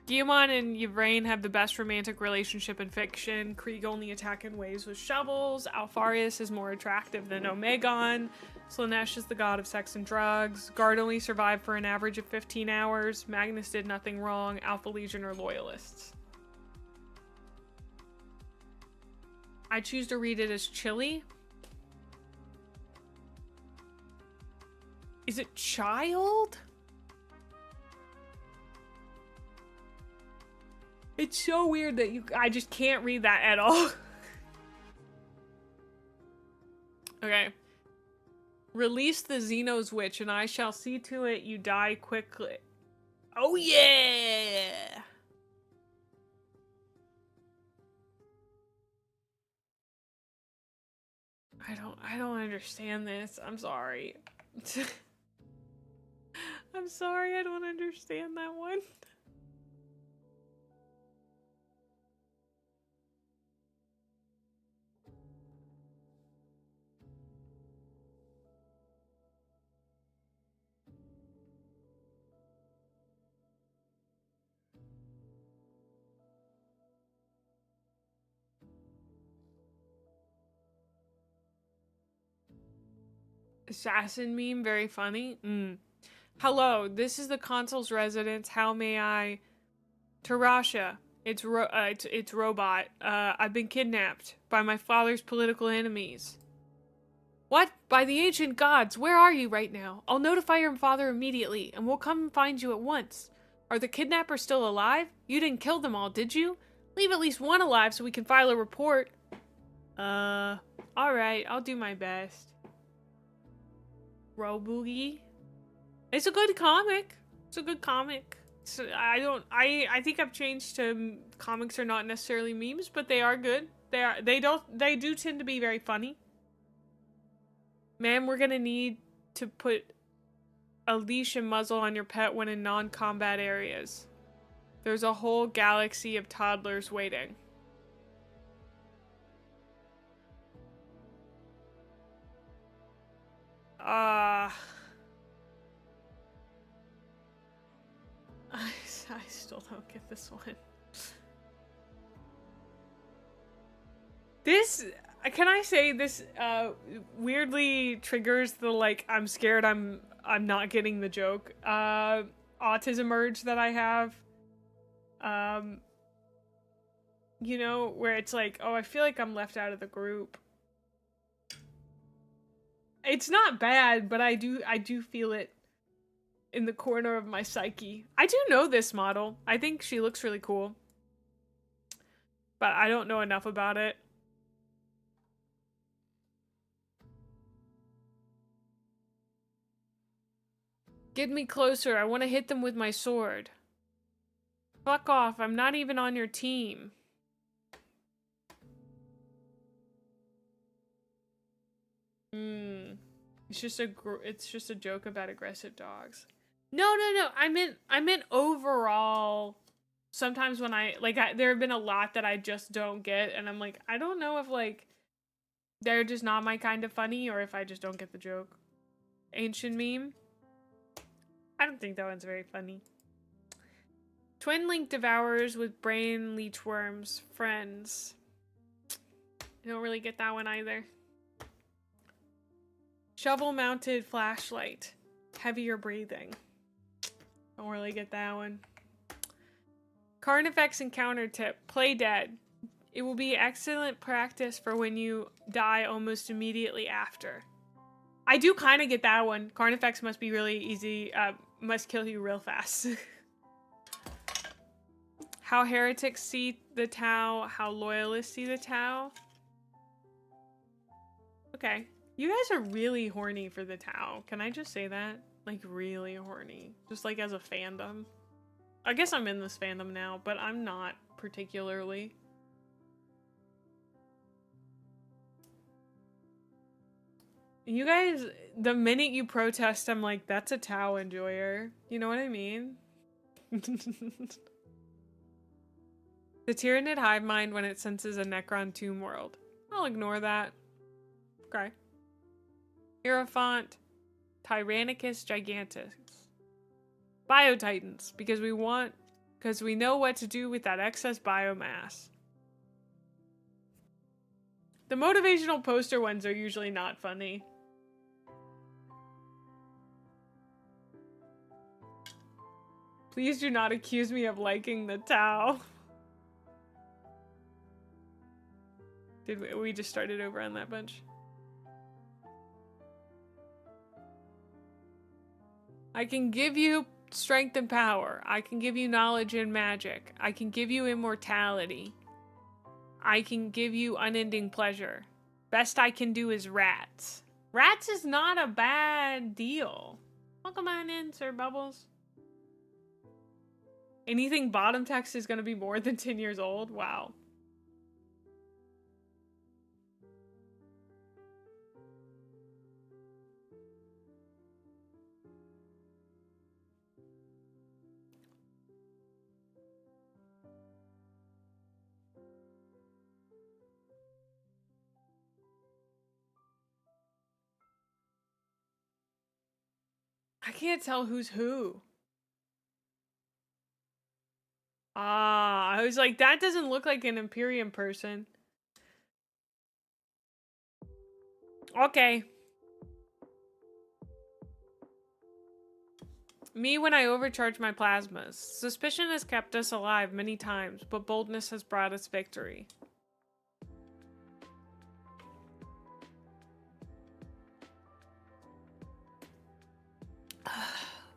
Guillemot and Yvraine have the best romantic relationship in fiction. Krieg only attack in waves with shovels. Alfarius is more attractive than Omegon. Slanesh is the god of sex and drugs. Guard only survived for an average of 15 hours. Magnus did nothing wrong. Alpha Legion are loyalists. I choose to read it as chili. Is it child? It's so weird that I just can't read that at all. Okay. Release the Xenos Witch and I shall see to it you die quickly. Oh yeah! I don't understand this. I'm sorry. I'm sorry, I don't understand that one. Assassin meme, very funny. Hello, this is the consul's residence. How may I? Tarasha, it's robot. I've been kidnapped by my father's political enemies. What? By the ancient gods, where are you right now? I'll notify your father immediately, and we'll come and find you at once. Are the kidnappers still alive? You didn't kill them all, did you? Leave at least one alive so we can file a report. Alright, I'll do my best. Roboogie. It's a good comic. It's a good comic. So I think I've changed to comics are not necessarily memes, but they are good. They do tend to be very funny. Ma'am, we're gonna need to put a leash and muzzle on your pet when in non-combat areas. There's a whole galaxy of toddlers waiting. I still don't get this one. This, can I say this weirdly triggers the like I'm scared I'm not getting the joke autism urge that I have. You know, where it's like, oh, I feel like I'm left out of the group. It's not bad, but I do feel it in the corner of my psyche. I do know this model. I think she looks really cool. But I don't know enough about it. Get me closer. I want to hit them with my sword. Fuck off. I'm not even on your team. It's just a joke about aggressive dogs. No. I meant overall. Sometimes when there have been a lot that I just don't get, and I'm like, I don't know if like they're just not my kind of funny, or if I just don't get the joke. Ancient meme. I don't think that one's very funny. Twin link devourers with brain leech worms. Friends. I don't really get that one either. Shovel mounted flashlight. Heavier breathing. Don't really get that one. Carnifex encounter tip. Play dead. It will be excellent practice for when you die almost immediately after. I do kind of get that one. Carnifex must be really easy. Must kill you real fast. How heretics see the Tau. How loyalists see the Tau. Okay. You guys are really horny for the Tau. Can I just say that? Like, really horny. Just like as a fandom. I guess I'm in this fandom now, but I'm not particularly. You guys, the minute you protest, I'm like, that's a Tau enjoyer. You know what I mean? The Tyranid hive mind when it senses a Necron tomb world. I'll ignore that. Okay. Hierophant, Tyrannicus gigantus. Biotitans, because we know what to do with that excess biomass. The motivational poster ones are usually not funny. Please do not accuse me of liking the Tau. We just started over on that bunch? I can give you strength and power. I can give you knowledge and magic. I can give you immortality. I can give you unending pleasure. Best I can do is rats. Rats is not a bad deal. Welcome on in, Sir Bubbles. Anything bottom text is going to be more than 10 years old? Wow. I can't tell who's who. Ah, I was like, that doesn't look like an Imperium person. Okay. Me when I overcharge my plasmas. Suspicion has kept us alive many times, but boldness has brought us victory.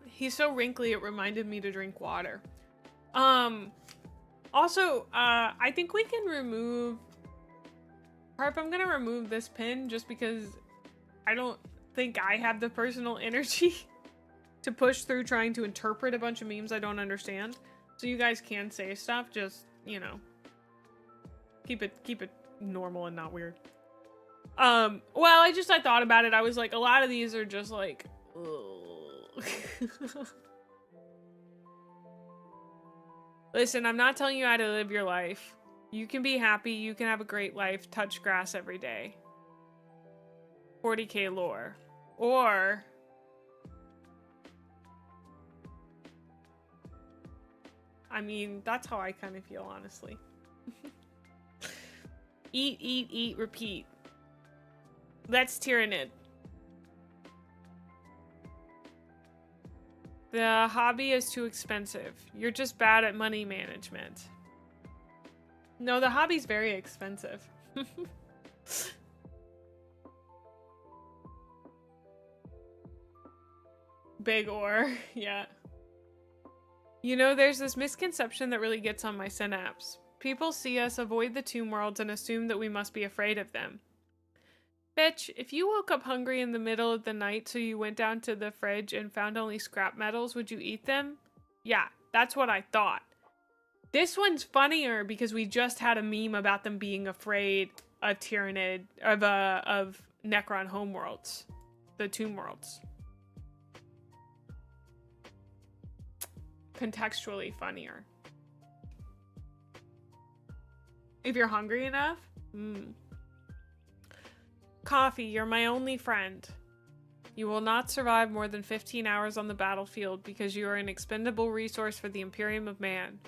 He's so wrinkly, it reminded me to drink water. Also, I think we can remove... Harp, I'm gonna remove this pin just because I don't think I have the personal energy to push through trying to interpret a bunch of memes I don't understand. So you guys can say stuff, just, you know, keep it normal and not weird. Well, I thought about it. I was like, a lot of these are just like, ugh. Listen, I'm not telling you how to live your life. You can be happy, you can have a great life, touch grass every day. 40k lore. Or... I mean, that's how I kind of feel, honestly. Eat, eat, eat, repeat. That's Tyrannid. The hobby is too expensive. You're just bad at money management. No, the hobby's very expensive. Big ore, yeah. You know, there's this misconception that really gets on my synapse. People see us, avoid the tomb worlds, and assume that we must be afraid of them. Bitch, if you woke up hungry in the middle of the night so you went down to the fridge and found only scrap metals, would you eat them? Yeah, that's what I thought. This one's funnier because we just had a meme about them being afraid of Tyrannid, of Necron homeworlds. The tomb worlds. Contextually funnier. If you're hungry enough. Coffee, you're my only friend. You will not survive more than 15 hours on the battlefield because you are an expendable resource for the Imperium of Man.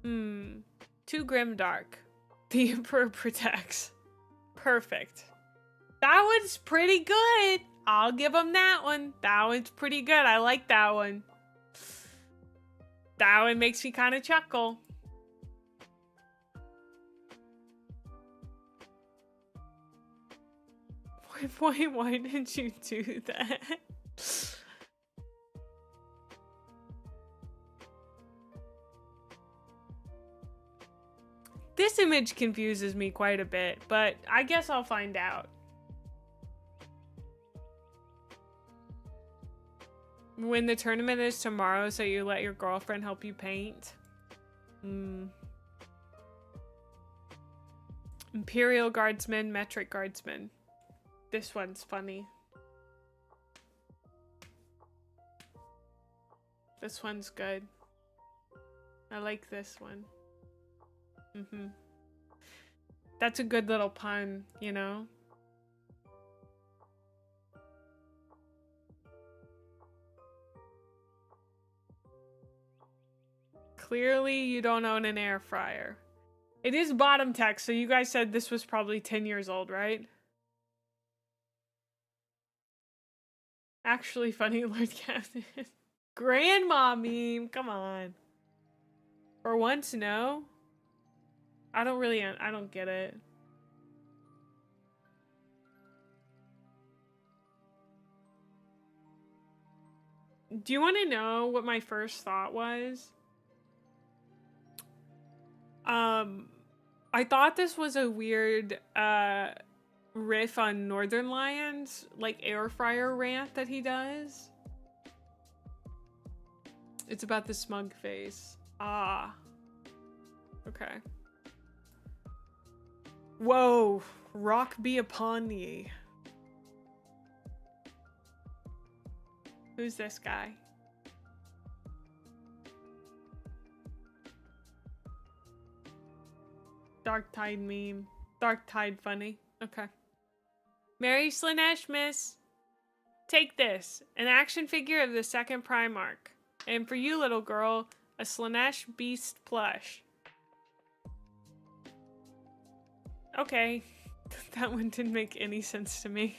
Too grimdark. The Emperor protects. Perfect. That one's pretty good. I'll give him that one. That one's pretty good. I like that one. That one makes me kind of chuckle. Why did you do that? This image confuses me quite a bit, but I guess I'll find out. When the tournament is tomorrow, so you let your girlfriend help you paint. Imperial Guardsman, Metric Guardsman. This one's funny. This one's good. I like this one. That's a good little pun, you know? Clearly, you don't own an air fryer. It is bottom text, so you guys said this was probably 10 years old, right? Actually funny, Lord Captain. Grandma meme, come on. For once, no? I don't get it. Do you want to know what my first thought was? I thought this was a weird riff on Northern Lions, like air fryer rant that he does. It's about the smug face. Ah. Okay. Whoa, rock be upon ye. Who's this guy? Dark Tide meme. Dark Tide funny. Okay. Merry Slanesh, take this. An action figure of the second Primarch. And for you, little girl, a Slanesh Beast plush. Okay. That one didn't make any sense to me.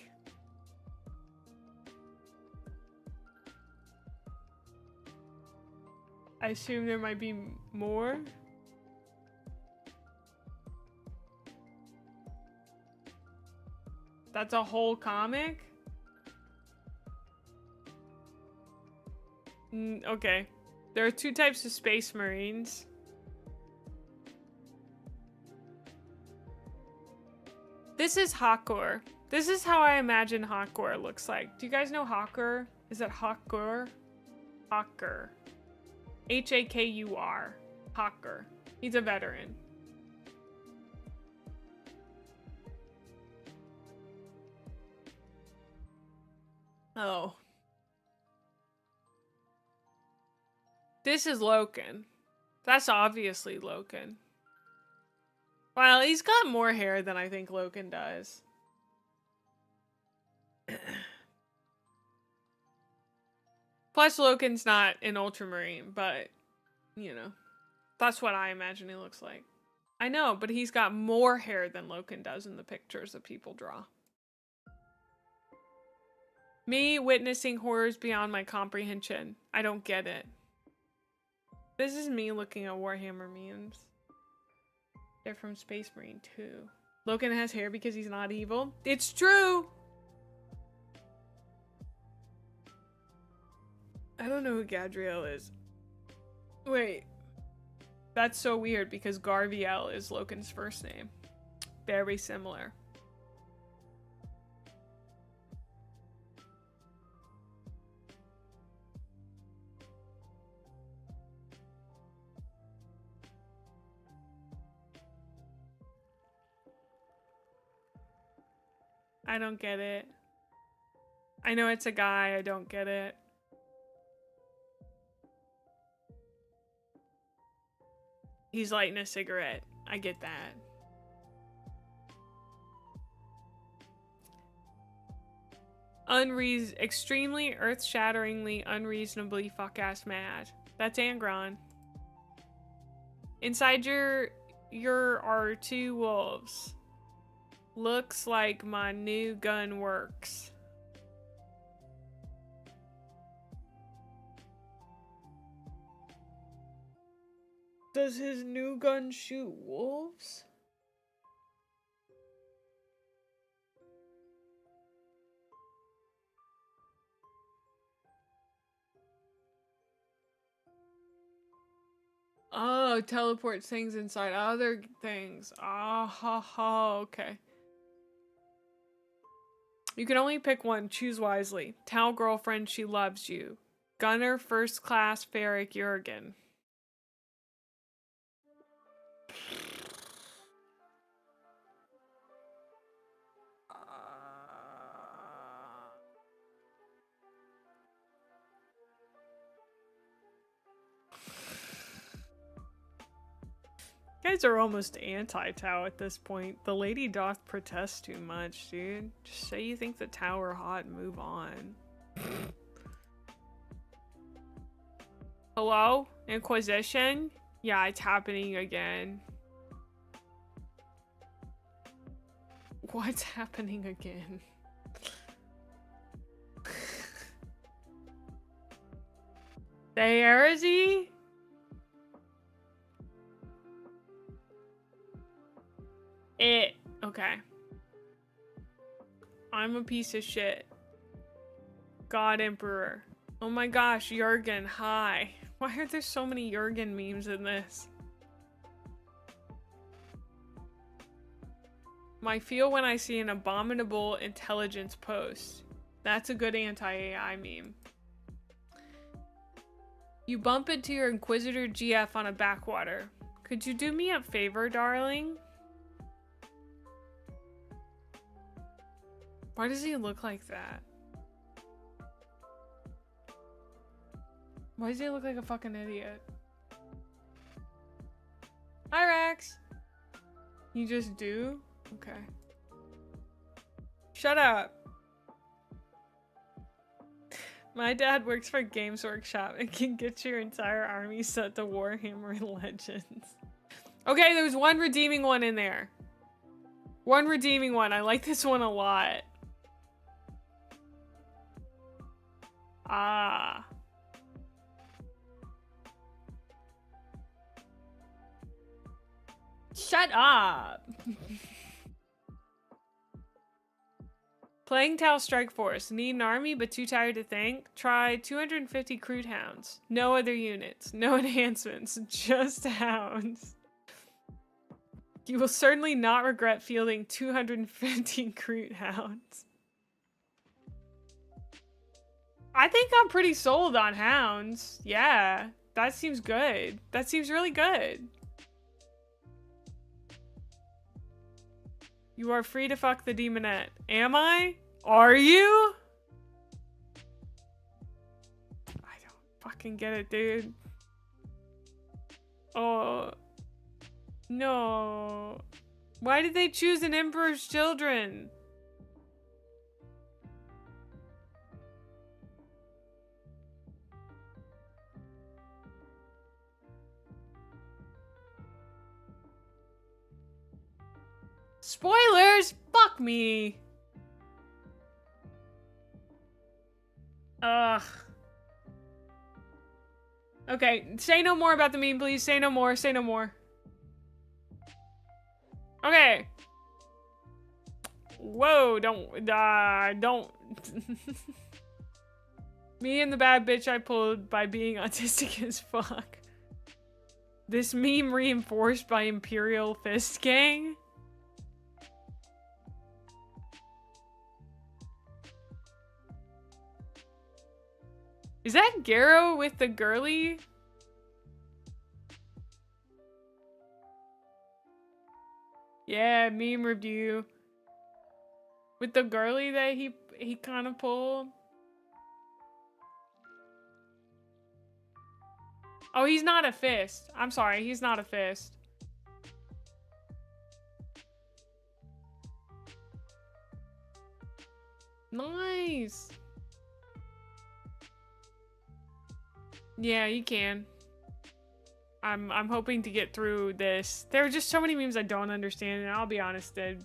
I assume there might be more. That's a whole comic? Okay. There are 2 types of space marines. This is Hawkor. This is how I imagine Hawkor looks like. Do you guys know Hawker? Is it Hawkor? Hawker. H-A-K-U-R. Hawker. He's a veteran. Oh. This is Loken. That's obviously Loken. Well, he's got more hair than I think Loken does. Plus, Loken's not an ultramarine, but, you know, that's what I imagine he looks like. I know, but he's got more hair than Loken does in the pictures that people draw. Me witnessing horrors beyond my comprehension. I don't get it. This is me looking at Warhammer memes. They're from Space Marine 2. Loken has hair because he's not evil. It's true! I don't know who Gadriel is. Wait. That's so weird because Garviel is Loken's first name. Very similar. I don't get it. I know it's a guy, I don't get it. He's lighting a cigarette. I get that. Extremely earth-shatteringly, unreasonably fuck-ass mad. That's Angron. Inside your are 2 wolves. Looks like my new gun works. Does his new gun shoot wolves? Oh, teleports things inside other things. Ah, ha, ha, okay. You can only pick one. Choose wisely. Tell girlfriend she loves you. Gunner first class Ferric Jurgen. Guys are almost anti-Tau at this point. The lady doth protest too much, dude. Just say you think the Tau are hot and move on. Hello? Inquisition? Yeah, it's happening again. What's happening again? The heresy? Okay. I'm a piece of shit. God Emperor. Oh my gosh, Jurgen, hi. Why are there so many Jurgen memes in this? My feel when I see an abominable intelligence post. That's a good anti-AI meme. You bump into your Inquisitor GF on a backwater. Could you do me a favor, darling? Why does he look like that? Why does he look like a fucking idiot? Hi, Rex. You just do? Okay. Shut up. My dad works for Games Workshop and can get your entire army set to Warhammer Legends. Okay, there's one redeeming one in there. One redeeming one. I like this one a lot. Ah. Shut up. Playing Tau Strike Force. Need an army but too tired to think? Try 250 crude hounds. No other units. No enhancements. Just hounds. You will certainly not regret fielding 250 crude hounds. I think I'm pretty sold on hounds. Yeah, that seems good. That seems really good. You are free to fuck the demonette. Am I? Are you? I don't fucking get it, dude. Oh. No. Why did they choose an Emperor's Children? Spoilers! Fuck me! Ugh. Okay, say no more about the meme, please. Say no more, say no more. Okay. Whoa, don't. Me and the bad bitch I pulled by being autistic as fuck. This meme reinforced by Imperial Fist Gang? Is that Garrow with the girly? Yeah, meme review. With the girly that he kind of pulled. Oh, he's not a fist. I'm sorry, he's not a fist. Nice. Yeah, you can. I'm hoping to get through this. There are just so many memes I don't understand, and I'll be honest, eh.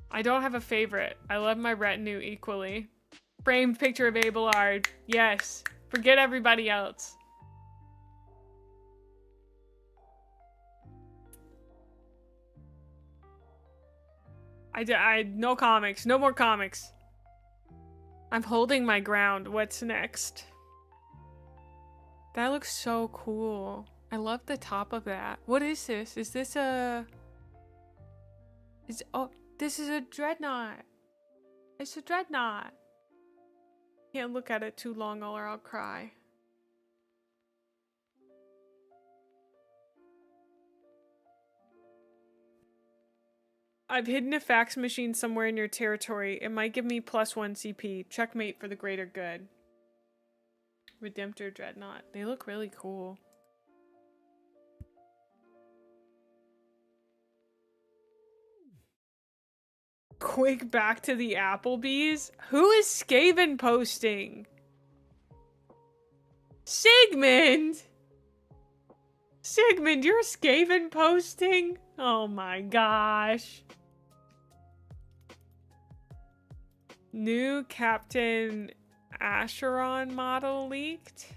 I don't have a favorite. I love my retinue equally. Framed picture of Abelard. Yes. Forget everybody else. No comics. No more comics. I'm holding my ground. What's next? That looks so cool. I love the top of that. What is this? Is this a... Oh, this is a Dreadnought. It's a Dreadnought. Can't look at it too long or I'll cry. I've hidden a fax machine somewhere in your territory. It might give me +1 CP. Checkmate for the greater good. Redemptor Dreadnought. They look really cool. Quick back to the Applebee's. Who is Skaven posting? Sigmund! Sigmund, you're Skaven posting? Oh my gosh. New Captain Acheron model leaked?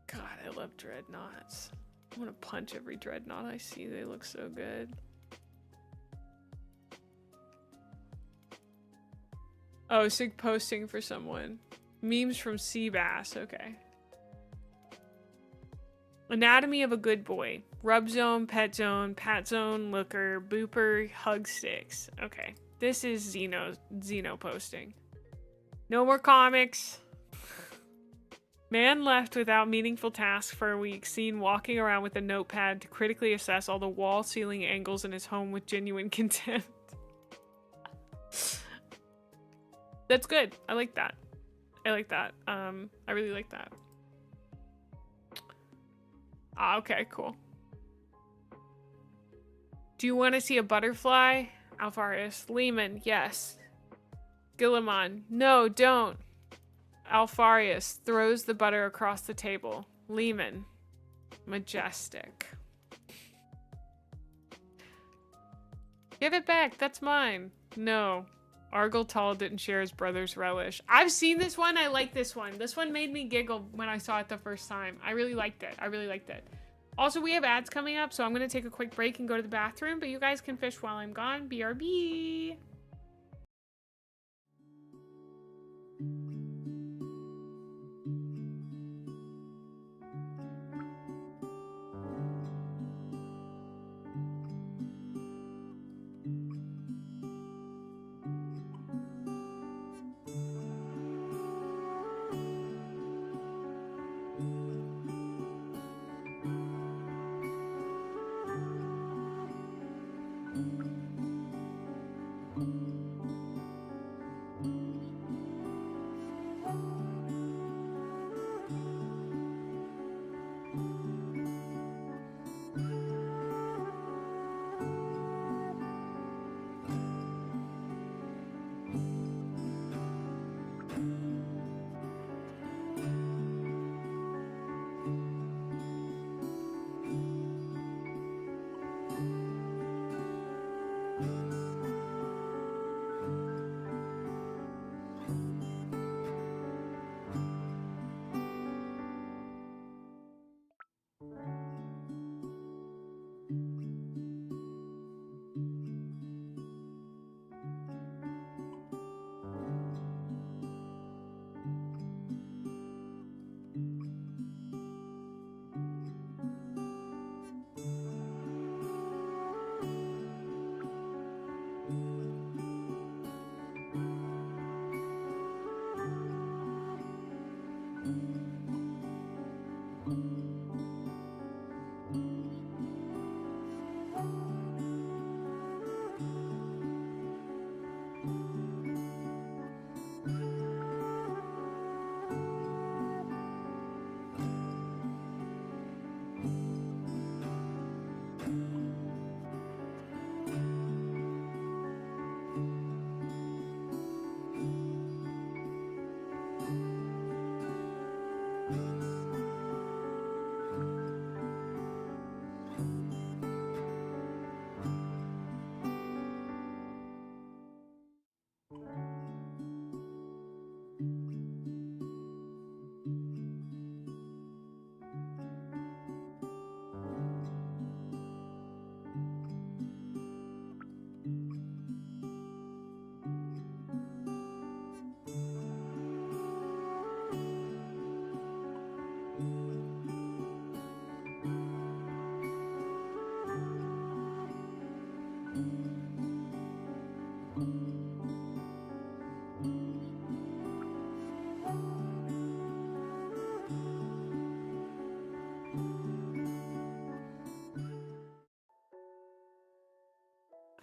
God, I love Dreadnoughts. I want to punch every Dreadnought I see. They look so good. Oh, Sig posting for someone. Memes from Seabass. Okay. Anatomy of a good boy. Rub zone, pet zone, pat zone, looker, booper, hug sticks. Okay. This is Xeno posting. No more comics. Man left without meaningful tasks for a week. Seen walking around with a notepad to critically assess all the wall ceiling angles in his home with genuine contempt. That's good. I like that. I like that. I really like that. Ah, okay, cool. Do you want to see a butterfly? Alfaris. Lehman, yes. Gillimon, no, don't. Alfarius throws the butter across the table. Lehman, majestic. Give it back, that's mine. No. Argyltal didn't share his brother's relish. I've seen this one, I like this one. This one made me giggle when I saw it the first time. I really liked it. I really liked it. Also, we have ads coming up, so I'm going to take a quick break and go to the bathroom, but you guys can fish while I'm gone. BRB.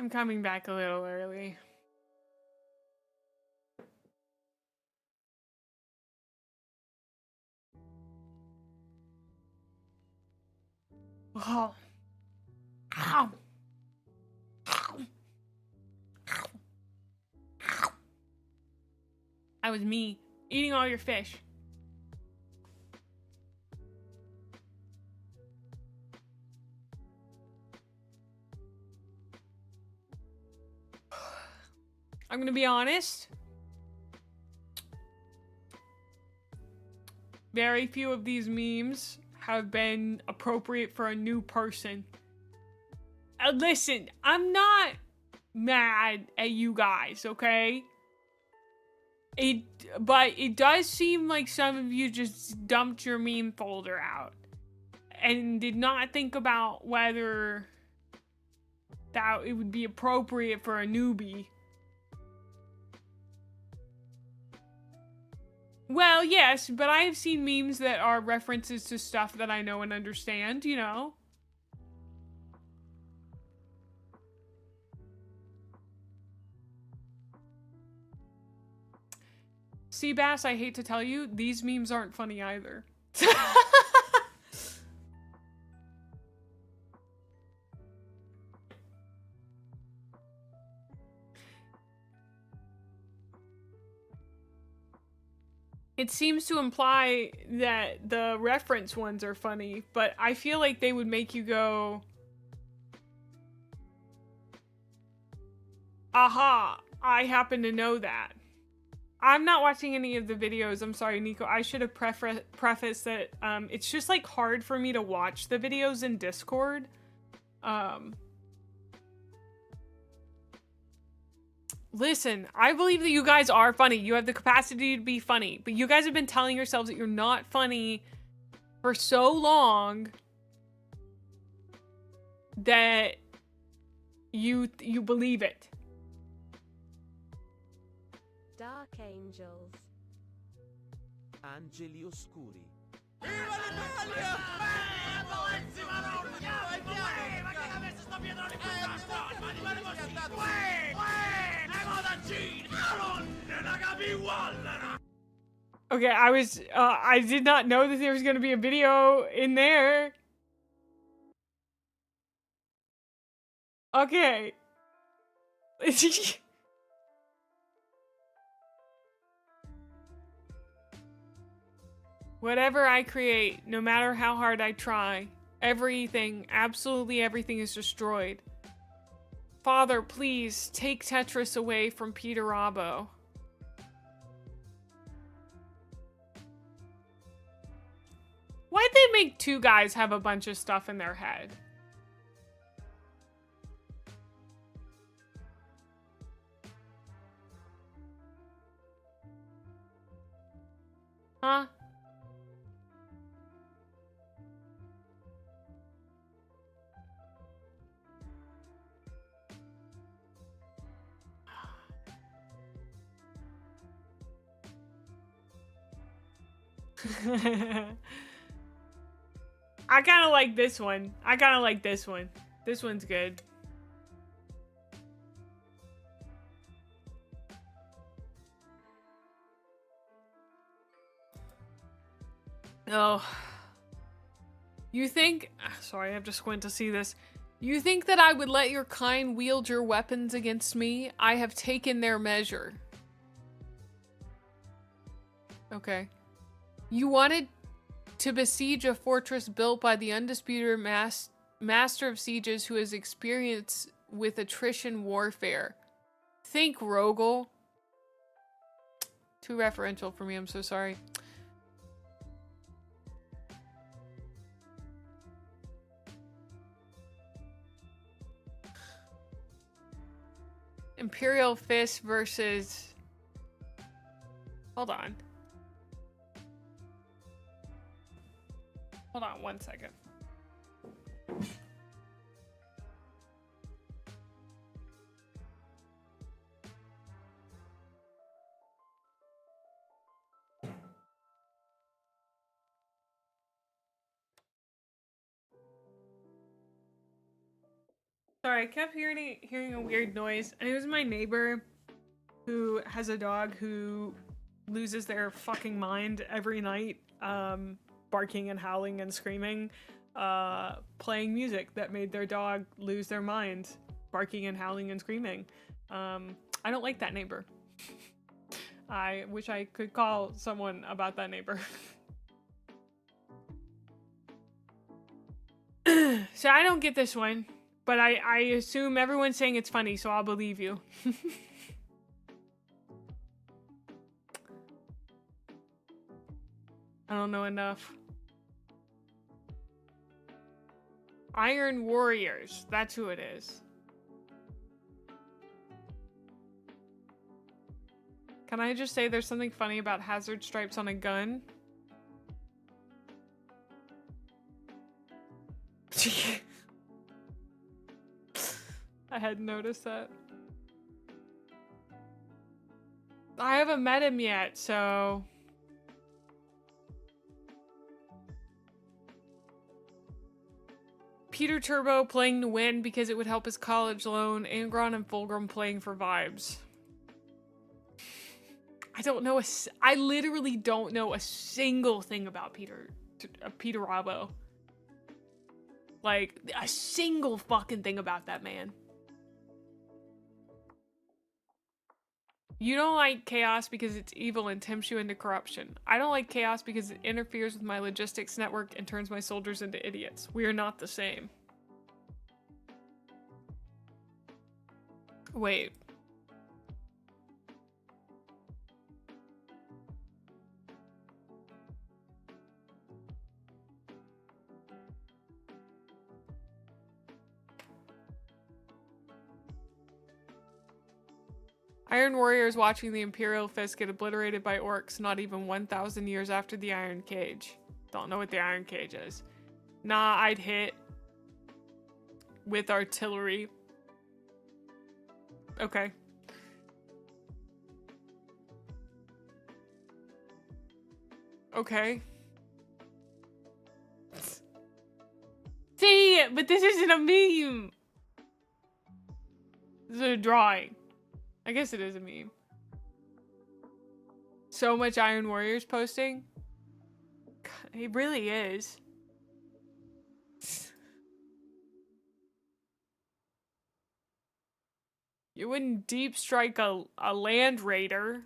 I'm coming back a little early. Oh. Ow. Ow. Ow. Ow. That was me eating all your fish. I'm gonna be honest. Very few of these memes have been appropriate for a new person. Listen, I'm not mad at you guys, okay? But it does seem like some of you just dumped your meme folder out and did not think about whether that it would be appropriate for a newbie. Well, yes, but I have seen memes that are references to stuff that I know and understand, you know? Seabass, I hate to tell you, these memes aren't funny either. It seems to imply that the reference ones are funny, but I feel like they would make you go, aha, I happen to know that. I'm not watching any of the videos. I'm sorry, Nico. I should have prefaced that it's just like hard for me to watch the videos in Discord. Listen, I believe that you guys are funny. You have the capacity to be funny, but you guys have been telling yourselves that you're not funny for so long that you believe it. Dark Angels. Angeli oscuri. Okay, I did not know that there was going to be a video in there. Okay. Whatever I create, no matter how hard I try, everything, absolutely everything is destroyed. Father, please take Tetris away from Peter Robbo. Why'd they make two guys have a bunch of stuff in their head? Huh? I kind of like this one. I kind of like this one. This one's good. Oh. You think... Sorry, I have to squint to see this. You think that I would let your kind wield your weapons against me? I have taken their measure. Okay. You wanted to besiege a fortress built by the undisputed master of sieges who has experience with attrition warfare. Think Rogel. Too referential for me, I'm so sorry. Imperial Fist versus... Hold on. Hold on 1 second. Sorry, I kept hearing a weird noise, and it was my neighbor who has a dog who loses their fucking mind every night, barking and howling and screaming, playing music that made their dog lose their mind, barking and howling and screaming. I don't like that neighbor. I wish I could call someone about that neighbor. So I don't get this one. But I assume everyone's saying it's funny, so I'll believe you. I don't know enough. Iron Warriors. That's who it is. Can I just say there's something funny about hazard stripes on a gun? I hadn't noticed that. I haven't met him yet, so... Peter Turbo playing to win because it would help his college loan. Angron and Fulgrim playing for vibes. I don't know I literally don't know a single thing about Peter Robbo. Like, a single fucking thing about that man. You don't like chaos because it's evil and tempts you into corruption. I don't like chaos because it interferes with my logistics network and turns my soldiers into idiots. We are not the same. Wait. Iron Warriors watching the Imperial Fist get obliterated by orcs not even 1,000 years after the Iron Cage. Don't know what the Iron Cage is. Nah, I'd hit with artillery. Okay. Okay. See, but this isn't a meme. This is a drawing. I guess it is a meme. So much Iron Warriors posting. God, it really is. You wouldn't deep strike a land raider.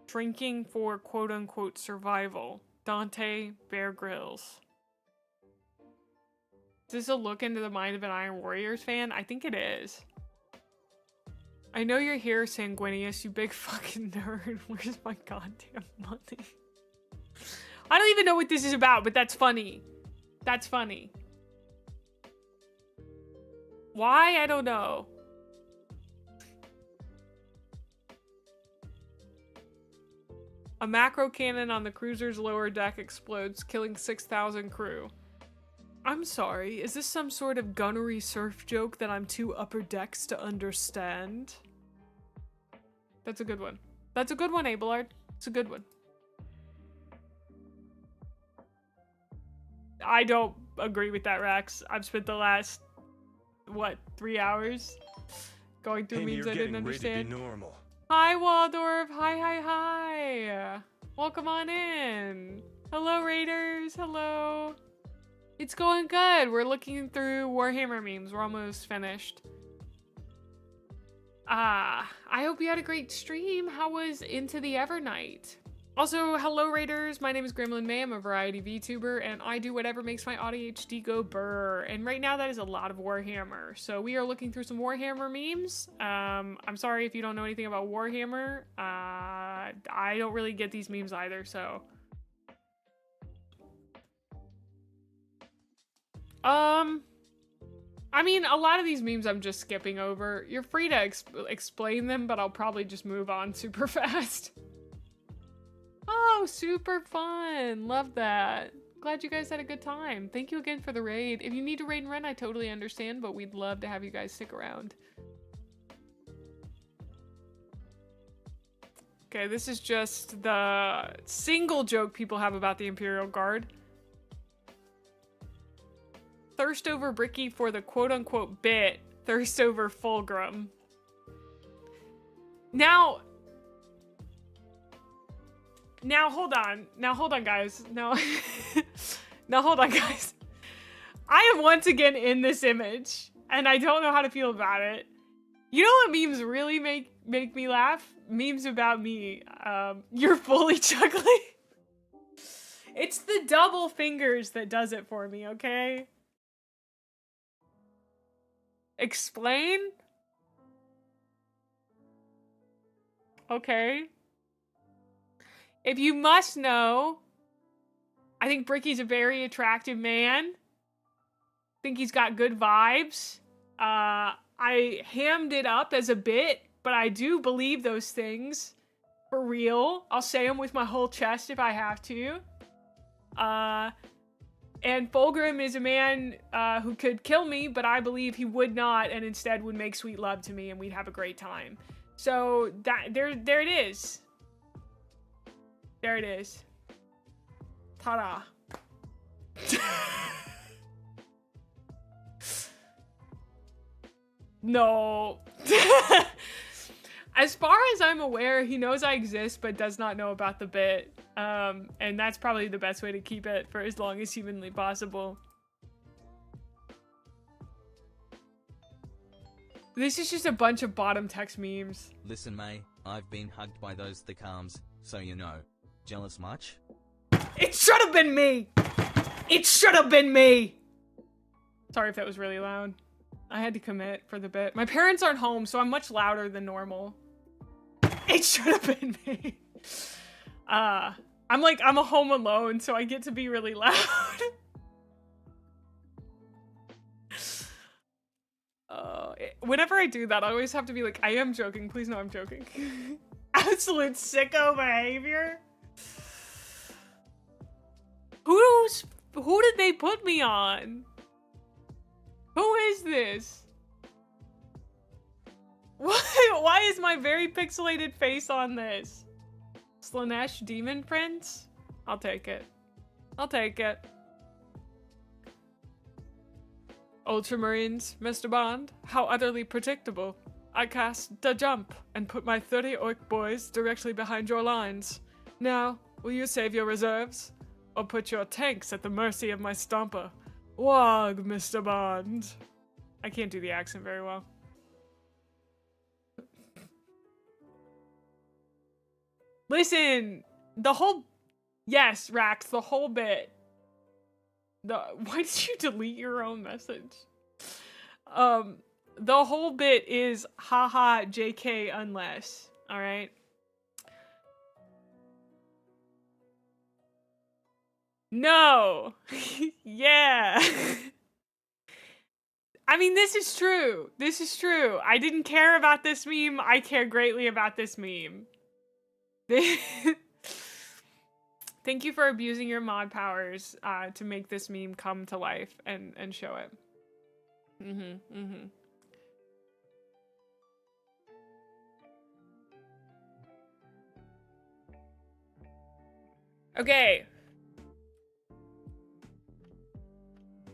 Drinking for quote unquote survival. Dante Bear Grylls. Is this a look into the mind of an Iron Warriors fan? I think it is. I know you're here, Sanguinius, you big fucking nerd. Where's my goddamn money? I don't even know what this is about, but that's funny. That's funny. Why? I don't know. A macro cannon on the cruiser's lower deck explodes, killing 6,000 crew. I'm sorry, is this some sort of gunnery surf joke that I'm too upper decks to understand? That's a good one. That's a good one, Abelard. It's a good one. I don't agree with that, Rax. I've spent the last, what, 3 hours going through memes I didn't understand. Ready to be normal. Hi, Waldorf. Hi. Welcome on in. Hello, Raiders. Hello. It's going good. We're looking through Warhammer memes. We're almost finished. I hope you had a great stream. How was Into the Evernight? Also, hello, Raiders. My name is Gremlin Mae. I'm a variety VTuber, and I do whatever makes my ADHD go burr. And right now, that is a lot of Warhammer. So we are looking through some Warhammer memes. I'm sorry if you don't know anything about Warhammer. I don't really get these memes either, so... I mean, a lot of these memes I'm just skipping over. You're free to explain them, but I'll probably just move on super fast. Oh, super fun. Love that. Glad you guys had a good time. Thank you again for the raid. If you need to raid and run, I totally understand, but we'd love to have you guys stick around. Okay, this is just the single joke people have about the Imperial Guard. Thirst over Bricky for the quote-unquote bit. Thirst over Fulgrim. Now, hold on. Now, hold on, guys. Now, hold on, guys. I am once again in this image, and I don't know how to feel about it. You know what memes really make me laugh? Memes about me. You're fully chuckling. It's the double fingers that does it for me, okay? Explain? Okay. If you must know, I think Bricky's a very attractive man. I think he's got good vibes. I hammed it up as a bit, but I do believe those things for real. I'll say them with my whole chest if I have to. And Fulgrim is a man who could kill me, but I believe he would not, and instead would make sweet love to me, and we'd have a great time. So that there it is. There it is. Ta-da. No. As far as I'm aware, he knows I exist, but does not know about the bit. And that's probably the best way to keep it for as long as humanly possible. This is just a bunch of bottom text memes. Listen, May, I've been hugged by those thick-arms, so you know. Jealous much? It should have been me! It should have been me! Sorry if that was really loud. I had to commit for the bit. My parents aren't home, so I'm much louder than normal. It should have been me. I'm a home alone, so I get to be really loud. whenever I do that, I always have to be like, I am joking. Please know I'm joking. Absolute sicko behavior. Who did they put me on? Who is this? Why is my very pixelated face on this? Slanesh Demon Prince? I'll take it. I'll take it. Ultramarines, Mr. Bond, how utterly predictable. I cast the jump and put my 30 orc boys directly behind your lines. Now, will you save your reserves? Or put your tanks at the mercy of my stomper? Wog, Mr. Bond. I can't do the accent very well. Listen, the whole... Yes, Rax, the whole bit. Why did you delete your own message? The whole bit is haha JK unless, alright? No! Yeah! I mean, this is true. This is true. I didn't care about this meme. I care greatly about this meme. Thank you for abusing your mod powers to make this meme come to life and show it. Okay.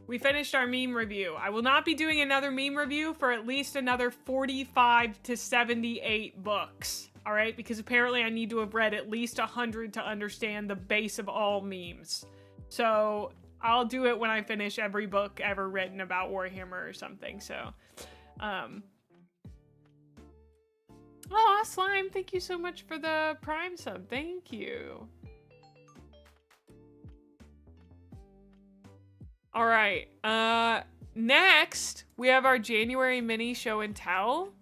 We finished our meme review. I will not be doing another meme review for at least another 45 to 78 books. All right, because apparently I need to have read at least 100 to understand the base of all memes. So I'll do it when I finish every book ever written about Warhammer or something. So, oh, Slime, thank you so much for the Prime sub. Thank you. All right, next we have our January mini show and tell.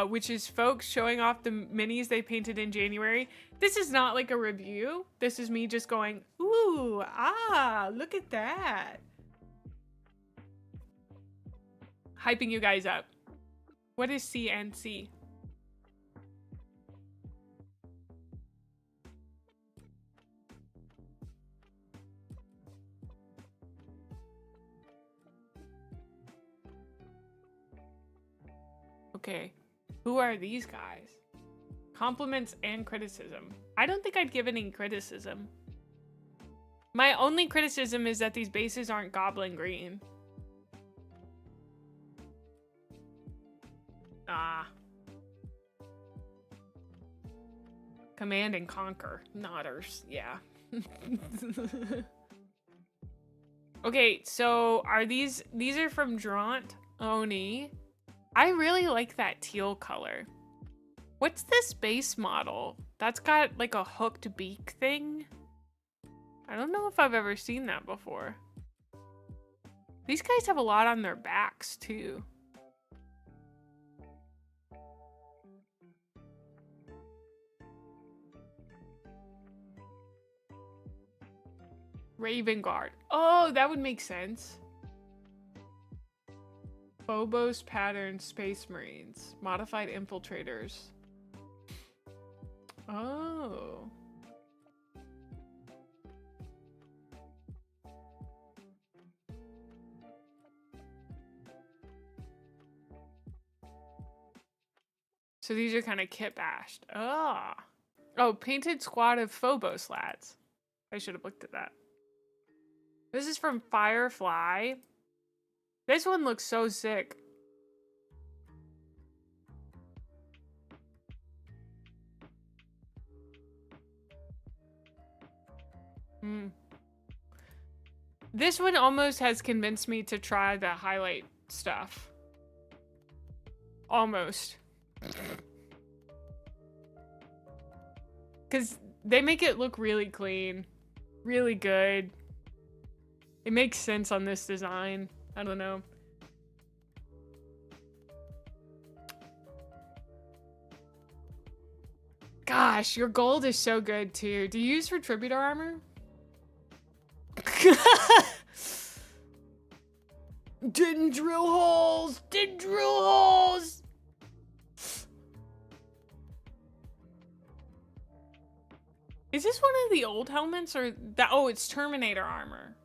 Which is folks showing off the minis they painted in January. This is not like a review. This is me just going, ooh, ah, look at that. Hyping you guys up. What is CNC? Okay. Who are these guys? Compliments and criticism. I don't think I'd give any criticism. My only criticism is that these bases aren't goblin green. Ah. Command and conquer. Nodders. Yeah. Okay, so are these are from Dreadnought Oni. I really like that teal color. What's this base model? That's got like a hooked beak thing. I don't know if I've ever seen that before. These guys have a lot on their backs too. Raven Guard. Oh, that would make sense. Phobos pattern Space Marines. Modified infiltrators. Oh. So these are kind of kit bashed. Ah. Oh, painted squad of Phobos lads. I should have looked at that. This is from Firefly. This one looks so sick. This one almost has convinced me to try the highlight stuff. Almost. Because they make it look really clean. Really good. It makes sense on this design. I don't know. Gosh, your gold is so good too. Do you use Retributor armor? Didn't drill holes! Didn't drill holes! Is this one of the old helmets or that? Oh, it's Terminator armor.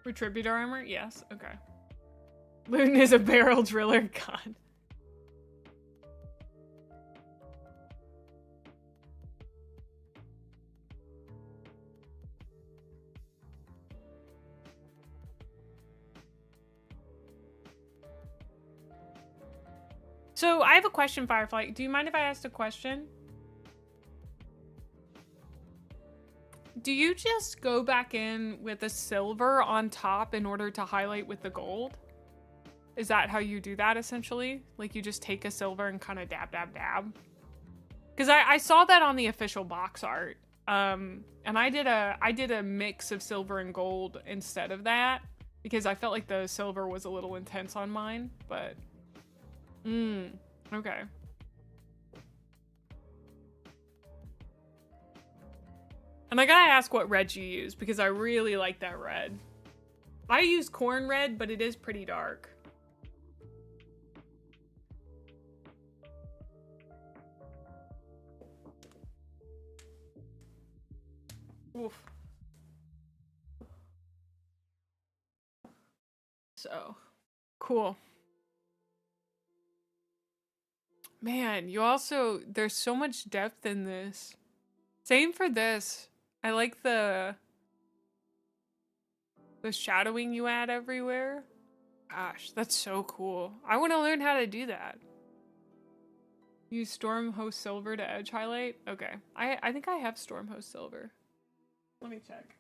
Retributor armor? Yes. Okay. Loon is a barrel driller. God. So I have a question, Firefly. Do you mind if I ask a question? Do you just go back in with a silver on top in order to highlight with the gold? Is that how you do that essentially? Like you just take a silver and kind of dab, dab, dab? Because I saw that on the official box art. And I did a mix of silver and gold instead of that because I felt like the silver was a little intense on mine, but okay. And I gotta ask what red you use because I really like that red. I use corn red, but it is pretty dark. Oof. So, cool. Man, you also, there's so much depth in this. Same for this. I like the shadowing you add everywhere. Gosh, that's so cool. I want to learn how to do that. Use Stormhost Silver to edge highlight? Okay. I think I have Stormhost Silver. Let me check.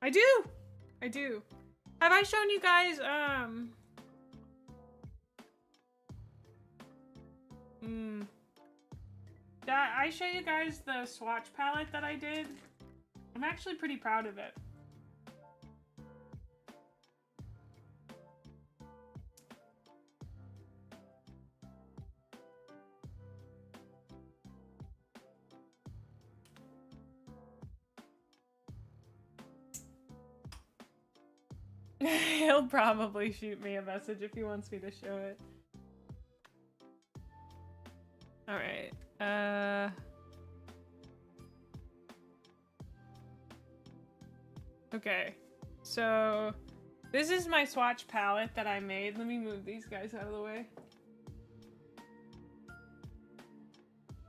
I do. Have I shown you guys, Did I show you guys the swatch palette that I did? I'm actually pretty proud of it. He'll probably shoot me a message if he wants me to show it. All right. Okay. So this is my swatch palette that I made. Let me move these guys out of the way.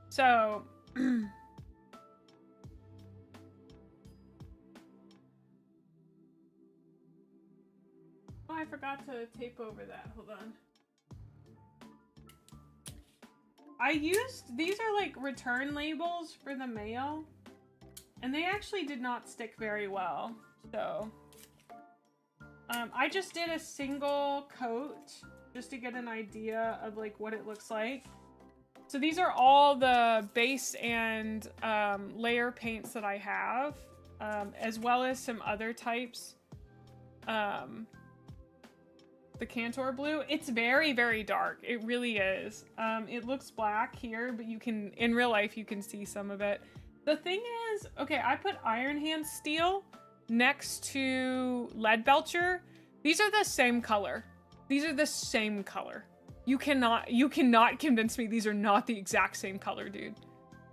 So oh, I forgot to tape over that. Hold on. I used, these are like return labels for the mail, and they actually did not stick very well. So, I just did a single coat just to get an idea of like what it looks like. So these are all the base and layer paints that I have, as well as some other types. The Cantor blue, it's very, very dark. It really is. It looks black here, but you can, in real life, you can see some of it. The thing is, okay, I put Iron Hand Steel next to Lead Belcher. These are the same color. These are the same color. You cannot convince me these are not the exact same color, dude.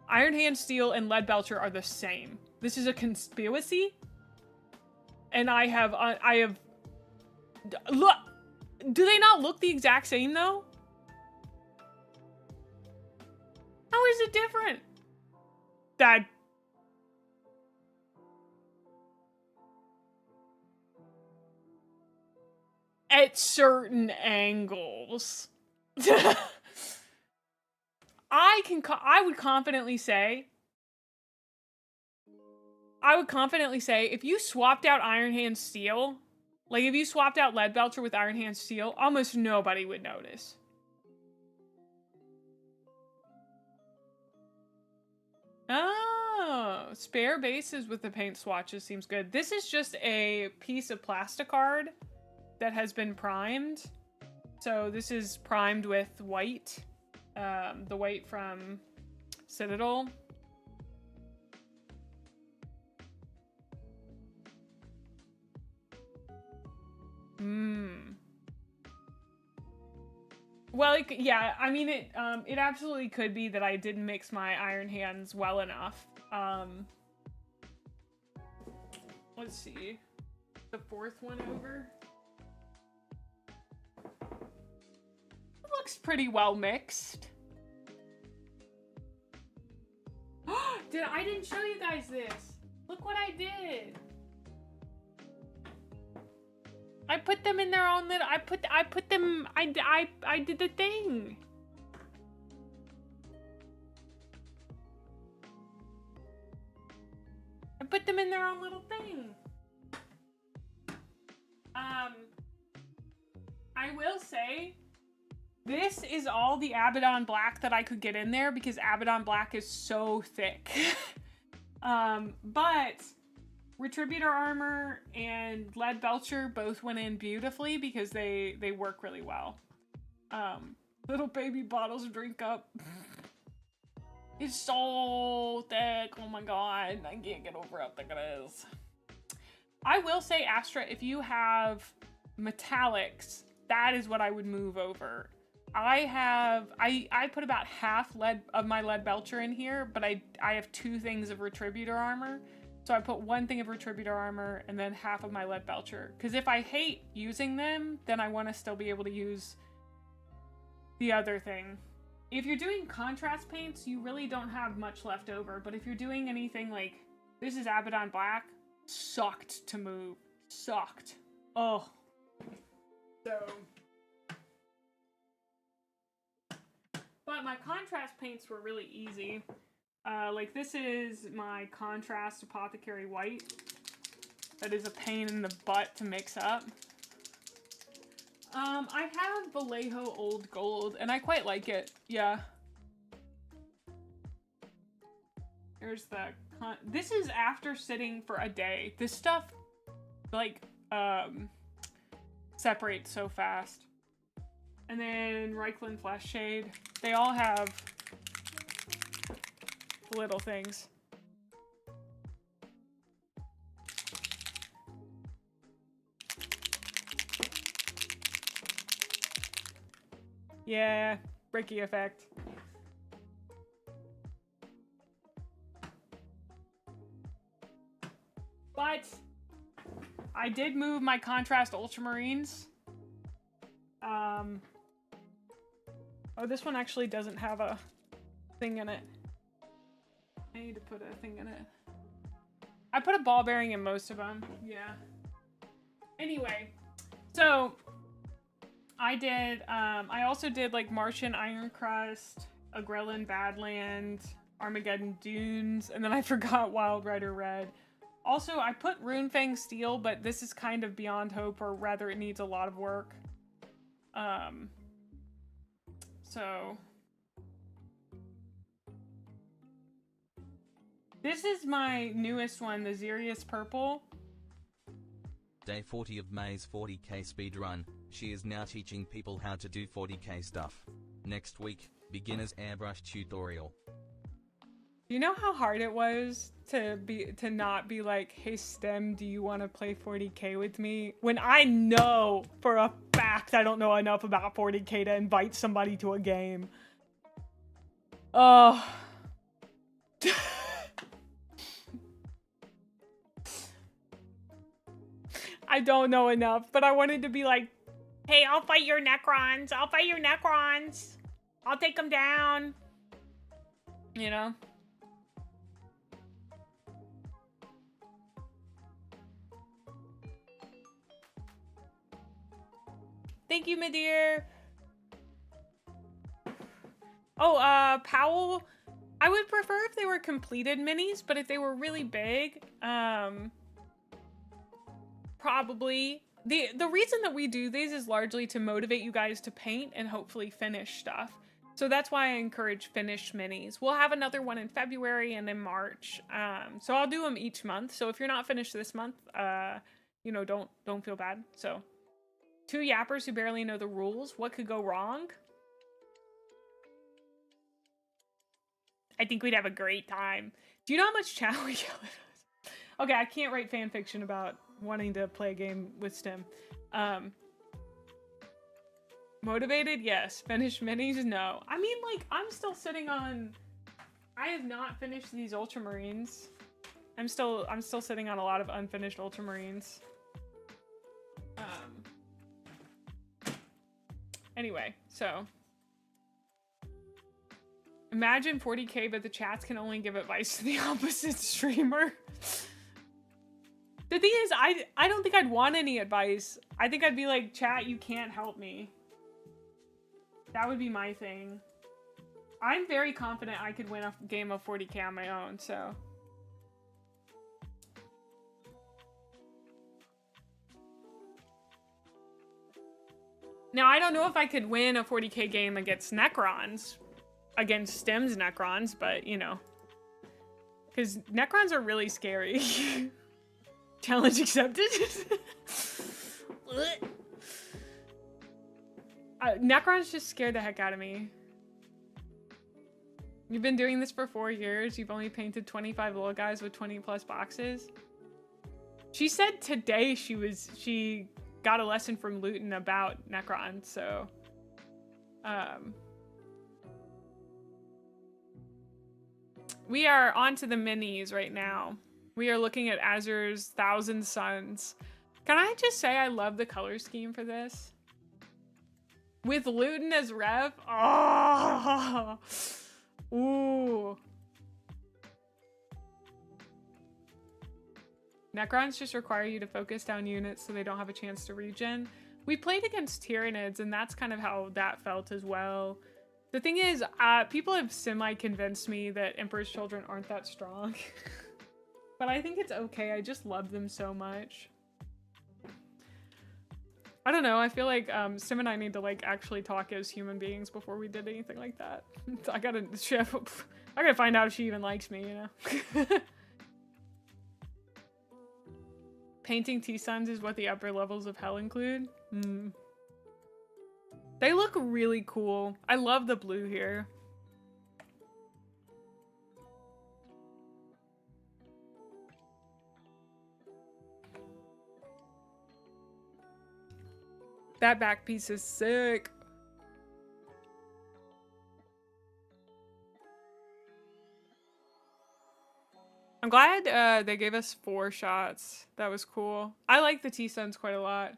Iron Hand Steel and Lead Belcher are the same. This is a conspiracy. And I have, look, do they not look the exact same though? How is it different? That at certain angles. I would confidently say if you swapped out Iron Hand Steel, like if you swapped out Lead Belcher with Iron Hand Steel, almost nobody would notice. Oh, spare bases with the paint swatches seems good. This is just a piece of plasticard that has been primed. So this is primed with white, the white from Citadel. Well, yeah, I mean, it absolutely could be that I didn't mix my iron hands well enough. Let's see. The fourth one over. It looks pretty well mixed. I didn't show you guys this. Look what I did. I put them in their own little, I did the thing. I put them in their own little thing. I will say, this is all the Abaddon Black that I could get in there because Abaddon Black is so thick. But Retributor Armor and Lead Belcher both went in beautifully because they work really well. Little baby bottles of drink up. It's so thick. Oh my god. I can't get over how thick it is. I will say, Astra, if you have metallics, that is what I would move over. I put about half of my Lead Belcher in here, but I have 2 things of Retributor Armor. So I put 1 thing of Retributor Armor and then half of my Lead Belcher. Because if I hate using them, then I want to still be able to use the other thing. If you're doing contrast paints, you really don't have much left over. But if you're doing anything like, this is Abaddon Black, sucked to move. Sucked. Oh. So. But my contrast paints were really easy. Like this is my contrast Apothecary White. That is a pain in the butt to mix up. I have Vallejo Old Gold, and I quite like it. Yeah. There's the this is after sitting for a day. This stuff, like, separates so fast. And then Reikland Flash Shade. They all have little things. Yeah, Bricky effect. But I did move my contrast ultramarines. Oh, this one actually doesn't have a thing in it. I need to put a thing in it. I put a ball bearing in most of them. Yeah. Anyway, so I did, I also did like Martian Iron Crust, Agrellan Badland, Armageddon Dunes, and then I forgot Wild Rider Red. Also, I put Runefang Steel, but this is kind of beyond hope, or rather it needs a lot of work. So this is my newest one, the Xerius Purple. Day 40 of Mae's 40k speedrun. She is now teaching people how to do 40k stuff. Next week, beginner's airbrush tutorial. You know how hard it was to not be like, hey STEM, do you want to play 40k with me? When I know for a fact I don't know enough about 40k to invite somebody to a game. Oh. I don't know enough, but I wanted to be like, hey, I'll fight your Necrons. I'll fight your Necrons. I'll take them down. You know? Thank you, my dear. Oh, Powell. I would prefer if they were completed minis, but if they were really big, probably. The reason that we do these is largely to motivate you guys to paint and hopefully finish stuff. So that's why I encourage finished minis. We'll have another one in February and in March. So I'll do them each month. So if you're not finished this month, you know, don't feel bad. So Two yappers who barely know the rules. What could go wrong? I think we'd have a great time. Do you know how much chat we yell at us? Okay, I can't write fan fiction about wanting to play a game with Stim. Motivated? Yes. Finished minis? No. I mean, like, I'm still sitting on... I have not finished these Ultramarines. I'm still sitting on a lot of unfinished Ultramarines. Anyway, so... Imagine 40k, but the chats can only give advice to the opposite streamer. The thing is, I don't think I'd want any advice. I think I'd be like, chat, you can't help me. That would be my thing. I'm very confident I could win a game of 40k on my own, so... Now, I don't know if I could win a 40k game against Necrons. Against Stim's Necrons, but, you know. Because Necrons are really scary. Challenge accepted. Necrons just scared the heck out of me. You've been doing this for 4 years. You've only painted 25 little guys with 20 plus boxes. She said today she got a lesson from Luton about Necron, so we are on to the minis right now. We are looking at Azur's Thousand Suns. Can I just say I love the color scheme for this? With Luton as Rev? Oh! Ooh. Necrons just require you to focus down units so they don't have a chance to regen. We played against Tyranids, and that's kind of how that felt as well. The thing is, people have semi-convinced me that Emperor's Children aren't that strong. But I think it's okay. I just love them so much. I don't know. I feel like Sim and I need to like actually talk as human beings before we did anything like that. I gotta find out if she even likes me, you know? Painting T-Suns is what the upper levels of hell include. They look really cool. I love the blue here. That back piece is sick. I'm glad they gave us 4 shots. That was cool. I like the T-Suns quite a lot.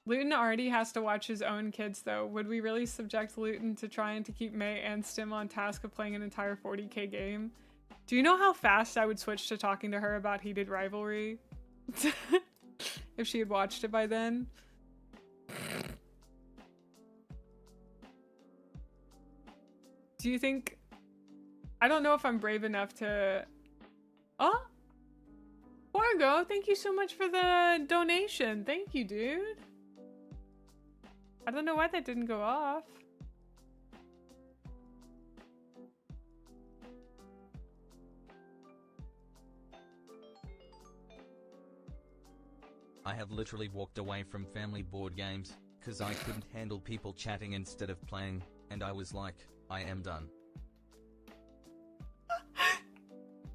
Luton already has to watch his own kids, though. Would we really subject Luton to trying to keep Mae and Stim on task of playing an entire 40k game? Do you know how fast I would switch to talking to her about heated rivalry? If she had watched it by then. Do you think... I don't know if I'm brave enough to... Oh? Fargo, thank you so much for the donation. Thank you, dude. I don't know why that didn't go off. I have literally walked away from family board games, cause I couldn't handle people chatting instead of playing, and I was like, I am done.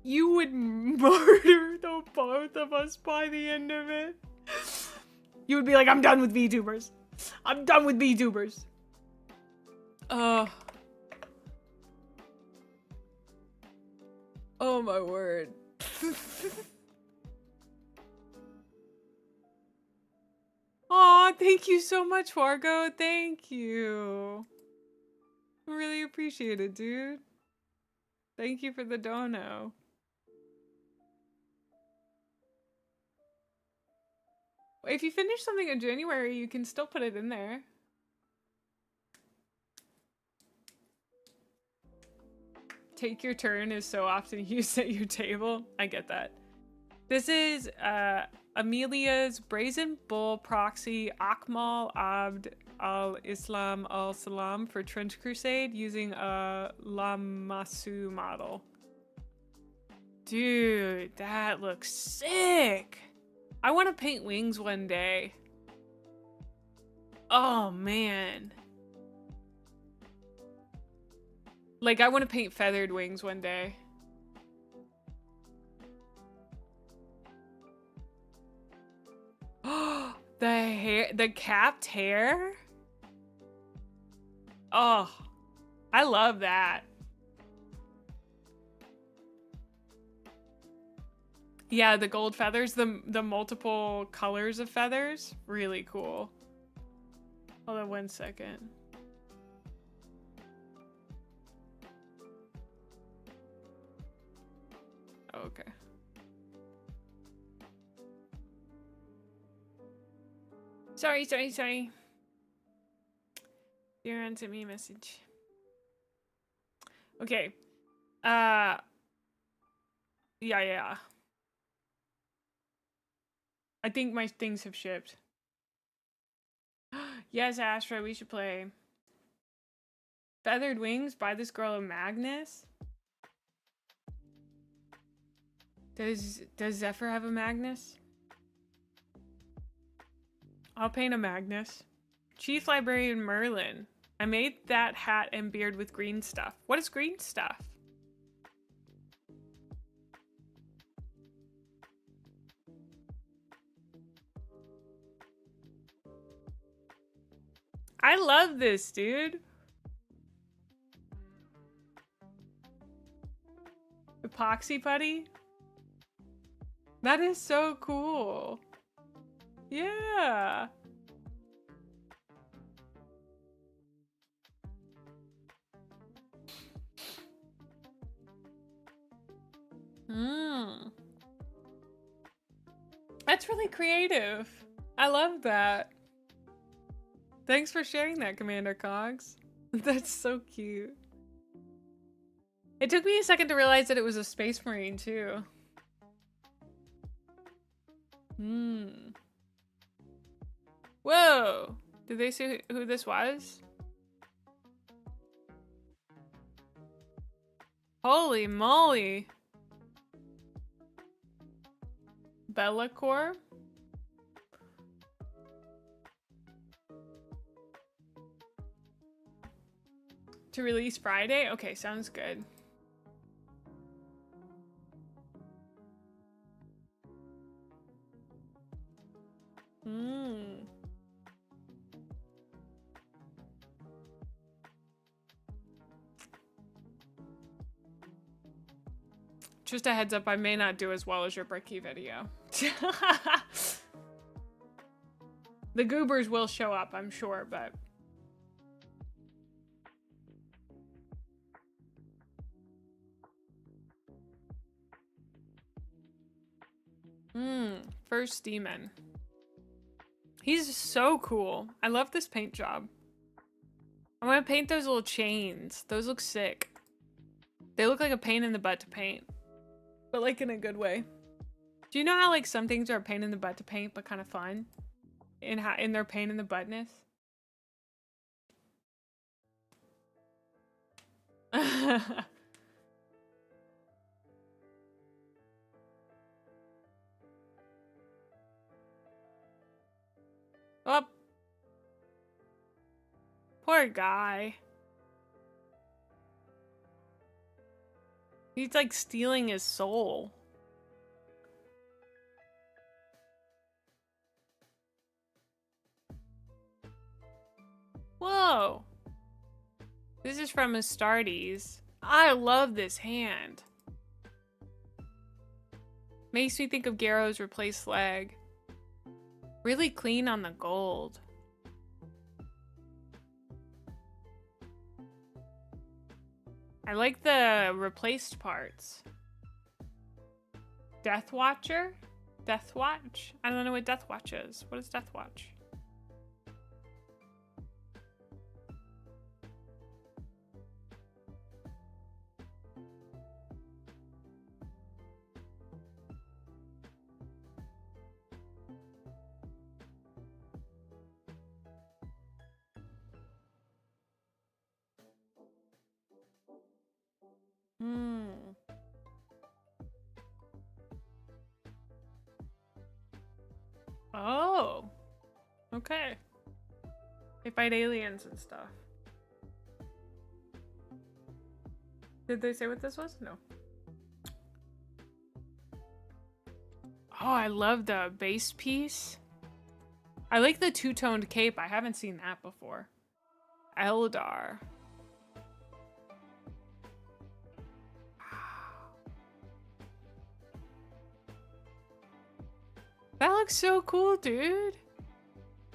You would murder the both of us by the end of it. You would be like, I'm done with VTubers. I'm done with VTubers. Oh my word. Aw, thank you so much, Fargo. Thank you. I really appreciate it, dude. Thank you for the dono. If you finish something in January, you can still put it in there. Take your turn is so often used at your table. I get that. This is a Amelia's Brazen Bull Proxy Akmal Abd al-Islam al-Salam for Trench Crusade using a Lamasu model. Dude, that looks sick. I want to paint wings one day. Oh, man. Like, I want to paint feathered wings one day. Oh, the capped hair? Oh, I love that. Yeah, the gold feathers, the multiple colors of feathers, really cool. Hold on 1 second. Oh, okay. Sorry. Darren sent me a message. Okay. Yeah. I think my things have shipped. Yes, Astra, we should play. Feathered Wings by this girl a Magnus. Does Zephyr have a Magnus? I'll paint a Magnus. Chief Librarian Merlin. I made that hat and beard with green stuff. What is green stuff? I love this, dude. Epoxy putty? That is so cool. Yeah. That's really creative. I love that. Thanks for sharing that, Commander Cogs. That's so cute. It took me a second to realize that it was a Space Marine, too. Whoa! Did they say who this was? Holy moly! Bellacore? To release Friday? Okay, sounds good. Just a heads up, I may not do as well as your Bricky video. The goobers will show up, I'm sure, but... First Demon. He's so cool. I love this paint job. I'm gonna paint those little chains. Those look sick. They look like a pain in the butt to paint. But like in a good way. Do you know how like some things are a pain in the butt to paint but kind of fun? In their pain in the buttness? Oh. Poor guy. He's like stealing his soul. Whoa. This is from Astartes. I love this hand. Makes me think of Garrow's replaced leg. Really clean on the gold. I like the replaced parts. Death Watcher? Death Watch? I don't know what Death Watch is. What is Death Watch? Hmm. Oh. Okay. They fight aliens and stuff. Did they say what this was? No. Oh, I love the base piece. I like the two-toned cape. I haven't seen that before. Eldar. That looks so cool, dude.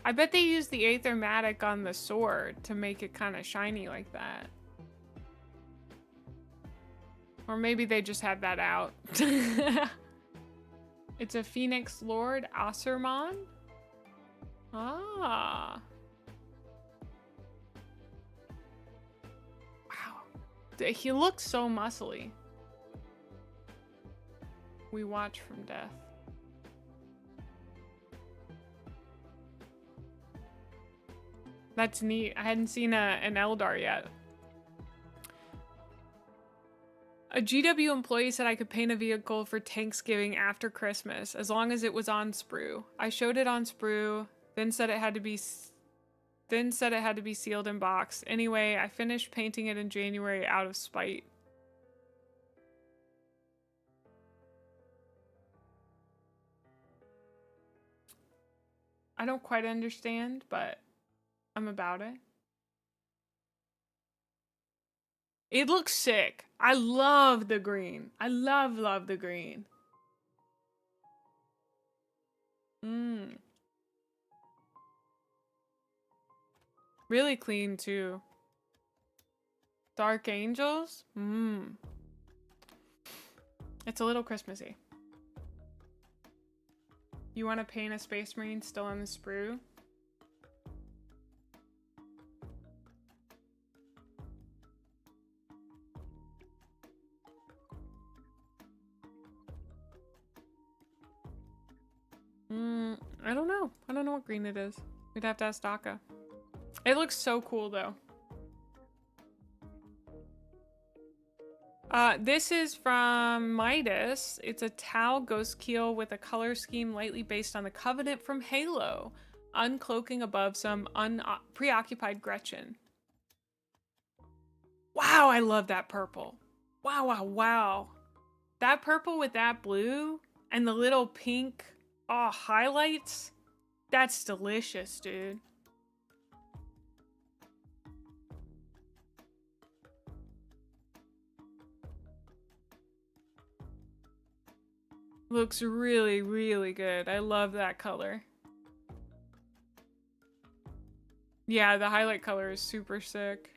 I bet they used the Aethermatic on the sword to make it kind of shiny like that. Or maybe they just had that out. It's a Phoenix Lord Asurman. Ah. Wow. He looks so muscly. We watch from death. That's neat. I hadn't seen an Eldar yet. A GW employee said I could paint a vehicle for Thanksgiving after Christmas, as long as it was on sprue. I showed it on sprue, then said it had to be sealed in box. Anyway, I finished painting it in January out of spite. I don't quite understand, but I'm about it. It looks sick. I love the green. I love the green. Really clean too. Dark Angels? It's a little Christmassy. You want to paint a Space Marine still on the sprue? I don't know. I don't know what green it is. We'd have to ask Daka. It looks so cool though. This is from Midas. It's a Tau Ghost Keel with a color scheme lightly based on the Covenant from Halo, uncloaking above some preoccupied Gretchen. Wow, I love that purple. Wow, wow, wow. That purple with that blue and the little pink highlights. That's delicious, dude. Looks really, really good. I love that color. Yeah, the highlight color is super sick.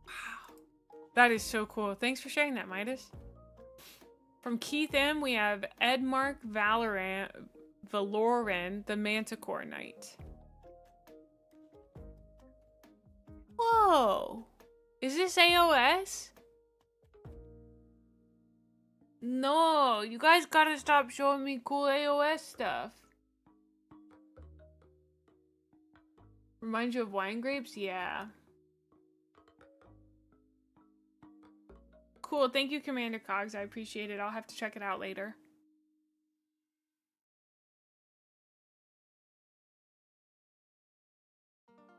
Wow. That is so cool. Thanks for sharing that, Midas. From Keith M, we have Edmark Valoran, the Manticore Knight. Whoa! Is this AOS? No, you guys gotta stop showing me cool AOS stuff. Reminds you of wine grapes? Yeah. Cool, thank you, Commander Cogs. I appreciate it. I'll have to check it out later.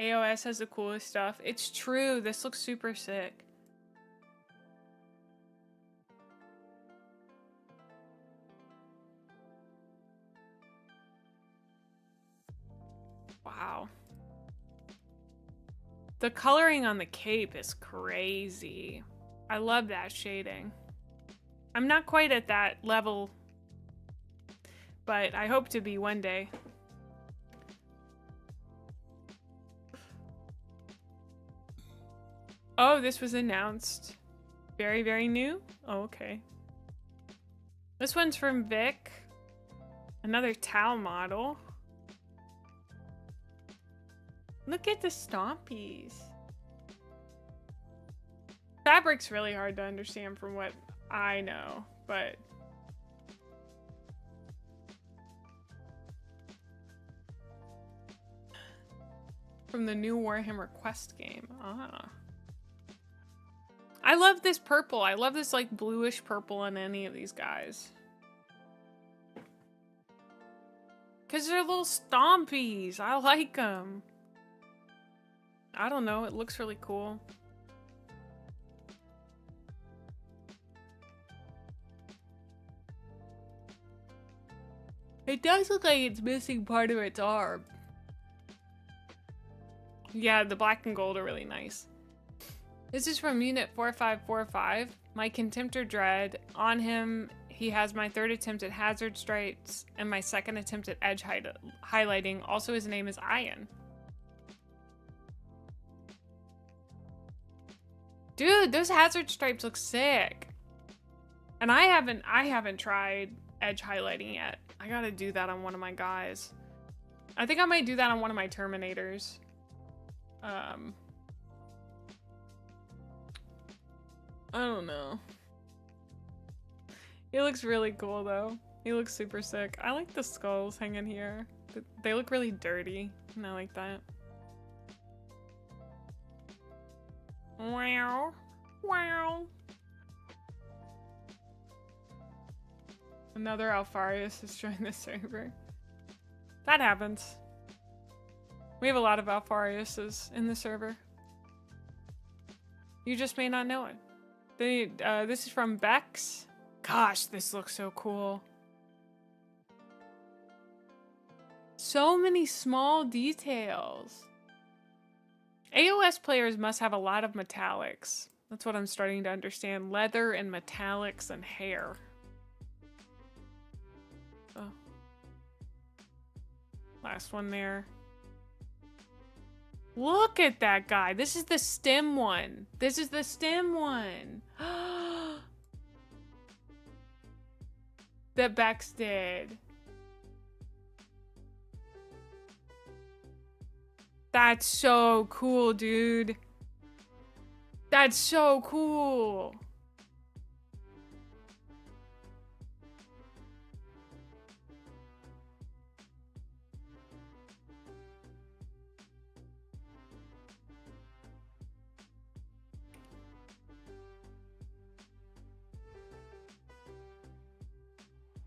AOS has the coolest stuff. It's true. This looks super sick. Wow. The coloring on the cape is crazy. I love that shading. I'm not quite at that level, but I hope to be one day. Oh, this was announced. Very, very new? Oh, okay. This one's from Vic. Another Tau model. Look at the stompies. Fabric's really hard to understand from what I know, but... from the new Warhammer Quest game. Ah. I love this purple. I love this like bluish purple on any of these guys. Because they're little stompies. I like them. I don't know. It looks really cool. It does look like it's missing part of its arm. Yeah, the black and gold are really nice. This is from Unit 4545. My Contemptor Dread. On him, he has my 3rd attempt at Hazard Stripes and my 2nd attempt at Edge Highlighting. Also, his name is Ian. Dude, those Hazard Stripes look sick. And I haven't tried Edge Highlighting yet. I gotta do that on one of my guys. I think I might do that on one of my Terminators. I don't know. He looks really cool though. He looks super sick. I like the skulls hanging here. They look really dirty, and I like that. Wow. Wow. Another Alfarius has joined the server. That happens. We have a lot of Alfariuses in the server. You just may not know it. This is from Bex. Gosh, this looks so cool. So many small details. AOS players must have a lot of metallics. That's what I'm starting to understand. Leather and metallics and hair. Oh. Last one there. Look at that guy. This is the stem one. This is the stem one. That Bex did. That's so cool, dude. That's so cool.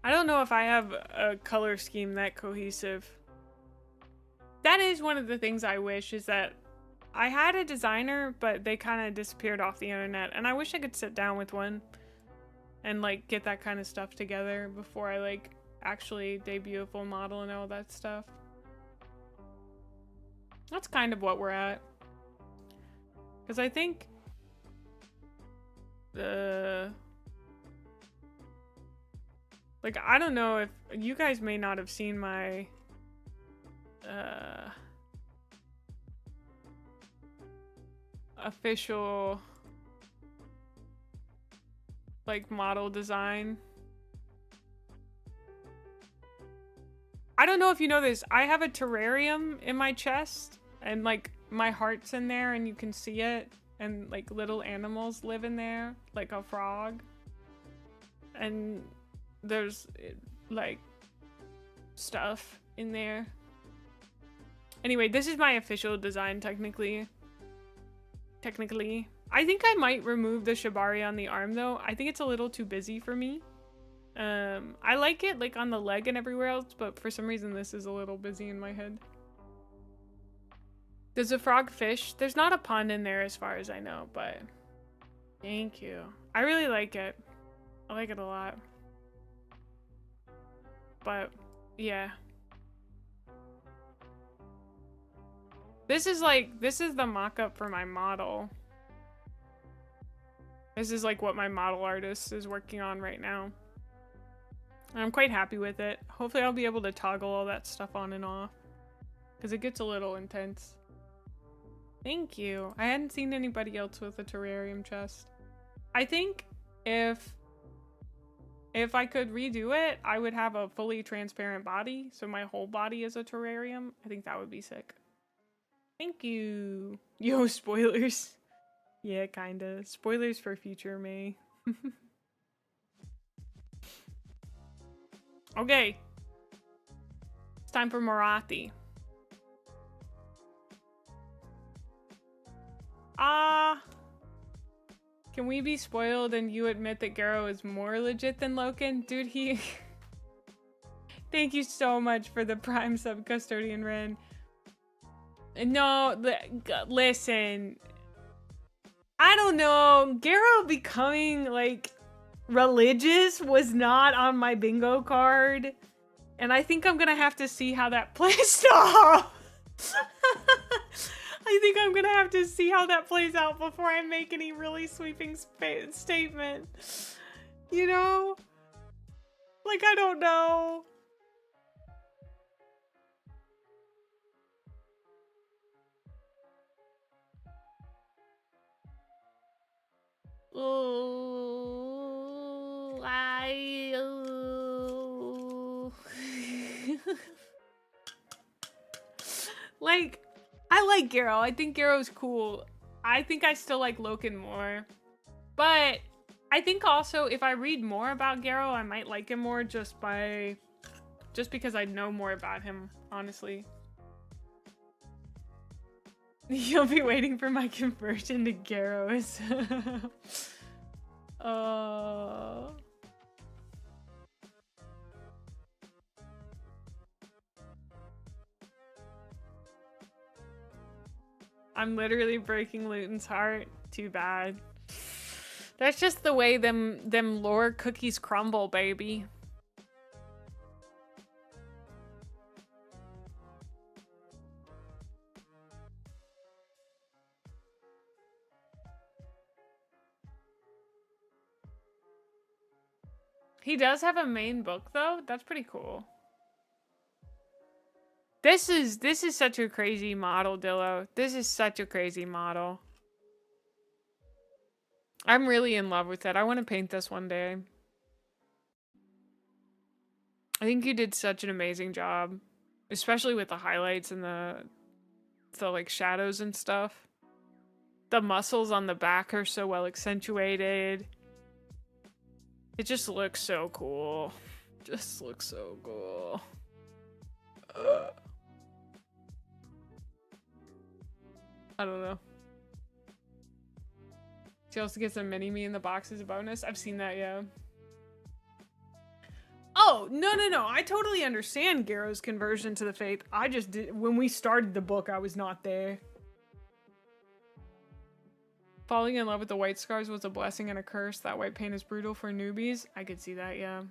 I don't know if I have a color scheme that cohesive. That is one of the things I wish, is that I had a designer, but they kind of disappeared off the internet, and I wish I could sit down with one and like get that kind of stuff together before I like actually debut a full model and all that stuff. That's kind of what we're at. Because I think like, I don't know if you guys may not have seen my official like model design. I don't know if you know this. I have a terrarium in my chest, and like my heart's in there and you can see it, and like little animals live in there, like a frog. And there's like stuff in there. Anyway, this is my official design technically. I think I might remove the shibari on the arm though. I think it's a little too busy for me. I like it like on the leg and everywhere else, but for some reason this is a little busy in my head. Does the frog fish? There's not a pond in there as far as I know, but thank you. I really like it. I like it a lot. But yeah. This is the mock-up for my model. This is like what my model artist is working on right now. And I'm quite happy with it. Hopefully I'll be able to toggle all that stuff on and off, because it gets a little intense. Thank you. I hadn't seen anybody else with a terrarium chest. I think if I could redo it, I would have a fully transparent body, so my whole body is a terrarium. I think that would be sick. Thank you. Yo, spoilers. Yeah, kinda. Spoilers for future May. Okay. It's time for Marathi. Can we be spoiled and you admit that Garo is more legit than Loken? Dude, he... Thank you so much for the Prime sub, Custodian Ren. No, listen. I don't know. Garo becoming, like, religious was not on my bingo card. And I think I'm gonna have to see how that plays out. I think I'm gonna have to see how that plays out before I make any really sweeping statement. You know? Like, I don't know. Oh, like, I like Garo. I think Garo's cool. I think I still like Loken more. But I think also if I read more about Garo, I might like him more just because I know more about him, honestly. You'll be waiting for my conversion to Garros. I'm literally breaking Luton's heart. Too bad. That's just the way them lore cookies crumble, baby. He does have a main book though. That's pretty cool. This is such a crazy model, Dillo. This is such a crazy model. I'm really in love with it. I want to paint this one day. I think you did such an amazing job, especially with the highlights and the like shadows and stuff. The muscles on the back are so well accentuated. It just looks so cool. Just looks so cool. I don't know. She also gets a mini-me in the box as a bonus. I've seen that, yeah. Oh, no. I totally understand Garo's conversion to the faith. I just did, when we started the book, I was not there. Falling in love with the white scars was a blessing and a curse. That white paint is brutal for newbies. I could see that, yeah.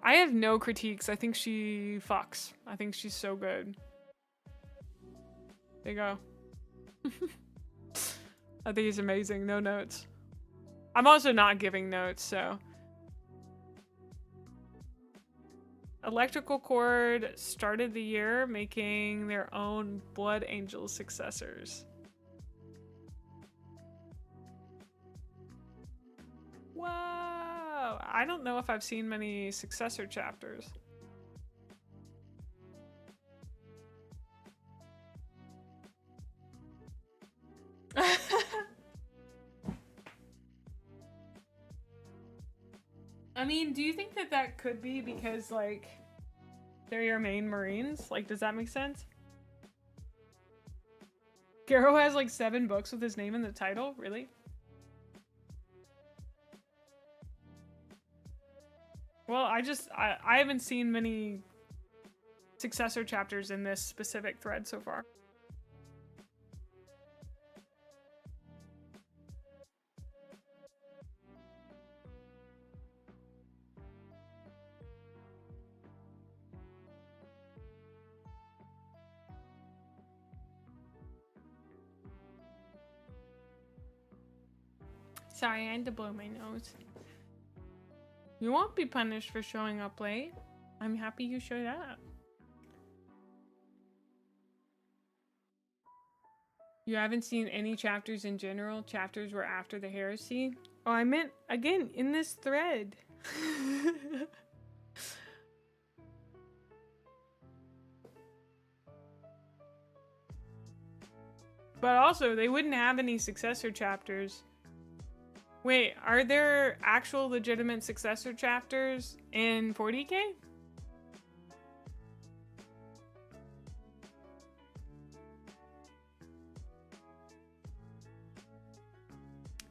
I have no critiques. I think she fucks. I think she's so good. There you go. I think he's amazing. No notes. I'm also not giving notes, so. Electrical Cord started the year making their own Blood Angel successors. Wow! I don't know if I've seen many successor chapters. I mean, do you think that that could be because, like, they're your main Marines? Like, does that make sense? Garo has, like, 7 books with his name in the title? Really? Well, I haven't seen many successor chapters in this specific thread so far. Sorry, I had to blow my nose. You won't be punished for showing up late. I'm happy you showed up. You haven't seen any chapters in general? Chapters were after the heresy? Oh, I meant, again, in this thread. But also, they wouldn't have any successor chapters. Wait, are there actual legitimate successor chapters in 40K?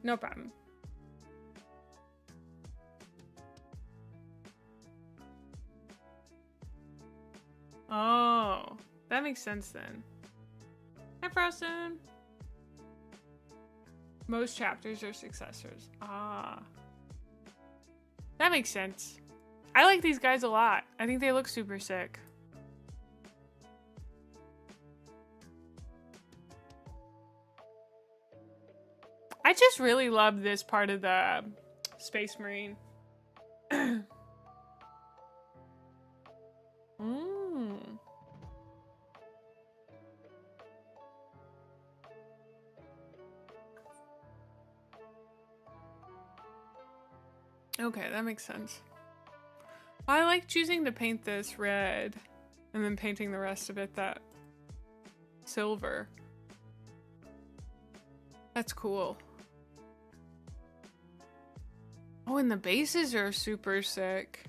No problem. Oh, that makes sense then. Hi, Frozen. Most chapters are successors. Ah. That makes sense. I like these guys a lot. I think they look super sick. I just really love this part of the Space Marine. Okay, that makes sense. I like choosing to paint this red and then painting the rest of it that silver. That's cool. Oh, and the bases are super sick.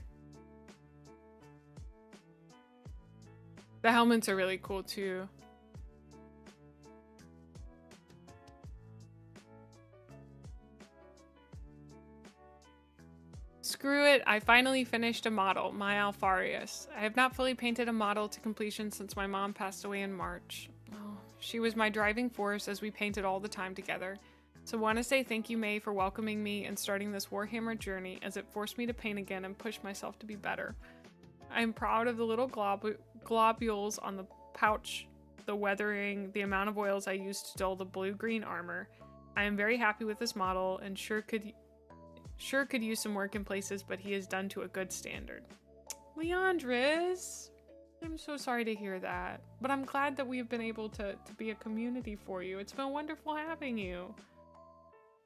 The helmets are really cool too. Screw it, I finally finished a model, my Alfarius. I have not fully painted a model to completion since my mom passed away in March. Oh, she was my driving force as we painted all the time together. So want to say thank you, Mae, for welcoming me and starting this Warhammer journey as it forced me to paint again and push myself to be better. I am proud of the little globules on the pouch, the weathering, the amount of oils I used to dull the blue-green armor. I am very happy with this model and sure could use some work in places, but he is done to a good standard. Leandris, I'm so sorry to hear that, but I'm glad that we've been able to be a community for you. It's been wonderful having you.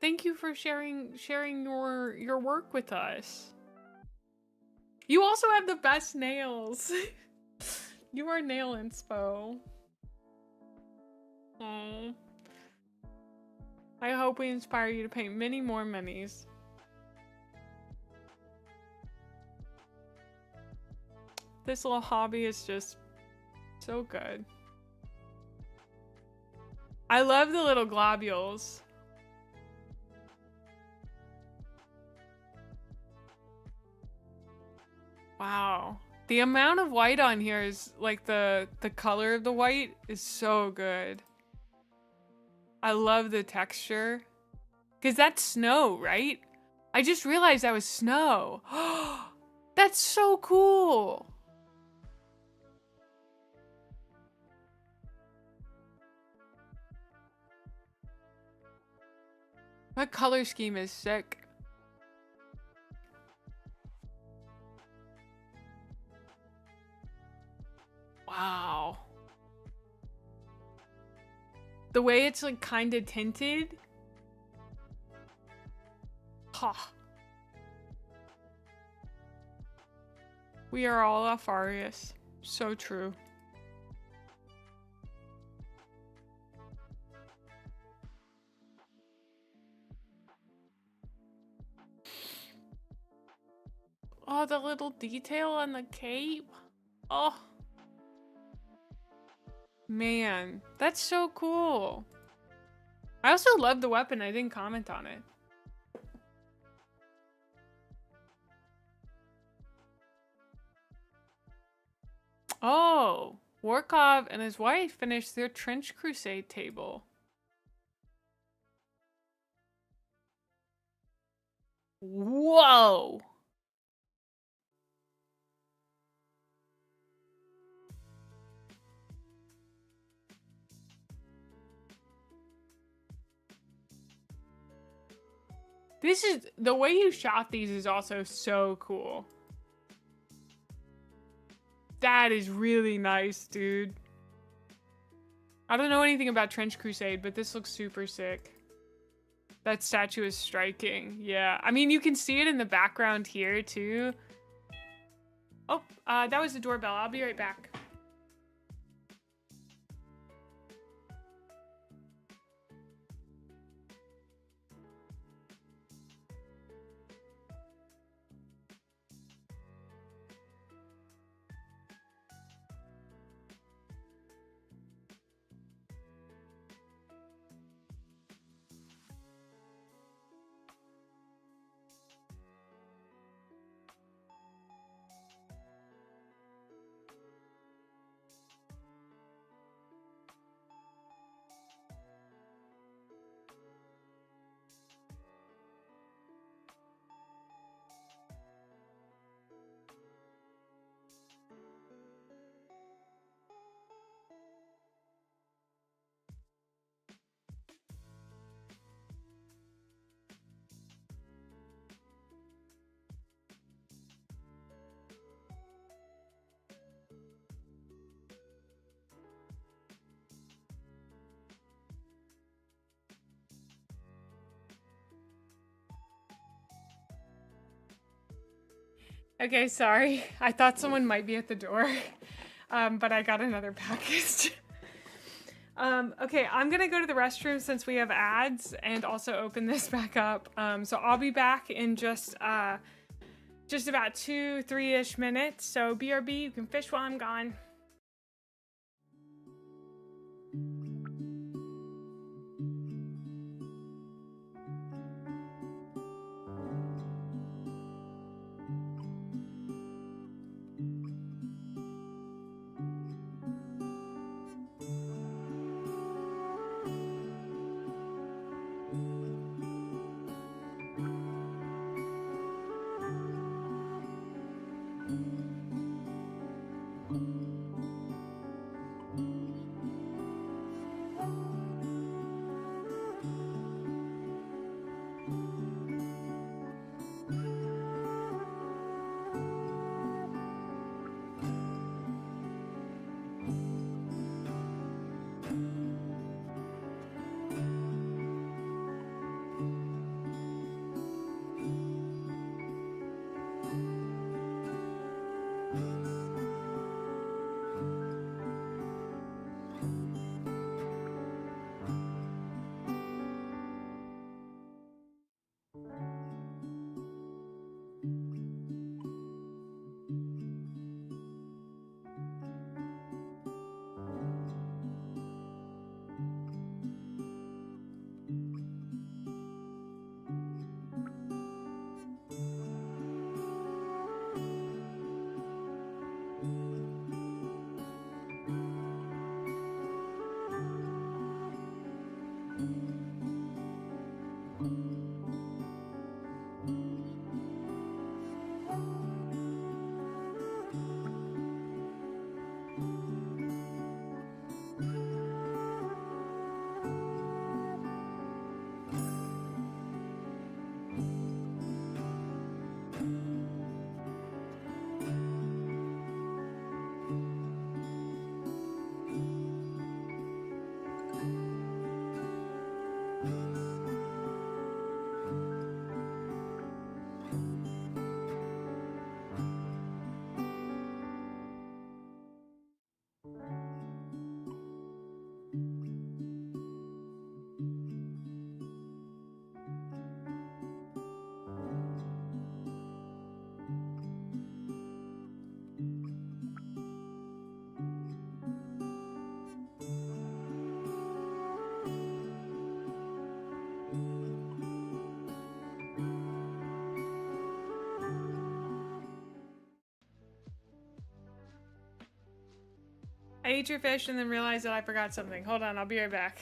Thank you for sharing your work with us. You also have the best nails. You are nail inspo. Oh. I hope we inspire you to paint many more minis. This little hobby is just so good. I love the little globules. Wow. The amount of white on here is like the color of the white is so good. I love the texture. Because that's snow, right? I just realized that was snow. That's so cool. That color scheme is sick. Wow. The way it's like kind of tinted. Ha. We are all Alfarius. So true. Oh, the little detail on the cape. Oh. Man, that's so cool. I also love the weapon. I didn't comment on it. Oh, Warkov and his wife finished their Trench Crusade table. Whoa. This is, the way you shot these is also so cool. That is really nice, dude. I don't know anything about Trench Crusade, but this looks super sick. That statue is striking. Yeah, I mean, you can see it in the background here, too. Oh, that was the doorbell. I'll be right back. Okay, sorry. I thought someone might be at the door, but I got another package. Okay, I'm gonna go to the restroom since we have ads and also open this back up. So I'll be back in just about 2-3-ish minutes. So BRB, you can fish while I'm gone. I ate your fish and then realized that I forgot something. Hold on, I'll be right back.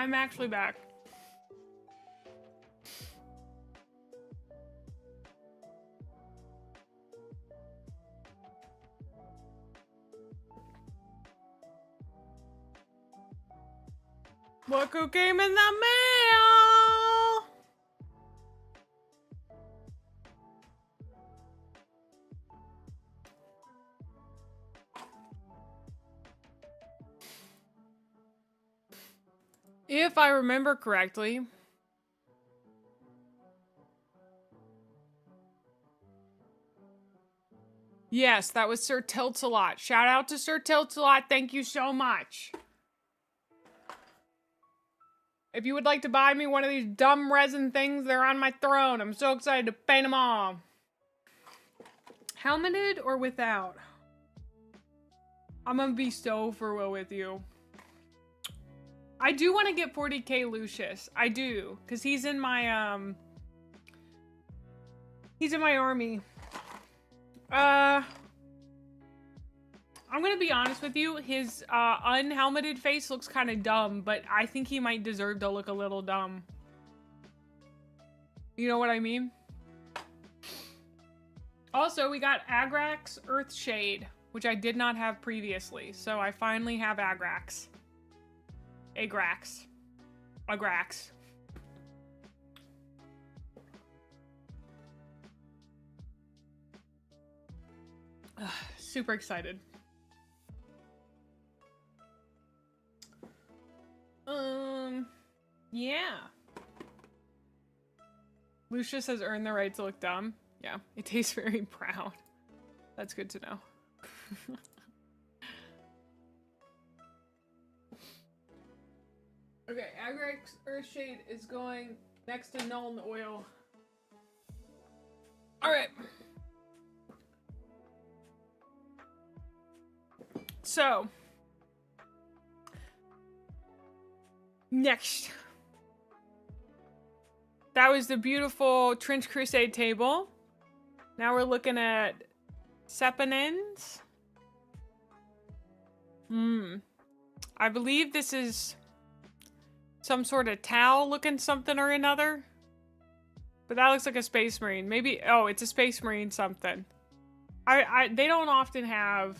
I'm actually back. Look who came in the mail! If I remember correctly, yes, that was Sir Tilts-a-lot. Shout out to Sir Tilts-a-lot. Thank you so much. If you would like to buy me one of these dumb resin things, they're on my throne. I'm so excited to paint them all. Helmeted or without? I'm gonna be so for real with you. I do want to get 40k Lucius. I do, because he's in my army. I'm gonna be honest with you, his unhelmeted face looks kind of dumb, but I think he might deserve to look a little dumb. You know what I mean? Also, we got Agrax Earthshade, which I did not have previously, so I finally have Agrax. Agrax. Agrax. Super excited. Yeah. Lucius has earned the right to look dumb. Yeah, it tastes very brown. That's good to know. Okay, Agrax Earthshade is going next to Nuln Oil. Alright. So. Next. That was the beautiful Trench Crusade table. Now we're looking at Seponins. I believe this is some sort of towel looking something or another. But that looks like a Space Marine. Maybe, oh, it's a Space Marine something. They don't often have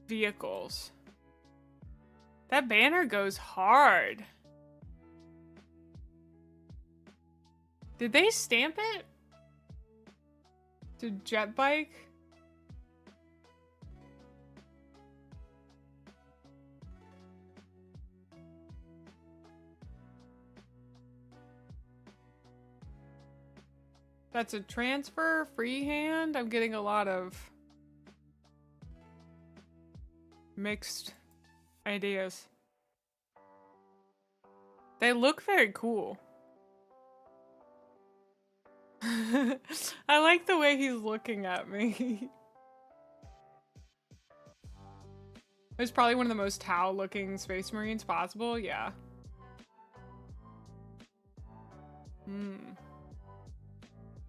vehicles. That banner goes hard. Did they stamp it? To jet bike? That's a transfer, freehand. I'm getting a lot of mixed ideas. They look very cool. I like the way he's looking at me. It's probably one of the most Tau looking Space Marines possible, yeah.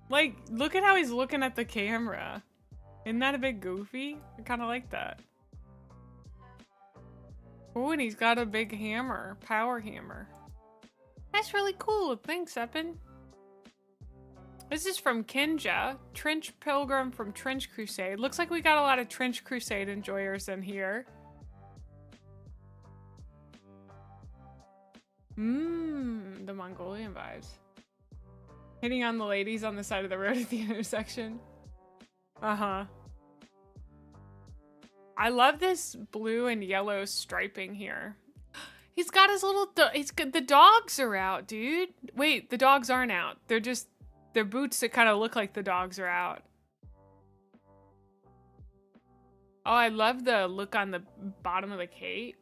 Like, look at how he's looking at the camera. Isn't that a bit goofy? I kind of like that. Oh, and he's got a big hammer. Power hammer. That's really cool. Thanks, Eppin. This is from Kinja. Trench Pilgrim from Trench Crusade. Looks like we got a lot of Trench Crusade enjoyers in here. The Mongolian vibes. Hitting on the ladies on the side of the road at the intersection. Uh-huh. I love this blue and yellow striping here. He's got his little... the dogs are out, dude. Wait, the dogs aren't out. They're just... they're boots that kind of look like the dogs are out. Oh, I love the look on the bottom of the cape.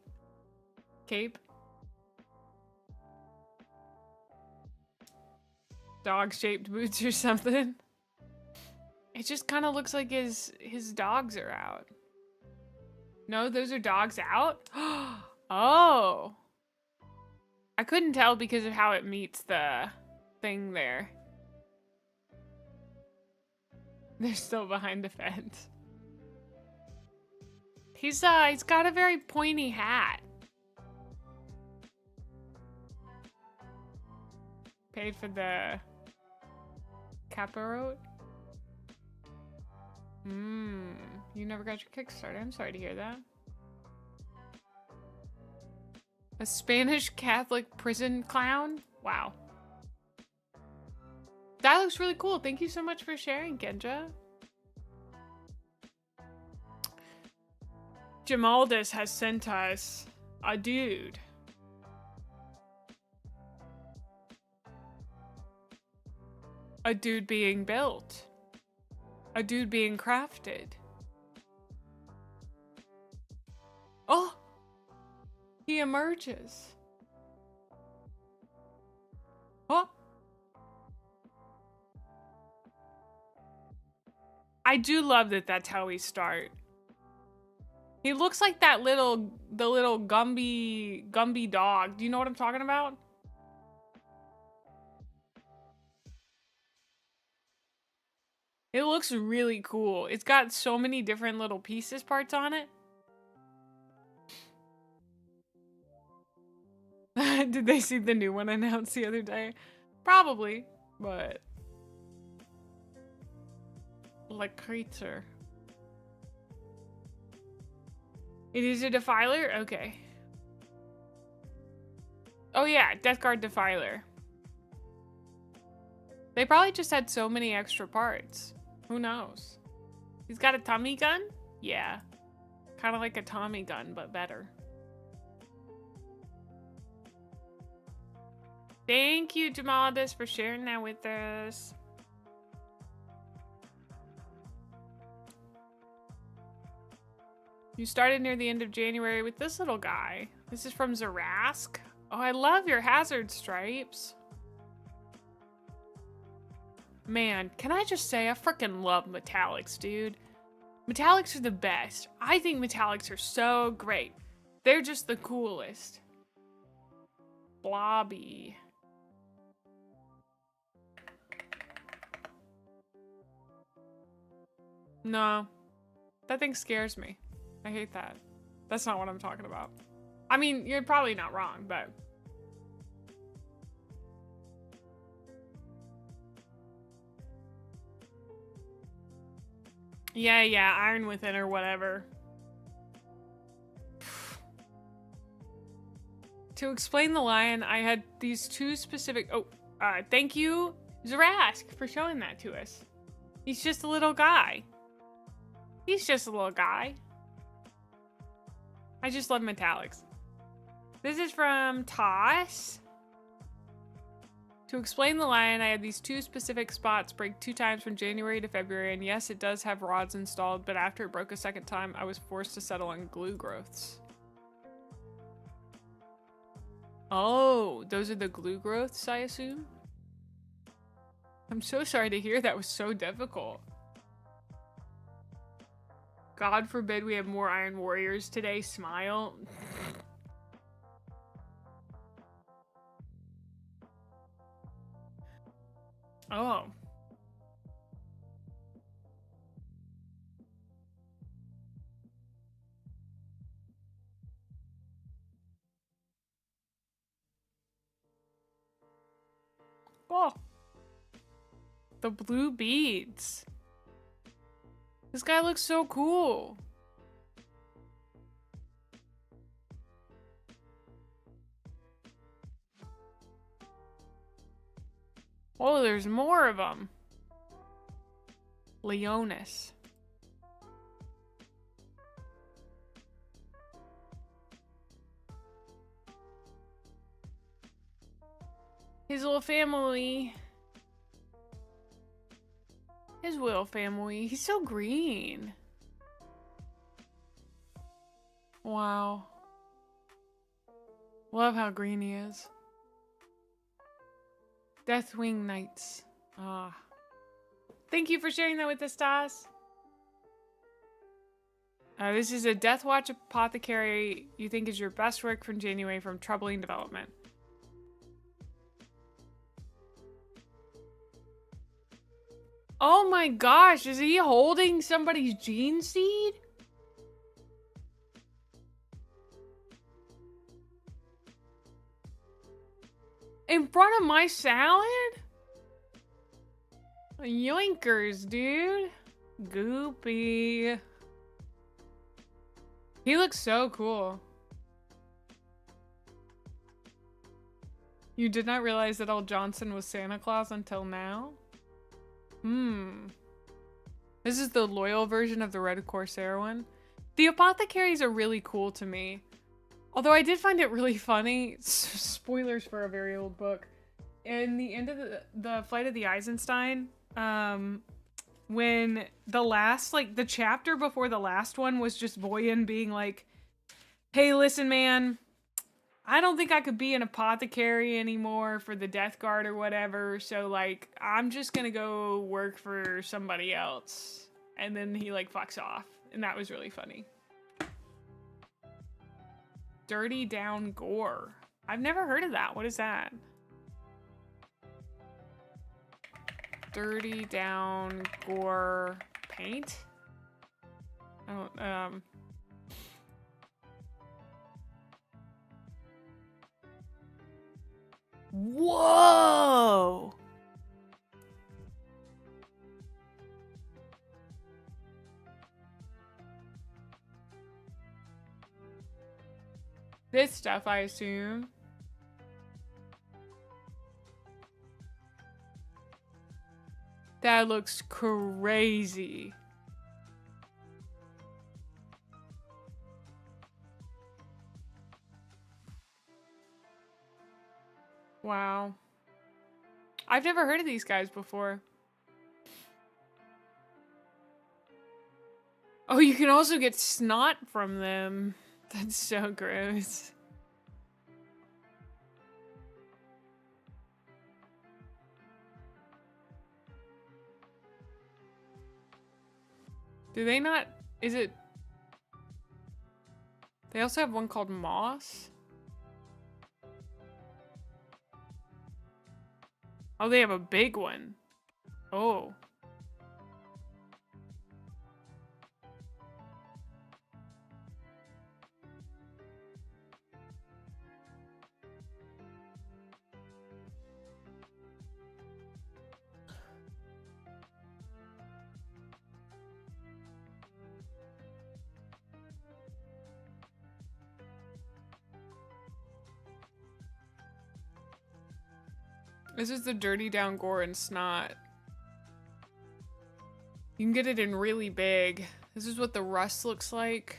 Dog-shaped boots or something. It just kind of looks like his dogs are out. No, those are dogs out? Oh. I couldn't tell because of how it meets the thing there. They're still behind the fence. He's got a very pointy hat. Paid for the caparot. You never got your Kickstarter. I'm sorry to hear that. A Spanish Catholic prison clown? Wow. That looks really cool. Thank you so much for sharing, Genja. Jamaldus has sent us a dude. A dude being built. A dude being crafted. Oh! He emerges. Oh! I do love that that's how we start. He looks like the little Gumby dog. Do you know what I'm talking about? It looks really cool. It's got so many different little pieces parts on it. Did they see the new one announced the other day? Probably, but like creature. It is a defiler? Okay. Oh yeah, Death Guard defiler. They probably just had so many extra parts. Who knows? He's got a Tommy gun? Yeah. Kind of like a Tommy gun, but better. Thank you, Jamaldus, for sharing that with us. You started near the end of January with this little guy. This is from Zarask. Oh, I love your hazard stripes. Man, can I just say, I freaking love metallics, dude. Metallics are the best. I think metallics are so great. They're just the coolest. Blobby. No. That thing scares me. I hate that. That's not what I'm talking about. I mean, you're probably not wrong, but... Yeah, Iron Within or whatever. To explain the lion, I had these two specific... Oh, thank you, Zarask, for showing that to us. He's just a little guy. He's just a little guy. I just love metallics. This is from Toss. To explain the lion, I had these two specific spots break 2 times from January to February, and yes, it does have rods installed, but after it broke a second time, I was forced to settle on glue growths. Oh, those are the glue growths, I assume? I'm so sorry to hear that was so difficult. God forbid we have more Iron Warriors today. Smile. Oh. Oh. The blue beads. This guy looks so cool. Oh, there's more of them. Leonis. His little family. His little family. He's so green. Wow. Love how green he is. Deathwing Knights. Ah. Thank you for sharing that with us, Stas. This is a Death Watch Apothecary you think is your best work from January from Troubling Development. Oh my gosh, is he holding somebody's gene seed? In front of my salad? Yoinkers, dude. Goopy. He looks so cool. You did not realize that old Johnson was Santa Claus until now? This is the loyal version of the Red Corsair one. The apothecaries are really cool to me. Although I did find it really funny. Spoilers for a very old book. In the end of the Flight of the Eisenstein, when the last, like, the chapter before the last one was just Voyen being like, hey, listen, man, I don't think I could be an apothecary anymore for the Death Guard or whatever, so, like, I'm just gonna go work for somebody else. And then he, like, fucks off. And that was really funny. Dirty Down Gore. I've never heard of that. What is that? Dirty Down Gore paint? I don't, Whoa! This stuff, I assume. That looks crazy. Wow. I've never heard of these guys before. Oh, you can also get snot from them. That's so gross. Do they not? Is it? They also have one called Moss. Oh, they have a big one. Oh. This is the Dirty Down Gore and Snot. You can get it in really big. This is what the rust looks like.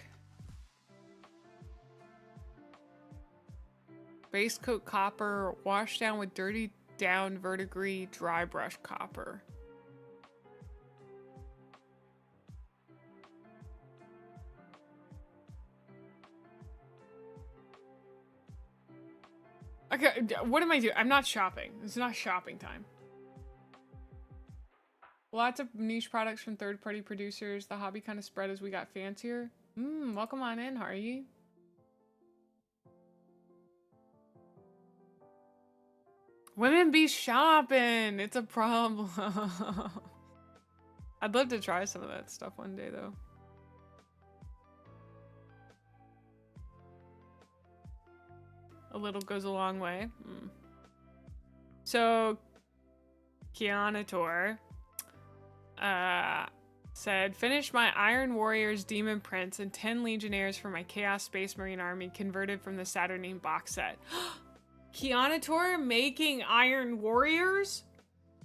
Base coat copper, washed down with Dirty Down Verdigris dry brush copper. Okay, what am I doing? I'm not shopping. It's not shopping time. Lots of niche products from third-party producers. The hobby kind of spread as we got fancier. Welcome on in, Hardy. Women be shopping. It's a problem. I'd love to try some of that stuff one day, though. A little goes a long way. So, Keanator said, finished my Iron Warriors Demon Prince and 10 Legionnaires for my Chaos Space Marine army converted from the Saturnine box set. Keanator making Iron Warriors?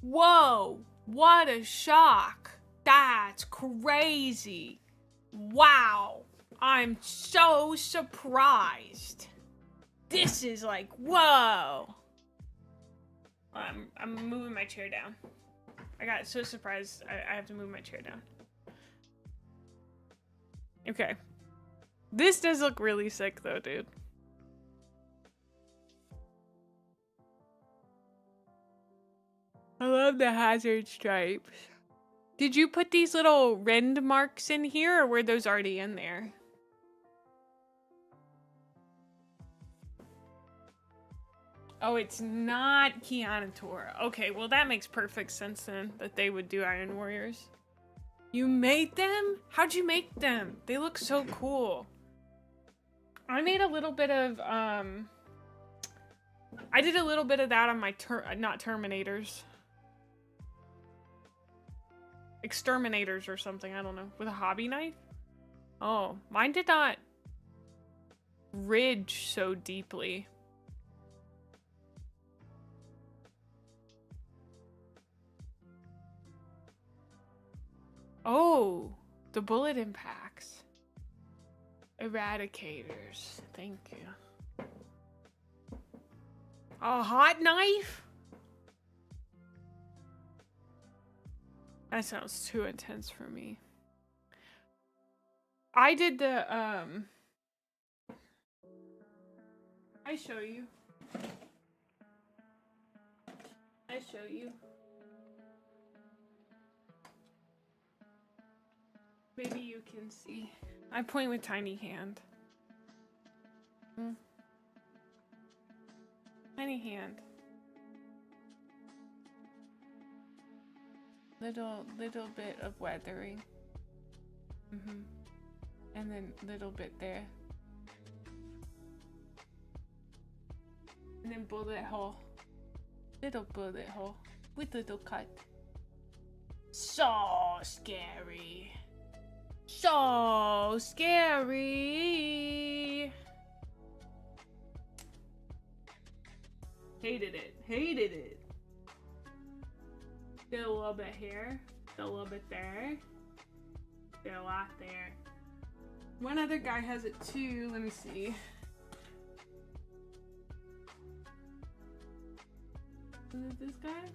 Whoa, what a shock. That's crazy. Wow, I'm so surprised. This is like, whoa. I'm moving my chair down. I got so surprised I have to move my chair down. Okay. This does look really sick though, dude. I love the hazard stripes. Did you put these little rend marks in here or were those already in there? Oh, it's not Keanator. Okay, well that makes perfect sense then, that they would do Iron Warriors. You made them? How'd you make them? They look so cool. I made a little bit of, I I did a little bit of that on my not Terminators. Exterminators or something, I don't know. With a hobby knife? Oh, mine did not ridge so deeply. Oh, the bullet impacts. Eradicators. Thank you. A hot knife? That sounds too intense for me. I did the, I show you. I show you. Maybe you can see. I point with tiny hand. Tiny hand. Little bit of weathering. And then little bit there. And then bullet hole. Little bullet hole. With little cut. So scary. So scary. Hated it. Hated it. Did a little bit here. Did a little bit there. Did a lot there. One other guy has it too. Let me see. Is it this guy?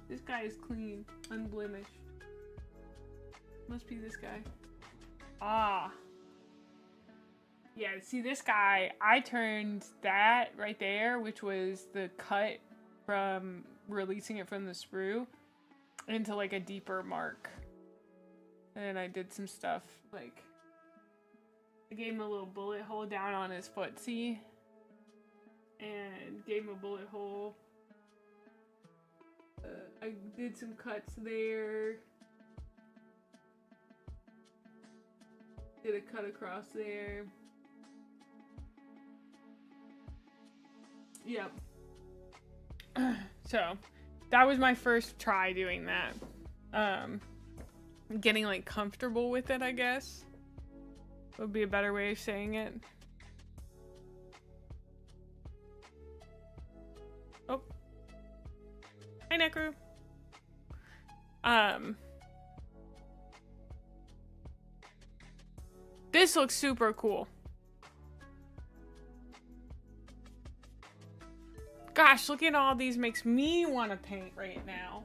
This guy is clean. Unblemished. Must be this guy. Ah. Yeah, see this guy, I turned that right there, which was the cut from releasing it from the sprue, into like a deeper mark. And then I did some stuff, like, I gave him a little bullet hole down on his footsie, and gave him a bullet hole. I did some cuts there. Did a cut across there. Yep. So, that was my first try doing that. Getting like comfortable with it, I guess. Would be a better way of saying it. Oh. Hi, Necro. This looks super cool. Gosh, looking at all these makes me want to paint right now.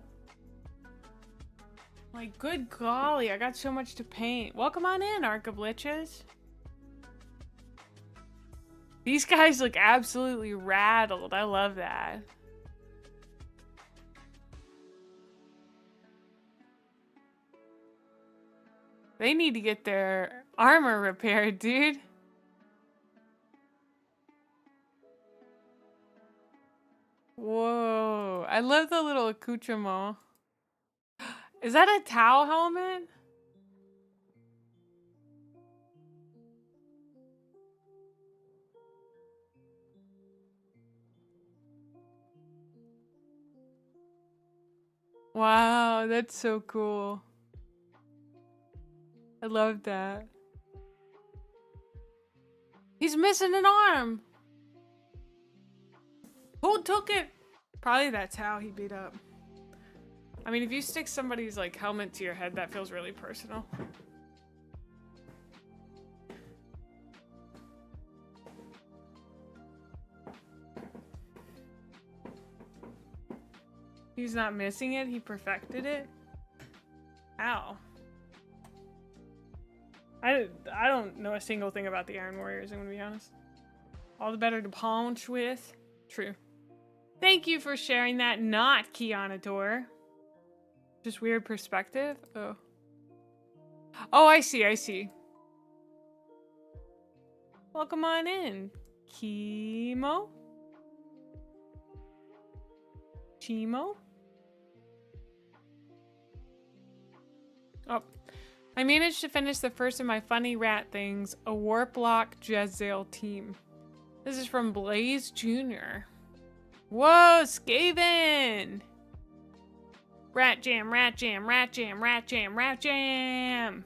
Like, good golly, I got so much to paint. Welcome on in, Arcabliches. These guys look absolutely rattled. I love that. They need to get their armor repaired, dude. Whoa, I love the little accoutrement. Is that a Tau helmet? Wow, that's so cool. I love that. He's missing an arm. Who took it? Probably that's how he beat up. I mean, if you stick somebody's like helmet to your head, that feels really personal. He's not missing it, he perfected it. Ow. I don't know a single thing about the Iron Warriors, I'm gonna be honest. All the better to punch with. True. Thank you for sharing that, not Keanator. Just weird perspective. Oh. Oh, I see, I see. Welcome on in. Chemo? Chemo? Oh. I managed to finish the first of my funny rat things, a Warplock Jezzail team. This is from Blaze Jr. Whoa, Skaven! Rat jam, rat jam, rat jam, rat jam, rat jam!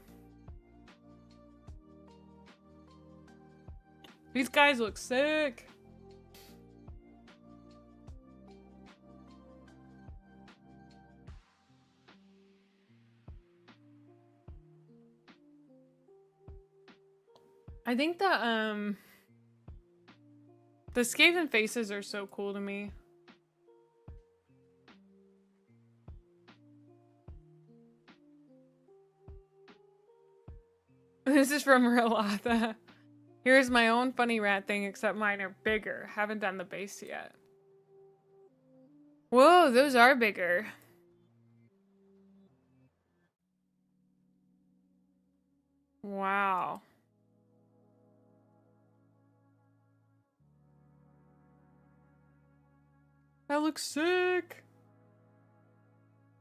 These guys look sick. I think the Skaven faces are so cool to me. This is from Relatha. Here's my own funny rat thing, except mine are bigger. Haven't done the base yet. Whoa, those are bigger. Wow. That looks sick.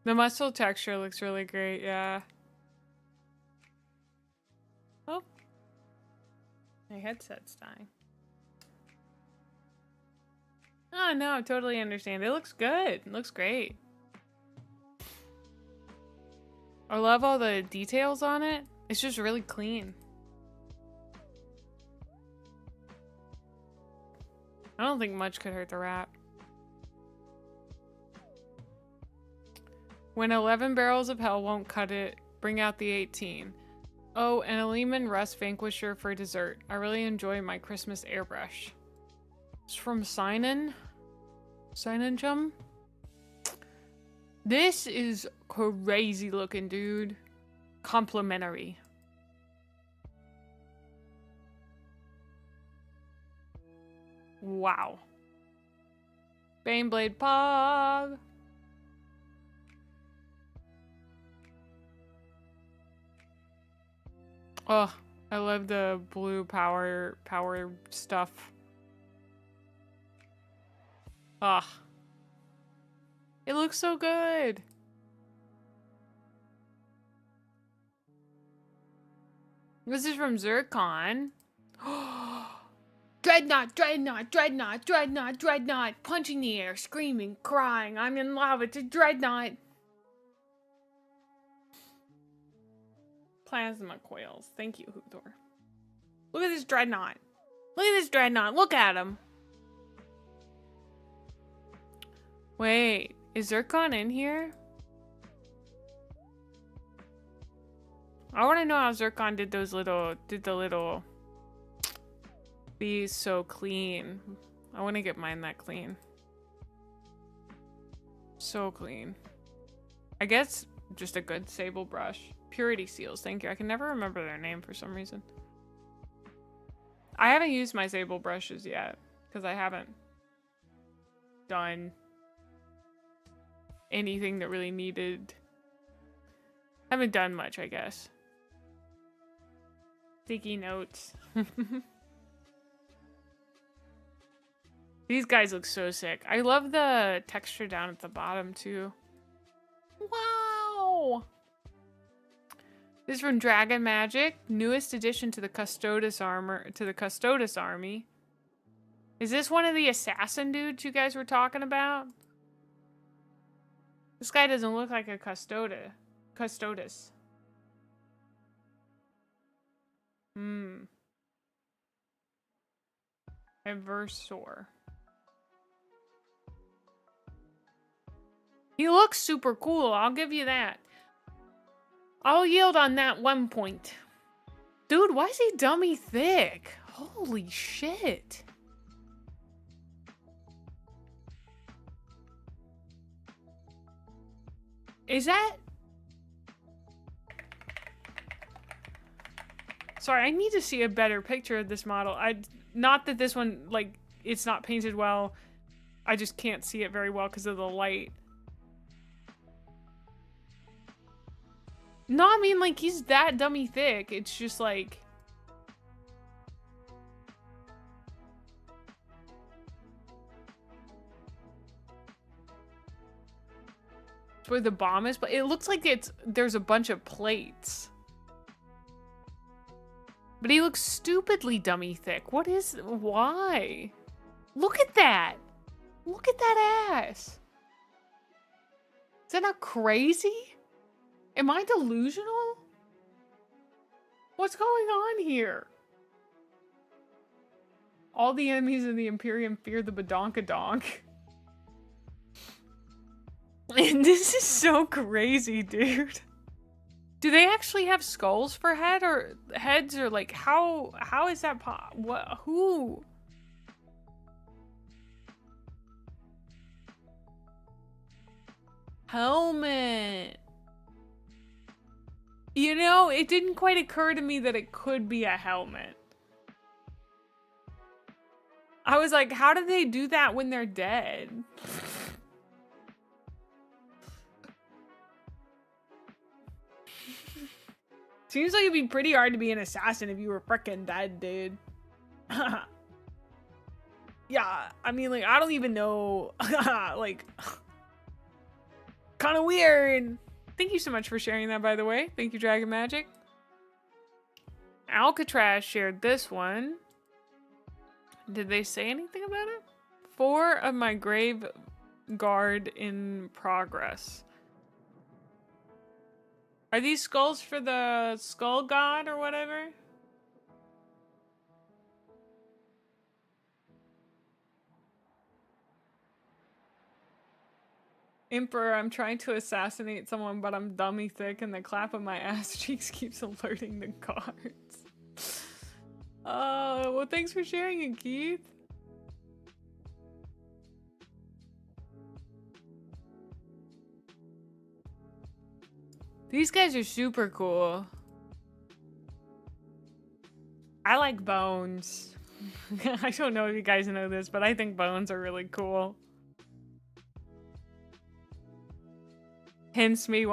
The muscle texture looks really great, yeah. Oh. My headset's dying. Oh no, I totally understand. It looks good. It looks great. I love all the details on it. It's just really clean. I don't think much could hurt the rat. When 11 barrels of hell won't cut it, bring out the 18. Oh, and a Lehman Rust Vanquisher for dessert. I really enjoy my Christmas airbrush. It's from Sinan. Sinanchum. This is crazy looking, dude. Complimentary. Wow. Baneblade Pog. Oh, I love the blue power stuff. Ah. It looks so good. This is from Zircon. Dreadnought, Dreadnought, Dreadnought, Dreadnought, Dreadnought. Punching the air, screaming, crying. I'm in love. It's a Dreadnought. Plasma coils. Thank you, Hoothor. Look at this Dreadnought. Look at this Dreadnought. Look at him. Wait, is Zircon in here? I want to know how Zircon did the little. Be so clean. I want to get mine that clean. So clean. I guess just a good sable brush. Purity Seals, thank you. I can never remember their name for some reason. I haven't used my sable brushes yet because I haven't done anything that really needed. Haven't done much, I guess. Sticky notes. These guys look so sick. I love the texture down at the bottom too. Wow! This is from Dragon Magic, newest addition to the Custodes army. Is this one of the assassin dudes you guys were talking about? This guy doesn't look like a Custodes. Eversor. He looks super cool, I'll give you that. I'll yield on that 1 point. Dude, why is he dummy thick? Holy shit. Is that... Sorry, I need to see a better picture of this model. Not that this one, like, it's not painted well. I just can't see it very well because of the light. No, I mean, like, he's that dummy thick. It's just, like... It's where the bomb is, but it looks like there's a bunch of plates. But he looks stupidly dummy thick. Why? Look at that! Look at that ass. Is that not crazy? Am I delusional? What's going on here? All the enemies of the Imperium fear the badonkadonk. And this is so crazy, dude. Do they actually have skulls for heads or like how is that what who? Helmet. You know, it didn't quite occur to me that it could be a helmet. I was like, how do they do that when they're dead? Seems like it'd be pretty hard to be an assassin if you were frickin' dead, dude. Yeah, I mean, like, I don't even know. Like, kind of weird. Thank you so much for sharing that, by the way. Thank you, Dragon Magic. Alcatraz shared this one. Did they say anything about it? 4 of my grave guard in progress. Are these skulls for the skull god or whatever? Emperor, I'm trying to assassinate someone, but I'm dummy thick and the clap of my ass cheeks keeps alerting the guards. Oh, well, thanks for sharing it, Keith. These guys are super cool. I like bones. I don't know if you guys know this, but I think bones are really cool. Hence me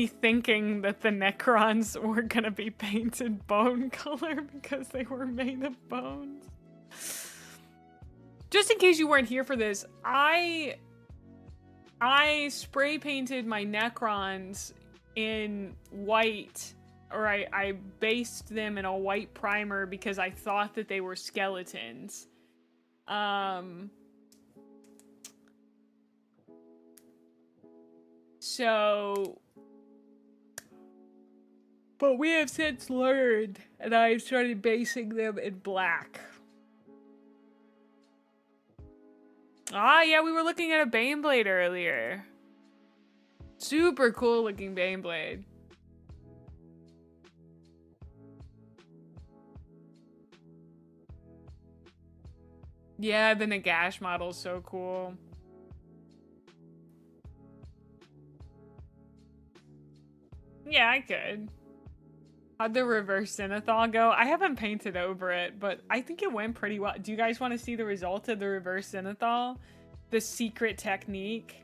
thinking that the Necrons were gonna be painted bone color because they were made of bones. Just in case you weren't here for this, I spray painted my Necrons in white, or I based them in a white primer because I thought that they were skeletons. So, but we have since learned, and I've started basing them in black. Ah, yeah, we were looking at a Baneblade earlier. Super cool looking Baneblade. Yeah, the Nagash model is so cool. Yeah, I could. How'd the reverse Zenithal go? I haven't painted over it, but I think it went pretty well. Do you guys want to see the result of the reverse Zenithal? The secret technique?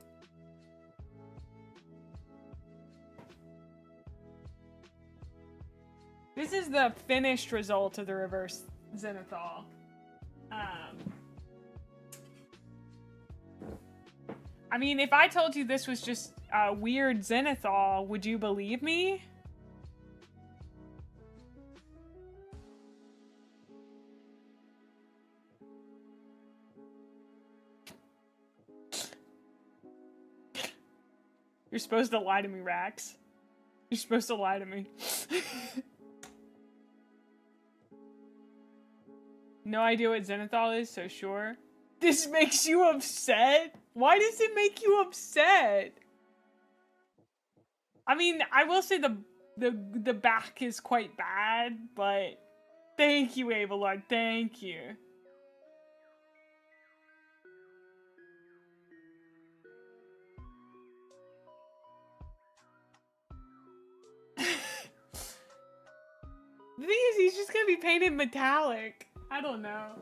This is the finished result of the reverse Zenithal. I mean, if I told you this was just a weird Zenithal, would you believe me? You're supposed to lie to me, Rax. You're supposed to lie to me. No idea what Zenithal is, so sure. This makes you upset? Why does it make you upset? I mean, I will say the back is quite bad, but thank you, Avalon, thank you. The thing is, he's just gonna be painted metallic. I don't know.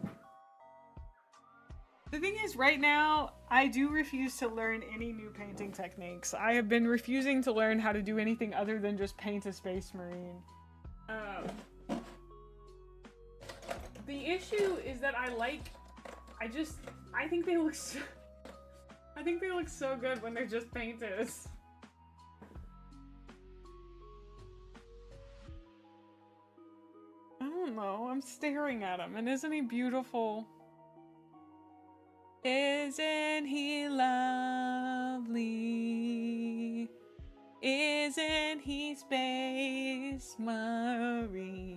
The thing is, right now, I do refuse to learn any new painting techniques. I have been refusing to learn how to do anything other than just paint a Space Marine. The issue is that I think they look so, I think they look so good when they're just painted. I don't know, I'm staring at him, and isn't he beautiful? Isn't he lovely? Isn't he Space Marine?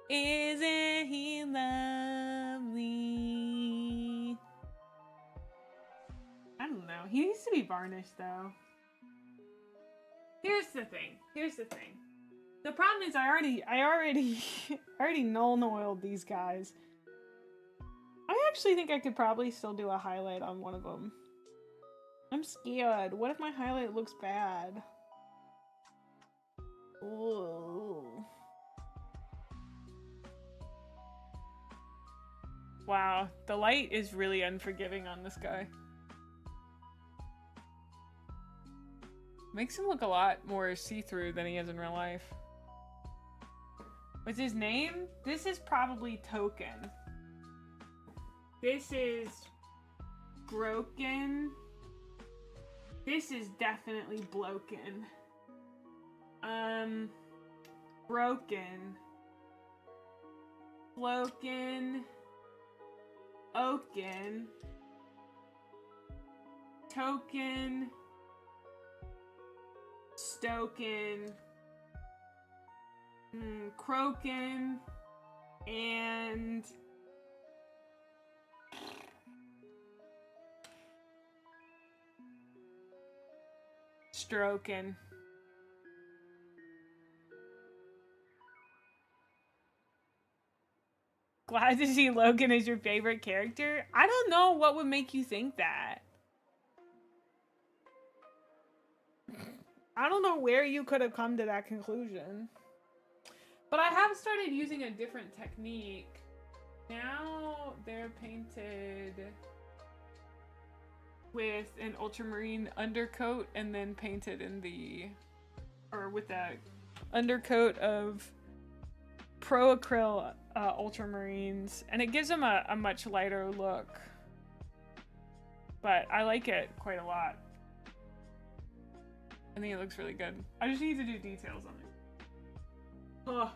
Isn't he lovely? I don't know. He needs to be varnished though. Here's the thing. The problem is I already null oiled these guys. I actually think I could probably still do a highlight on one of them. I'm scared. What if my highlight looks bad? Ooh. Wow, the light is really unforgiving on this guy. Makes him look a lot more see-through than he is in real life. What's his name? This is probably Token. This is Broken. This is definitely Bloken. Broken. Bloken. Oaken. Token. Stoken. Croaken. And Stroken. Glad to see Logan as your favorite character. I don't know what would make you think that. I don't know where you could have come to that conclusion. But I have started using a different technique. Now they're painted with an ultramarine undercoat and then painted in the, or with the undercoat of pro acryl ultramarines, and it gives them a much lighter look. But I like it quite a lot. I think it looks really good. I just need to do details on it. Ugh.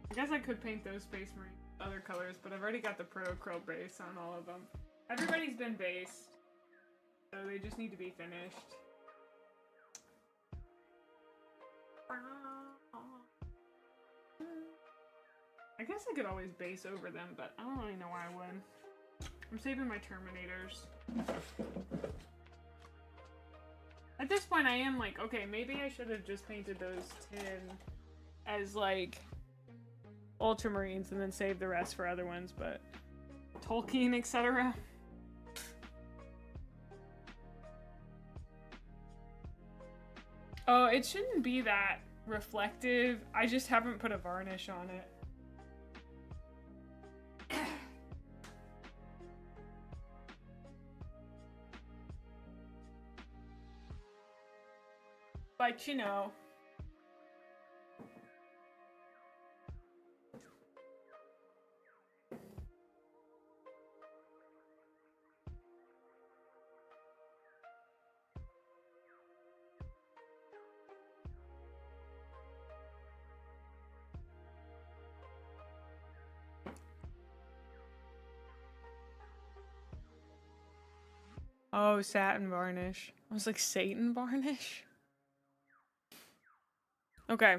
I guess I could paint those Space Marine other colors, but I've already got the Pro Acryl base on all of them. Everybody's been based, so they just need to be finished. I guess I could always base over them, but I don't really know why I would. I'm saving my Terminators. At this point, I am like, okay, maybe I should have just painted those 10 as like Ultramarines and then save the rest for other ones, but Tolkien, etc. Oh, it shouldn't be that reflective. I just haven't put a varnish on it. But you know. Oh, satin varnish. I was like, Satan varnish? Okay.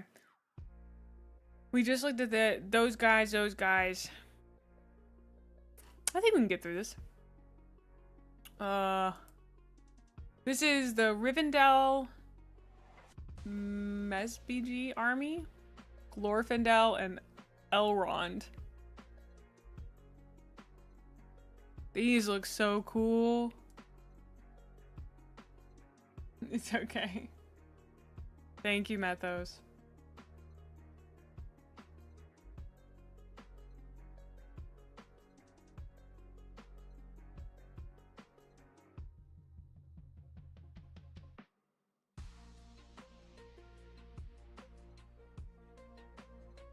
We just looked at those guys. I think we can get through this. This is the Rivendell Mesbg army. Glorfindel and Elrond. These look so cool. It's okay. Thank you, Methos.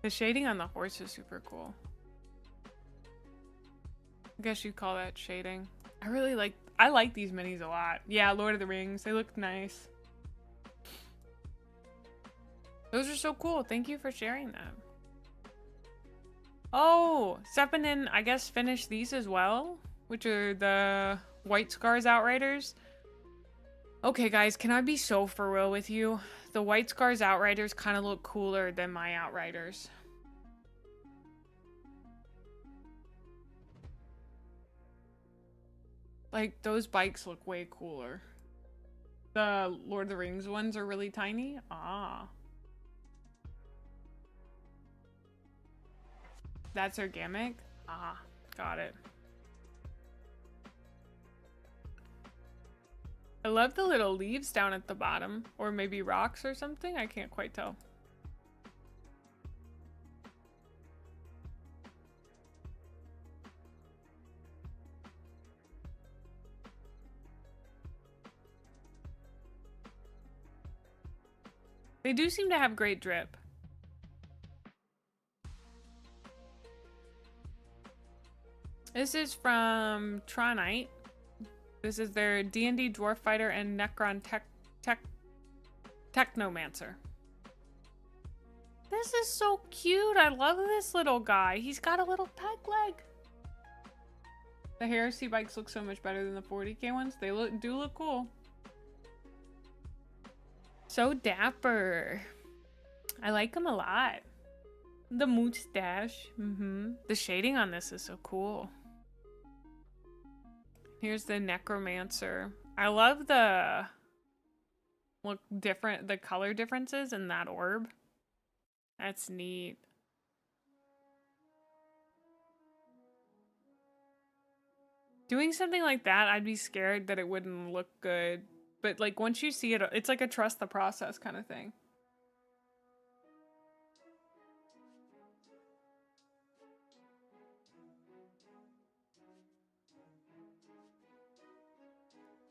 The shading on the horse is super cool. I guess you'd call that shading. I like these minis a lot. Yeah, Lord of the Rings. They look nice. Those are so cool. Thank you for sharing them. Oh, Sepinin, I guess, finished these as well, which are the White Scars Outriders. Okay, guys, can I be so for real with you? The White Scars Outriders kind of look cooler than my Outriders. Like, those bikes look way cooler. The Lord of the Rings ones are really tiny. Ah. That's organic? Ah, got it. I love the little leaves down at the bottom. Or maybe rocks or something? I can't quite tell. They do seem to have great drip. This is from Tronite. This is their D&D Dwarf Fighter and Necron Technomancer. This is so cute. I love this little guy. He's got a little peg leg. The Heresy bikes look so much better than the 40K ones. They do look cool. So dapper. I like him a lot. The mustache. The shading on this is so cool. Here's the Necromancer. I love the the color differences in that orb. That's neat. Doing something like that, I'd be scared that it wouldn't look good. But like once you see it, it's like a trust the process kind of thing.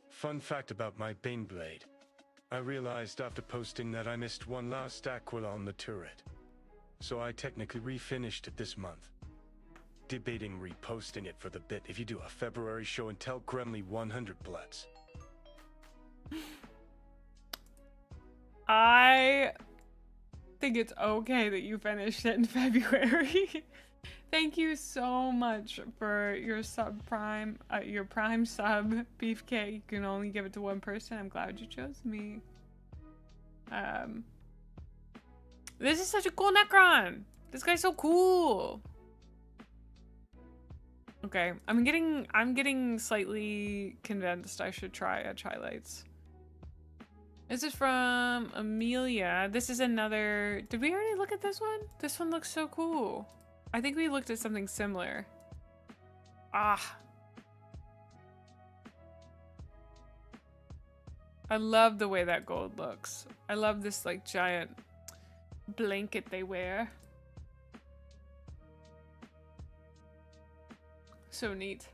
Fun fact about my Baneblade. I realized after posting that I missed one last aquila on the turret. So I technically refinished it this month. Debating reposting it for the bit if you do a February show and tell Gremlin 100 bloods. I think it's okay that you finished it in February. Thank you so much for your prime sub, Beefcake. You can only give it to one person. I'm glad you chose me. This is such a cool Necron. This guy's so cool. Okay, I'm getting slightly convinced I should try a Tri-Lights. This is from Amelia. This is another... Did we already look at this one? This one looks so cool. I think we looked at something similar. Ah. I love the way that gold looks. I love this like giant blanket they wear. So neat.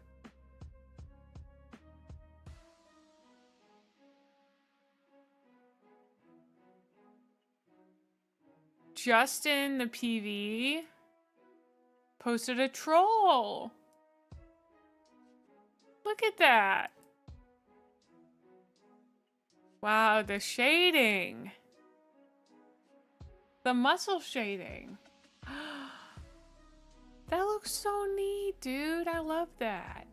Justin the PV posted a troll. Look at that. Wow, the shading. The muscle shading. That looks so neat, dude. I love that.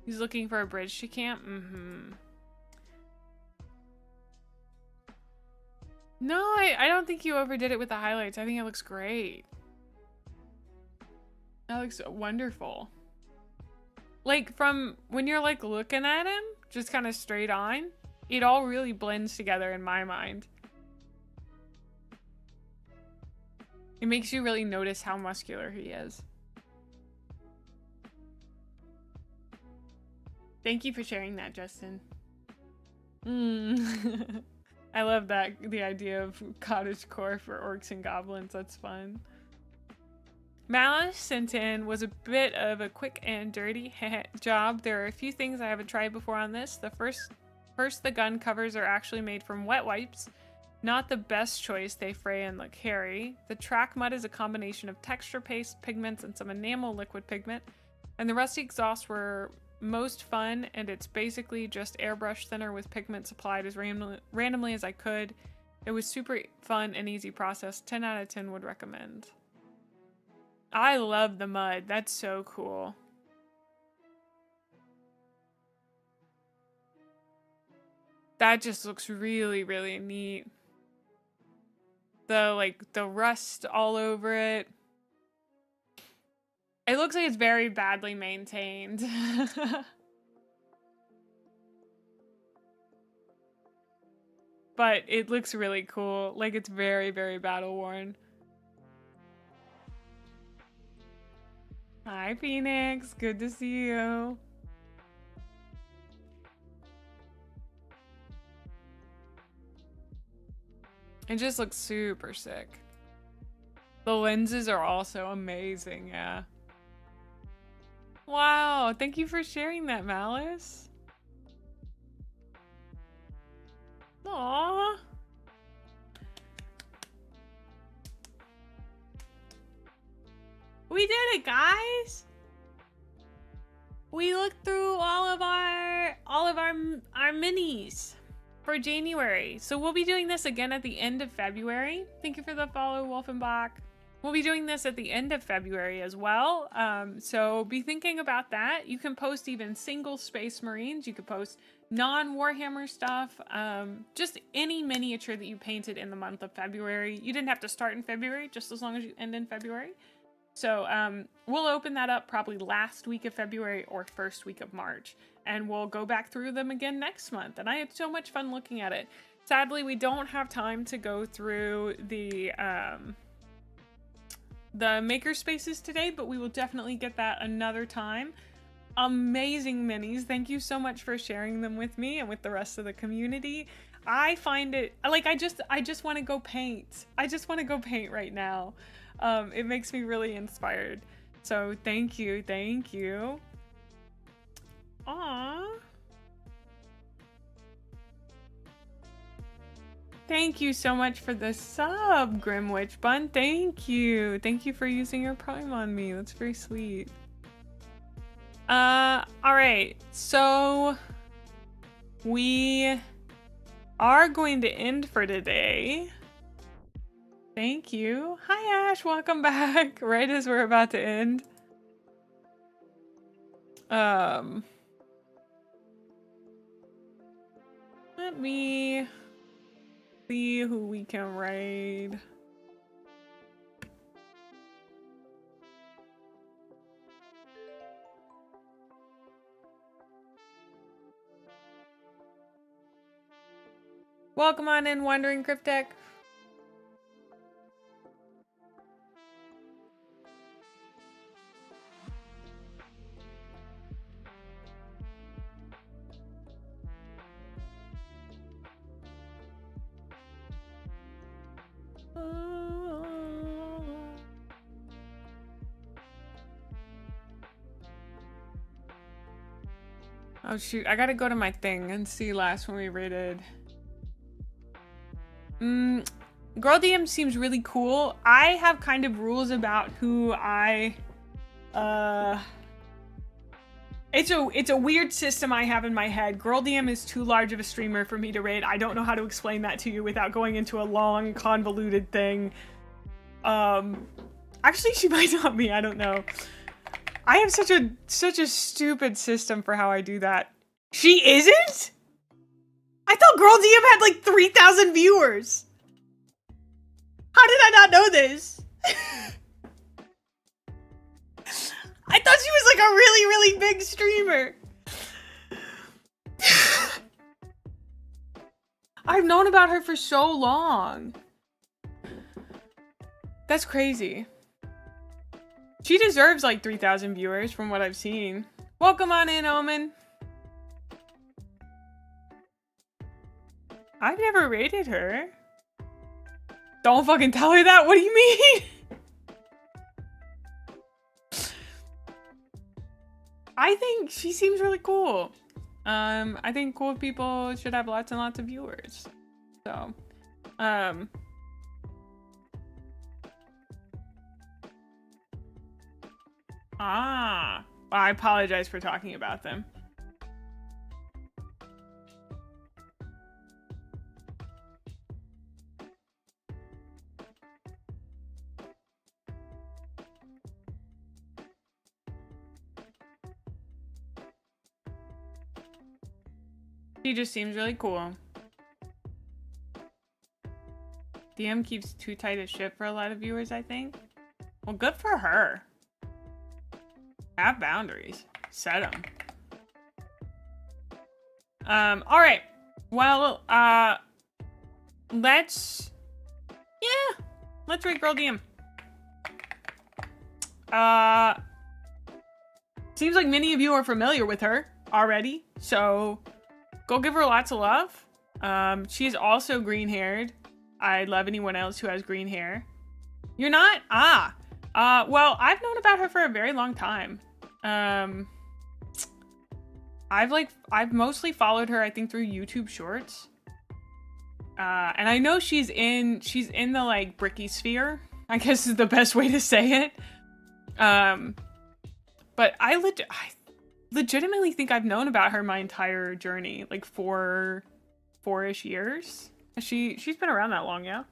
He's looking for a bridge to camp. No, I don't think you overdid it with the highlights. I think it looks great. That looks wonderful. Like from when you're like looking at him, just kind of straight on, it all really blends together in my mind. It makes you really notice how muscular he is. Thank you for sharing that, Justin. I love that, the idea of cottagecore for orcs and goblins. That's fun. Malice sent in was a bit of a quick and dirty job. There are a few things I haven't tried before on this. The first, the gun covers are actually made from wet wipes. Not the best choice, they fray and look hairy. The track mud is a combination of texture paste, pigments, and some enamel liquid pigment. And the rusty exhausts were most fun, and it's basically just airbrush thinner with pigments applied as randomly as I could. It was super fun and easy process. 10 out of 10 would recommend. I love the mud. That's so cool. That just looks really, really neat. The rust all over it. It looks like it's very badly maintained. But it looks really cool. Like, it's very, very battle worn. Hi, Phoenix. Good to see you. It just looks super sick. The lenses are also amazing, yeah. Wow, thank you for sharing that, Malice. Aww. We did it, guys. We looked through all of our minis for January. So we'll be doing this again at the end of February. Thank you for the follow, Wolfenbach. We'll be doing this at the end of February as well. So be thinking about that. You can post even single Space Marines. You could post non-Warhammer stuff. Just any miniature that you painted in the month of February. You didn't have to start in February, just as long as you end in February. So we'll open that up probably last week of February or first week of March. And we'll go back through them again next month. And I had so much fun looking at it. Sadly, we don't have time to go through the maker spaces today, but we will definitely get that another time. Amazing minis. Thank you so much for sharing them with me and with the rest of the community. I find it like I just want to go paint. I just want to go paint right now. It makes me really inspired. So thank you. Thank you. Aww. Thank you so much for the sub, Grimwitch Bun. Thank you. Thank you for using your Prime on me. That's very sweet. Alright. So we are going to end for today. Thank you. Hi, Ash. Welcome back. Right as we're about to end. Let me see who we can raid. Welcome on in, Wandering Cryptech. Oh shoot, I gotta go to my thing and see last when we rated. Girl DM seems really cool. I have kind of rules about who I it's a weird system I have in my head. Girl DM is too large of a streamer for me to raid. I don't know how to explain that to you without going into a long, convoluted thing. Actually, she might not be. I don't know. I have such a stupid system for how I do that. She isn't? I thought Girl DM had like 3,000 viewers. How did I not know this? I thought she was like a really, really big streamer. I've known about her for so long. That's crazy. She deserves like 3,000 viewers from what I've seen. Welcome on in, Omen. I've never rated her. Don't fucking tell her that. What do you mean? I think she seems really cool. I think cool people should have lots and lots of viewers. So, I apologize for talking about them. She just seems really cool. DM keeps too tight a ship for a lot of viewers, I think. Well, good for her. Have boundaries. Set them. All right. Well, let's rate Girl DM. Seems like many of you are familiar with her already, so go give her lots of love. She's also green-haired. I love anyone else who has green hair. You're not? Well, I've known about her for a very long time. I've mostly followed her, I think, through YouTube Shorts. And I know she's in the like bricky sphere, I guess is the best way to say it. But I legitimately think I've known about her my entire journey, like four-ish years. She's been around that long, yeah?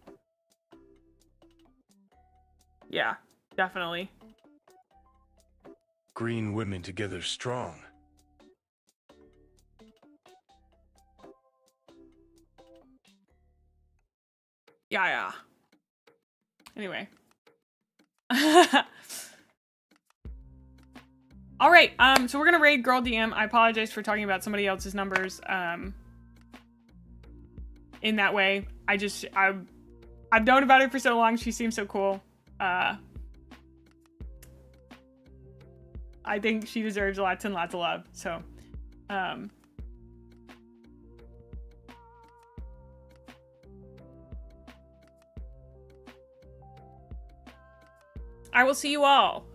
Yeah, definitely. Green women together strong. Yeah. Anyway. All right, so we're gonna raid Girl DM. I apologize for talking about somebody else's numbers in that way. I've known about her for so long. She seems so cool. I think she deserves lots and lots of love. So, I will see you all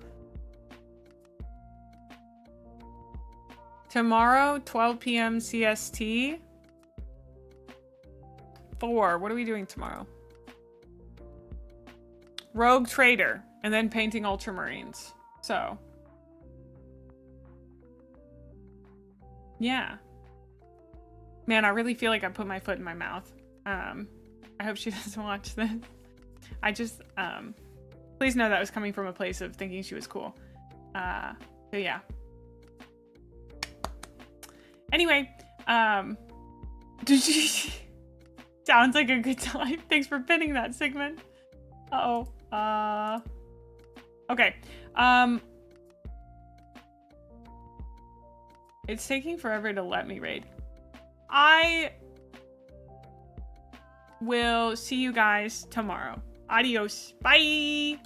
tomorrow, 12 p.m. CST. What are we doing tomorrow? Rogue Trader, and then painting Ultramarines. So, yeah. Man, I really feel like I put my foot in my mouth. I hope she doesn't watch this. I just, please know that was coming from a place of thinking she was cool. So yeah. Anyway, sounds like a good time. Thanks for pinning that, Sigmund. Uh-oh. Okay. It's taking forever to let me raid. I will see you guys tomorrow. Adios. Bye.